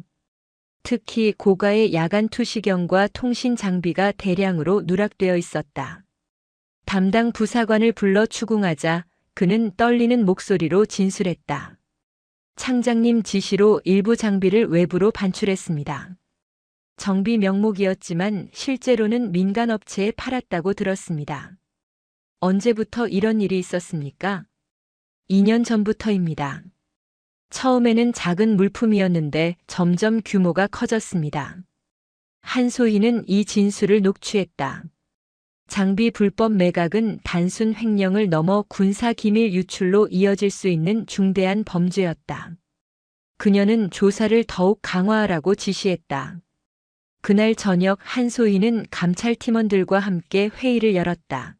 특히 고가의 야간 투시경과 통신 장비가 대량으로 누락되어 있었다. 담당 부사관을 불러 추궁하자 그는 떨리는 목소리로 진술했다. 창장님 지시로 일부 장비를 외부로 반출했습니다. 정비 명목이었지만 실제로는 민간업체에 팔았다고 들었습니다. 언제부터 이런 일이 있었습니까? 2년 전부터입니다. 처음에는 작은 물품이었는데 점점 규모가 커졌습니다. 한소희는 이 진술을 녹취했다. 장비 불법 매각은 단순 횡령을 넘어 군사 기밀 유출로 이어질 수 있는 중대한 범죄였다. 그녀는 조사를 더욱 강화하라고 지시했다. 그날 저녁 한소희는 감찰 팀원들과 함께 회의를 열었다.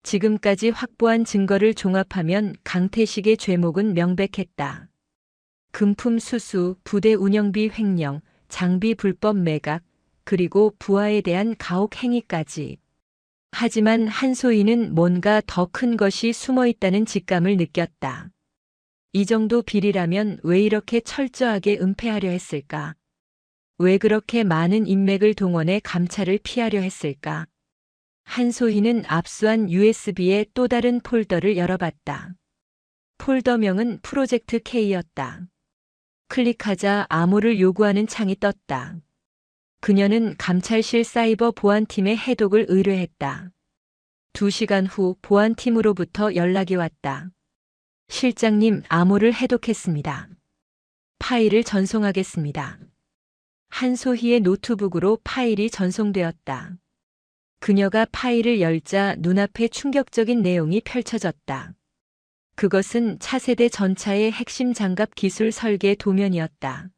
지금까지 확보한 증거를 종합하면 강태식의 죄목은 명백했다. 금품 수수, 부대 운영비 횡령, 장비 불법 매각, 그리고 부하에 대한 가혹 행위까지. 하지만 한소희는 뭔가 더 큰 것이 숨어 있다는 직감을 느꼈다. 이 정도 비리라면 왜 이렇게 철저하게 은폐하려 했을까? 왜 그렇게 많은 인맥을 동원해 감찰을 피하려 했을까? 한소희는 압수한 USB의 또 다른 폴더를 열어봤다. 폴더명은 프로젝트 K였다. 클릭하자 암호를 요구하는 창이 떴다. 그녀는 감찰실 사이버 보안팀의 해독을 의뢰했다. 2시간 후 보안팀으로부터 연락이 왔다. 실장님, 암호를 해독했습니다. 파일을 전송하겠습니다. 한소희의 노트북으로 파일이 전송되었다. 그녀가 파일을 열자 눈앞에 충격적인 내용이 펼쳐졌다. 그것은 차세대 전차의 핵심 장갑 기술 설계 도면이었다.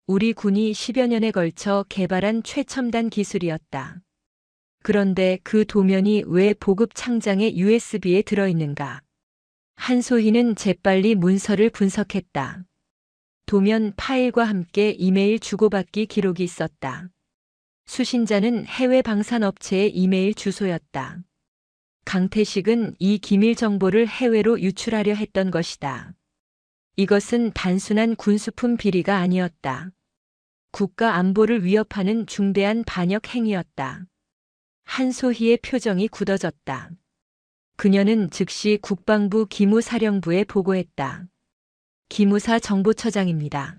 우리 군이 10여 년에 걸쳐 개발한 최첨단 기술이었다. 그런데 그 도면이 왜 보급 창장의 USB에 들어있는가? 한소희는 재빨리 문서를 분석했다. 도면 파일과 함께 이메일 주고받기 기록이 있었다. 수신자는 해외 방산업체의 이메일 주소였다. 강태식은 이 기밀 정보를 해외로 유출하려 했던 것이다. 이것은 단순한 군수품 비리가 아니었다. 국가 안보를 위협하는 중대한 반역 행위였다. 한소희의 표정이 굳어졌다. 그녀는 즉시 국방부 기무사령부에 보고했다. 기무사 정보처장입니다.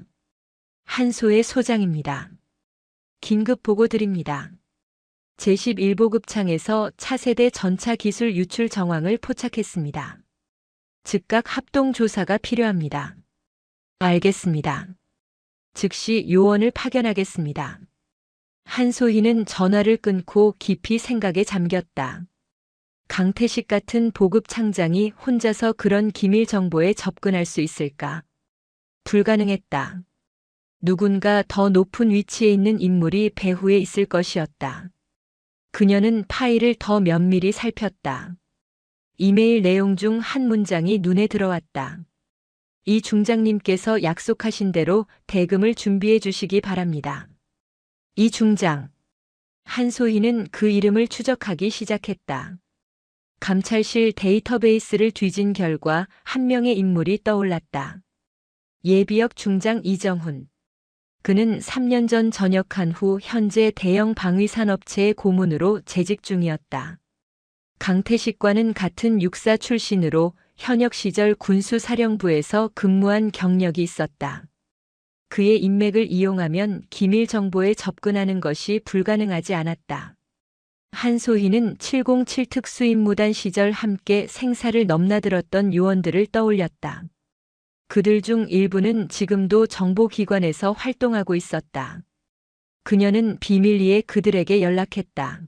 한소의 소장입니다. 긴급 보고 드립니다. 제11보급 창에서 차세대 전차 기술 유출 정황을 포착했습니다. 즉각 합동 조사가 필요합니다. 알겠습니다. 즉시 요원을 파견하겠습니다. 한소희는 전화를 끊고 깊이 생각에 잠겼다. 강태식 같은 보급 창장이 혼자서 그런 기밀 정보에 접근할 수 있을까? 불가능했다. 누군가 더 높은 위치에 있는 인물이 배후에 있을 것이었다. 그녀는 파일을 더 면밀히 살폈다. 이메일 내용 중 한 문장이 눈에 들어왔다. 이 중장님께서 약속하신 대로 대금을 준비해 주시기 바랍니다. 이 중장. 한소희는 그 이름을 추적하기 시작했다. 감찰실 데이터베이스를 뒤진 결과 한 명의 인물이 떠올랐다. 예비역 중장 이정훈. 그는 3년 전 전역한 후 현재 대형 방위산업체의 고문으로 재직 중이었다. 강태식과는 같은 육사 출신으로 현역 시절 군수사령부에서 근무한 경력이 있었다. 그의 인맥을 이용하면 기밀 정보에 접근하는 것이 불가능하지 않았다. 한소희는 707 특수임무단 시절 함께 생사를 넘나들었던 요원들을 떠올렸다. 그들 중 일부는 지금도 정보기관에서 활동하고 있었다. 그녀는 비밀리에 그들에게 연락했다.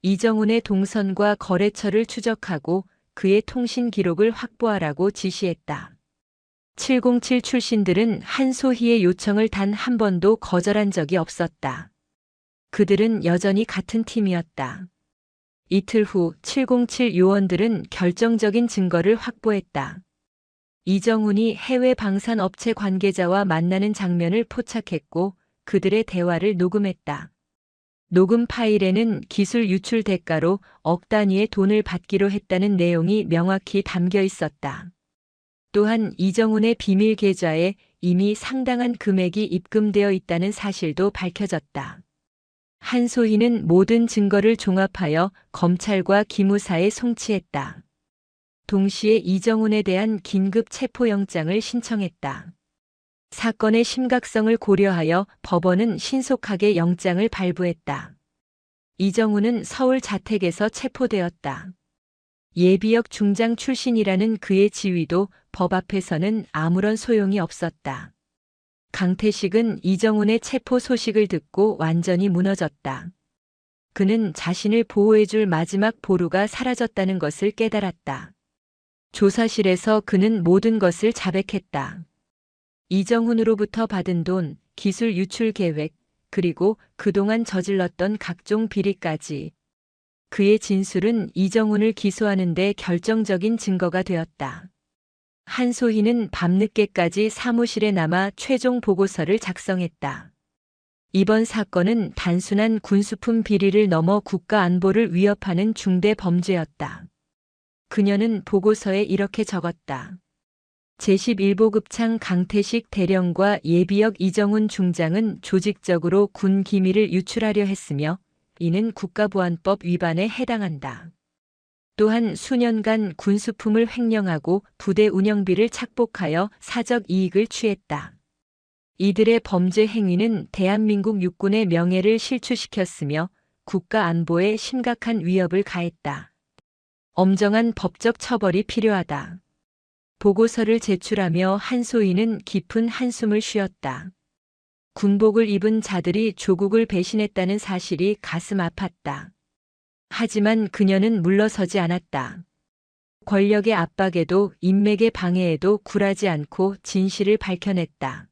이정훈의 동선과 거래처를 추적하고 그의 통신 기록을 확보하라고 지시했다. 707 출신들은 한소희의 요청을 단 한 번도 거절한 적이 없었다. 그들은 여전히 같은 팀이었다. 이틀 후 707 요원들은 결정적인 증거를 확보했다. 이정훈이 해외 방산업체 관계자와 만나는 장면을 포착했고 그들의 대화를 녹음했다. 녹음 파일에는 기술 유출 대가로 억 단위의 돈을 받기로 했다는 내용이 명확히 담겨 있었다. 또한 이정훈의 비밀 계좌에 이미 상당한 금액이 입금되어 있다는 사실도 밝혀졌다. 한소희는 모든 증거를 종합하여 검찰과 기무사에 송치했다. 동시에 이정훈에 대한 긴급 체포영장을 신청했다. 사건의 심각성을 고려하여 법원은 신속하게 영장을 발부했다. 이정훈은 서울 자택에서 체포되었다. 예비역 중장 출신이라는 그의 지위도 법 앞에서는 아무런 소용이 없었다. 강태식은 이정훈의 체포 소식을 듣고 완전히 무너졌다. 그는 자신을 보호해줄 마지막 보루가 사라졌다는 것을 깨달았다. 조사실에서 그는 모든 것을 자백했다. 이정훈으로부터 받은 돈, 기술 유출 계획, 그리고 그동안 저질렀던 각종 비리까지. 그의 진술은 이정훈을 기소하는 데 결정적인 증거가 되었다. 한소희는 밤늦게까지 사무실에 남아 최종 보고서를 작성했다. 이번 사건은 단순한 군수품 비리를 넘어 국가 안보를 위협하는 중대 범죄였다. 그녀는 보고서에 이렇게 적었다. 제11보급창 강태식 대령과 예비역 이정훈 중장은 조직적으로 군 기밀을 유출하려 했으며 이는 국가보안법 위반에 해당한다. 또한 수년간 군수품을 횡령하고 부대 운영비를 착복하여 사적 이익을 취했다. 이들의 범죄 행위는 대한민국 육군의 명예를 실추시켰으며 국가 안보에 심각한 위협을 가했다. 엄정한 법적 처벌이 필요하다. 보고서를 제출하며 한소희는 깊은 한숨을 쉬었다. 군복을 입은 자들이 조국을 배신했다는 사실이 가슴 아팠다. 하지만 그녀는 물러서지 않았다. 권력의 압박에도 인맥의 방해에도 굴하지 않고 진실을 밝혀냈다.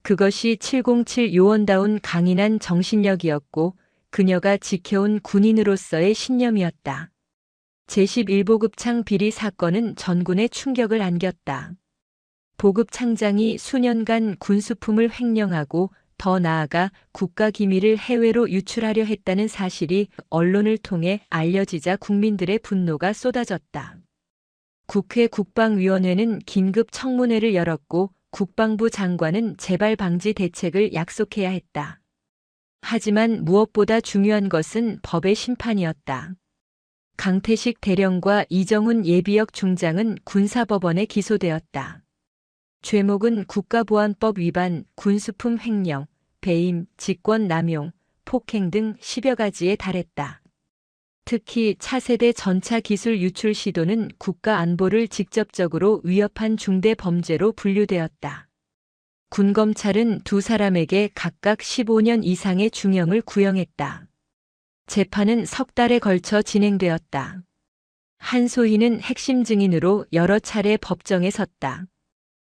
그것이 707 요원다운 강인한 정신력이었고 그녀가 지켜온 군인으로서의 신념이었다. 제11보급창 비리 사건은 전군에 충격을 안겼다. 보급창장이 수년간 군수품을 횡령하고 더 나아가 국가기밀을 해외로 유출하려 했다는 사실이 언론을 통해 알려지자 국민들의 분노가 쏟아졌다. 국회 국방위원회는 긴급 청문회를 열었고 국방부 장관은 재발 방지 대책을 약속해야 했다. 하지만 무엇보다 중요한 것은 법의 심판이었다. 강태식 대령과 이정훈 예비역 중장은 군사법원에 기소되었다. 죄목은 국가보안법 위반, 군수품 횡령, 배임, 직권 남용, 폭행 등 10여 가지에 달했다. 특히 차세대 전차 기술 유출 시도는 국가 안보를 직접적으로 위협한 중대 범죄로 분류되었다. 군검찰은 두 사람에게 각각 15년 이상의 중형을 구형했다. 재판은 석 달에 걸쳐 진행되었다. 한소희는 핵심 증인으로 여러 차례 법정에 섰다.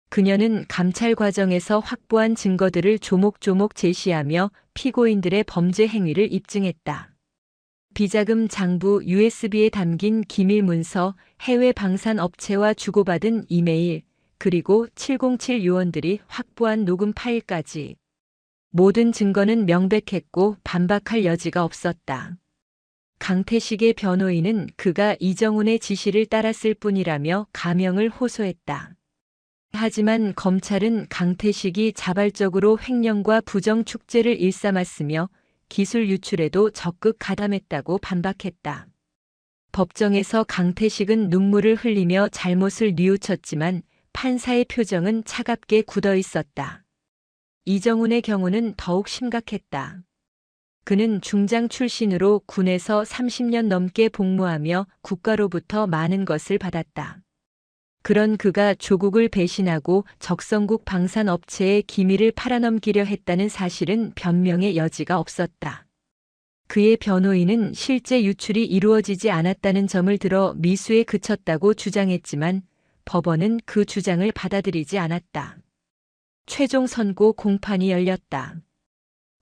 그녀는 감찰 과정에서 확보한 증거들을 조목조목 제시하며 피고인들의 범죄 행위를 입증했다. 비자금 장부 USB에 담긴 기밀 문서, 해외 방산 업체와 주고받은 이메일, 그리고 707 요원들이 확보한 녹음 파일까지. 모든 증거는 명백했고 반박할 여지가 없었다. 강태식의 변호인은 그가 이정훈의 지시를 따랐을 뿐이라며 가명을 호소했다. 하지만 검찰은 강태식이 자발적으로 횡령과 부정 축제를 일삼았으며 기술 유출에도 적극 가담했다고 반박했다. 법정에서 강태식은 눈물을 흘리며 잘못을 뉘우쳤지만 판사의 표정은 차갑게 굳어 있었다. 이정훈의 경우는 더욱 심각했다. 그는 중장 출신으로 군에서 30년 넘게 복무하며 국가로부터 많은 것을 받았다. 그런 그가 조국을 배신하고 적성국 방산업체의 기밀을 팔아넘기려 했다는 사실은 변명의 여지가 없었다. 그의 변호인은 실제 유출이 이루어지지 않았다는 점을 들어 미수에 그쳤다고 주장했지만 법원은 그 주장을 받아들이지 않았다. 최종 선고 공판이 열렸다.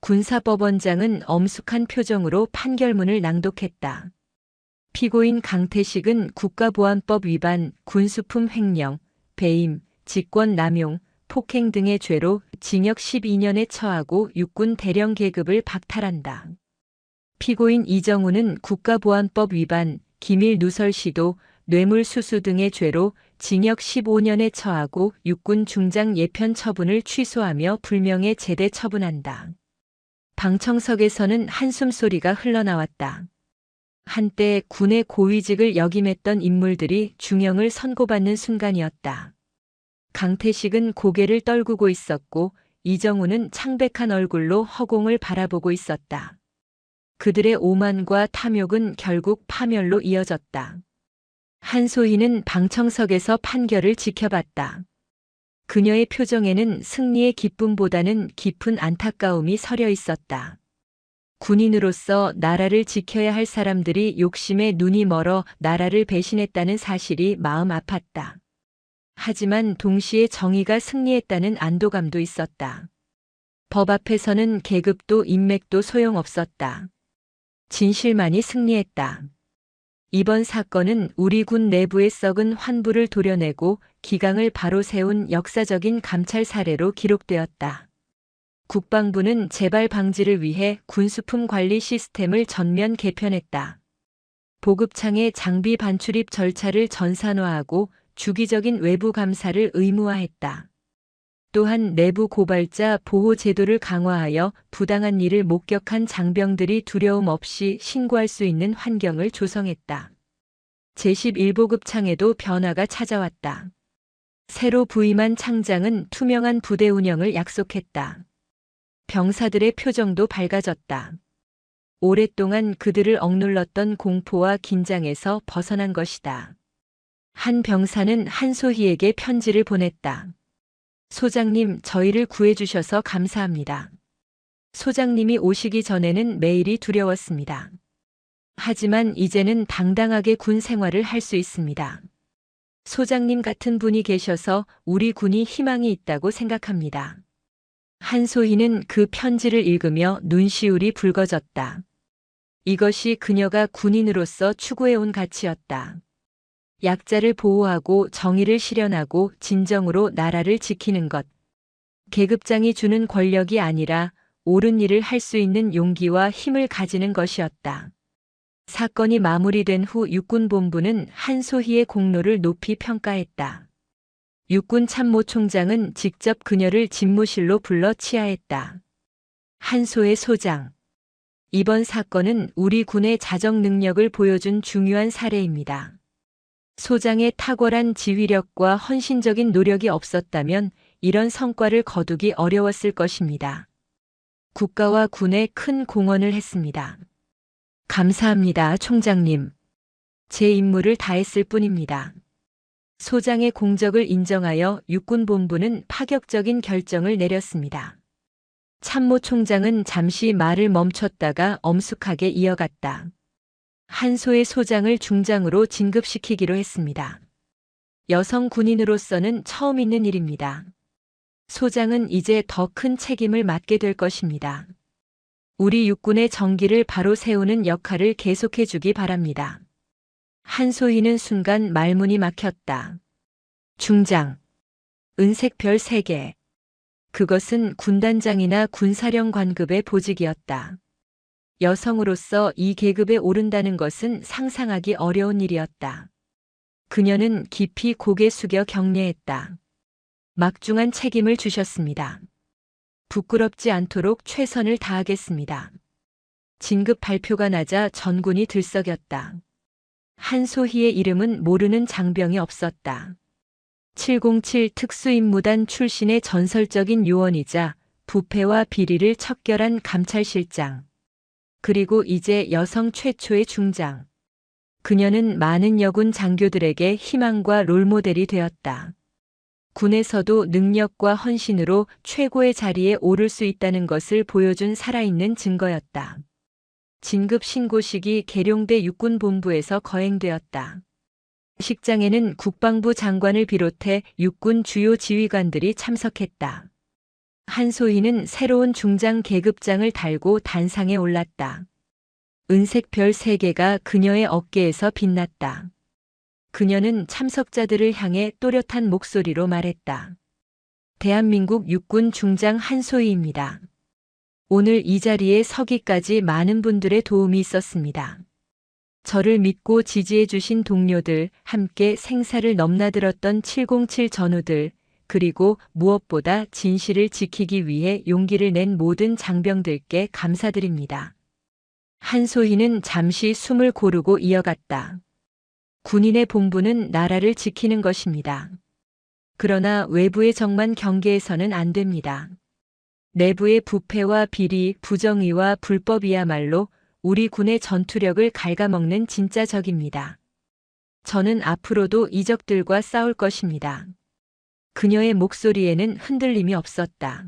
군사법원장은 엄숙한 표정으로 판결문을 낭독했다. 피고인 강태식은 국가보안법 위반, 군수품 횡령, 배임, 직권 남용, 폭행 등의 죄로 징역 12년에 처하고 육군 대령 계급을 박탈한다. 피고인 이정훈은 국가보안법 위반, 기밀 누설 시도, 뇌물수수 등의 죄로 징역 15년에 처하고 육군 중장 예편 처분을 취소하며 불명예 제대 처분한다. 방청석에서는 한숨소리가 흘러나왔다. 한때 군의 고위직을 역임했던 인물들이 중형을 선고받는 순간이었다. 강태식은 고개를 떨구고 있었고 이정훈은 창백한 얼굴로 허공을 바라보고 있었다. 그들의 오만과 탐욕은 결국 파멸로 이어졌다. 한소희는 방청석에서 판결을 지켜봤다. 그녀의 표정에는 승리의 기쁨보다는 깊은 안타까움이 서려 있었다. 군인으로서 나라를 지켜야 할 사람들이 욕심에 눈이 멀어 나라를 배신했다는 사실이 마음 아팠다. 하지만 동시에 정의가 승리했다는 안도감도 있었다. 법 앞에서는 계급도 인맥도 소용없었다. 진실만이 승리했다. 이번 사건은 우리 군 내부의 썩은 환부를 도려내고 기강을 바로 세운 역사적인 감찰 사례로 기록되었다. 국방부는 재발 방지를 위해 군수품 관리 시스템을 전면 개편했다. 보급창의 장비 반출입 절차를 전산화하고 주기적인 외부 감사를 의무화했다. 또한 내부 고발자 보호 제도를 강화하여 부당한 일을 목격한 장병들이 두려움 없이 신고할 수 있는 환경을 조성했다. 제11보급 창에도 변화가 찾아왔다. 새로 부임한 창장은 투명한 부대 운영을 약속했다. 병사들의 표정도 밝아졌다. 오랫동안 그들을 억눌렀던 공포와 긴장에서 벗어난 것이다. 한 병사는 한소희에게 편지를 보냈다. 소장님, 저희를 구해주셔서 감사합니다. 소장님이 오시기 전에는 매일이 두려웠습니다. 하지만 이제는 당당하게 군 생활을 할 수 있습니다. 소장님 같은 분이 계셔서 우리 군이 희망이 있다고 생각합니다. 한소희는 그 편지를 읽으며 눈시울이 붉어졌다. 이것이 그녀가 군인으로서 추구해온 가치였다. 약자를 보호하고 정의를 실현하고 진정으로 나라를 지키는 것. 계급장이 주는 권력이 아니라 옳은 일을 할 수 있는 용기와 힘을 가지는 것이었다. 사건이 마무리된 후 육군본부는 한소희의 공로를 높이 평가했다. 육군 참모총장은 직접 그녀를 집무실로 불러 치하했다. 한소의 소장. 이번 사건은 우리 군의 자정 능력을 보여준 중요한 사례입니다. 소장의 탁월한 지휘력과 헌신적인 노력이 없었다면 이런 성과를 거두기 어려웠을 것입니다. 국가와 군에 큰 공헌을 했습니다. 감사합니다, 총장님. 제 임무를 다했을 뿐입니다. 소장의 공적을 인정하여 육군본부는 파격적인 결정을 내렸습니다. 참모총장은 잠시 말을 멈췄다가 엄숙하게 이어갔다. 한소의 소장을 중장으로 진급시키기로 했습니다. 여성 군인으로서는 처음 있는 일입니다. 소장은 이제 더 큰 책임을 맡게 될 것입니다. 우리 육군의 정기를 바로 세우는 역할을 계속해 주기 바랍니다. 한소희는 순간 말문이 막혔다. 중장. 은색 별 3개. 그것은 군단장이나 군사령 관급의 보직이었다. 여성으로서 이 계급에 오른다는 것은 상상하기 어려운 일이었다. 그녀는 깊이 고개 숙여 경례했다. 막중한 책임을 주셨습니다. 부끄럽지 않도록 최선을 다하겠습니다. 진급 발표가 나자 전군이 들썩였다. 한소희의 이름은 모르는 장병이 없었다. 707 특수임무단 출신의 전설적인 요원이자 부패와 비리를 척결한 감찰실장. 그리고 이제 여성 최초의 중장. 그녀는 많은 여군 장교들에게 희망과 롤모델이 되었다. 군에서도 능력과 헌신으로 최고의 자리에 오를 수 있다는 것을 보여준 살아있는 증거였다. 진급 신고식이 계룡대 육군본부에서 거행되었다. 식장에는 국방부 장관을 비롯해 육군 주요 지휘관들이 참석했다. 한소희는 새로운 중장 계급장을 달고 단상에 올랐다. 은색 별 3개가 그녀의 어깨에서 빛났다. 그녀는 참석자들을 향해 또렷한 목소리로 말했다. 대한민국 육군 중장 한소희입니다. 오늘 이 자리에 서기까지 많은 분들의 도움이 있었습니다. 저를 믿고 지지해 주신 동료들, 함께 생사를 넘나들었던 707 전우들, 그리고 무엇보다 진실을 지키기 위해 용기를 낸 모든 장병들께 감사드립니다. 한소희는 잠시 숨을 고르고 이어갔다. 군인의 본분은 나라를 지키는 것입니다. 그러나 외부의 적만 경계해서는 안 됩니다. 내부의 부패와 비리, 부정의와 불법이야말로 우리 군의 전투력을 갉아먹는 진짜 적입니다. 저는 앞으로도 이 적들과 싸울 것입니다. 그녀의 목소리에는 흔들림이 없었다.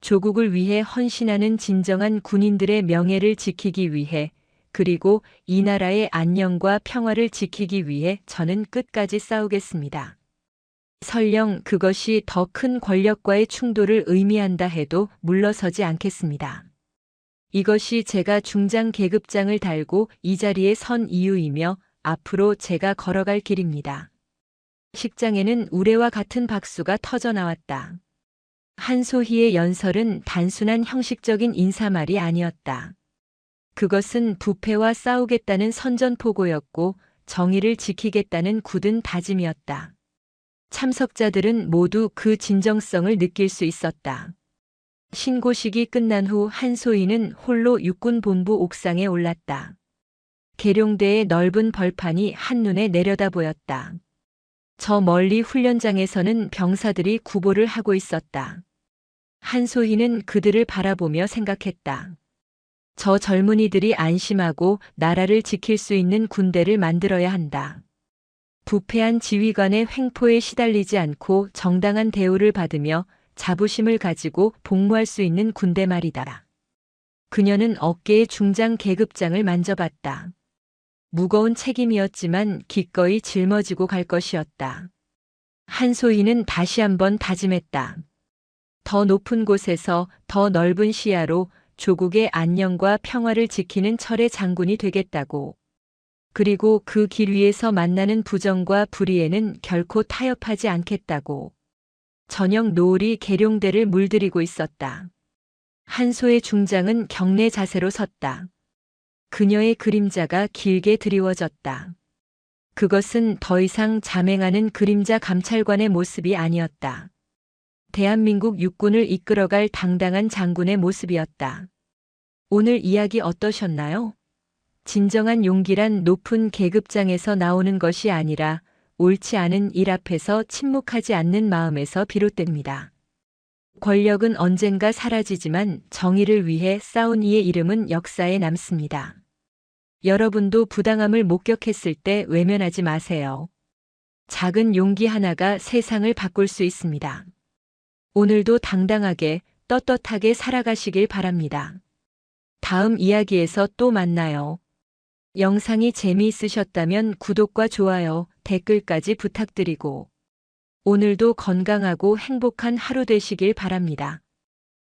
조국을 위해 헌신하는 진정한 군인들의 명예를 지키기 위해, 그리고 이 나라의 안녕과 평화를 지키기 위해 저는 끝까지 싸우겠습니다. 설령 그것이 더 큰 권력과의 충돌을 의미한다 해도 물러서지 않겠습니다. 이것이 제가 중장 계급장을 달고 이 자리에 선 이유이며 앞으로 제가 걸어갈 길입니다. 식장에는 우레와 같은 박수가 터져 나왔다. 한소희의 연설은 단순한 형식적인 인사말이 아니었다. 그것은 부패와 싸우겠다는 선전포고였고 정의를 지키겠다는 굳은 다짐이었다. 참석자들은 모두 그 진정성을 느낄 수 있었다. 신고식이 끝난 후 한소희는 홀로 육군본부 옥상에 올랐다. 계룡대의 넓은 벌판이 한눈에 내려다 보였다. 저 멀리 훈련장에서는 병사들이 구보를 하고 있었다. 한소희는 그들을 바라보며 생각했다. 저 젊은이들이 안심하고 나라를 지킬 수 있는 군대를 만들어야 한다. 부패한 지휘관의 횡포에 시달리지 않고 정당한 대우를 받으며 자부심을 가지고 복무할 수 있는 군대 말이다. 그녀는 어깨에 중장 계급장을 만져봤다. 무거운 책임이었지만 기꺼이 짊어지고 갈 것이었다. 한소희는 다시 한번 다짐했다. 더 높은 곳에서 더 넓은 시야로 조국의 안녕과 평화를 지키는 철의 장군이 되겠다고. 그리고 그 길 위에서 만나는 부정과 불의에는 결코 타협하지 않겠다고. 저녁 노을이 계룡대를 물들이고 있었다. 한소의 중장은 경례 자세로 섰다. 그녀의 그림자가 길게 드리워졌다. 그것은 더 이상 잠행하는 그림자 감찰관의 모습이 아니었다. 대한민국 육군을 이끌어갈 당당한 장군의 모습이었다. 오늘 이야기 어떠셨나요? 진정한 용기란 높은 계급장에서 나오는 것이 아니라 옳지 않은 일 앞에서 침묵하지 않는 마음에서 비롯됩니다. 권력은 언젠가 사라지지만 정의를 위해 싸운 이의 이름은 역사에 남습니다. 여러분도 부당함을 목격했을 때 외면하지 마세요. 작은 용기 하나가 세상을 바꿀 수 있습니다. 오늘도 당당하게 떳떳하게 살아가시길 바랍니다. 다음 이야기에서 또 만나요. 영상이 재미있으셨다면 구독과 좋아요, 댓글까지 부탁드리고 오늘도 건강하고 행복한 하루 되시길 바랍니다.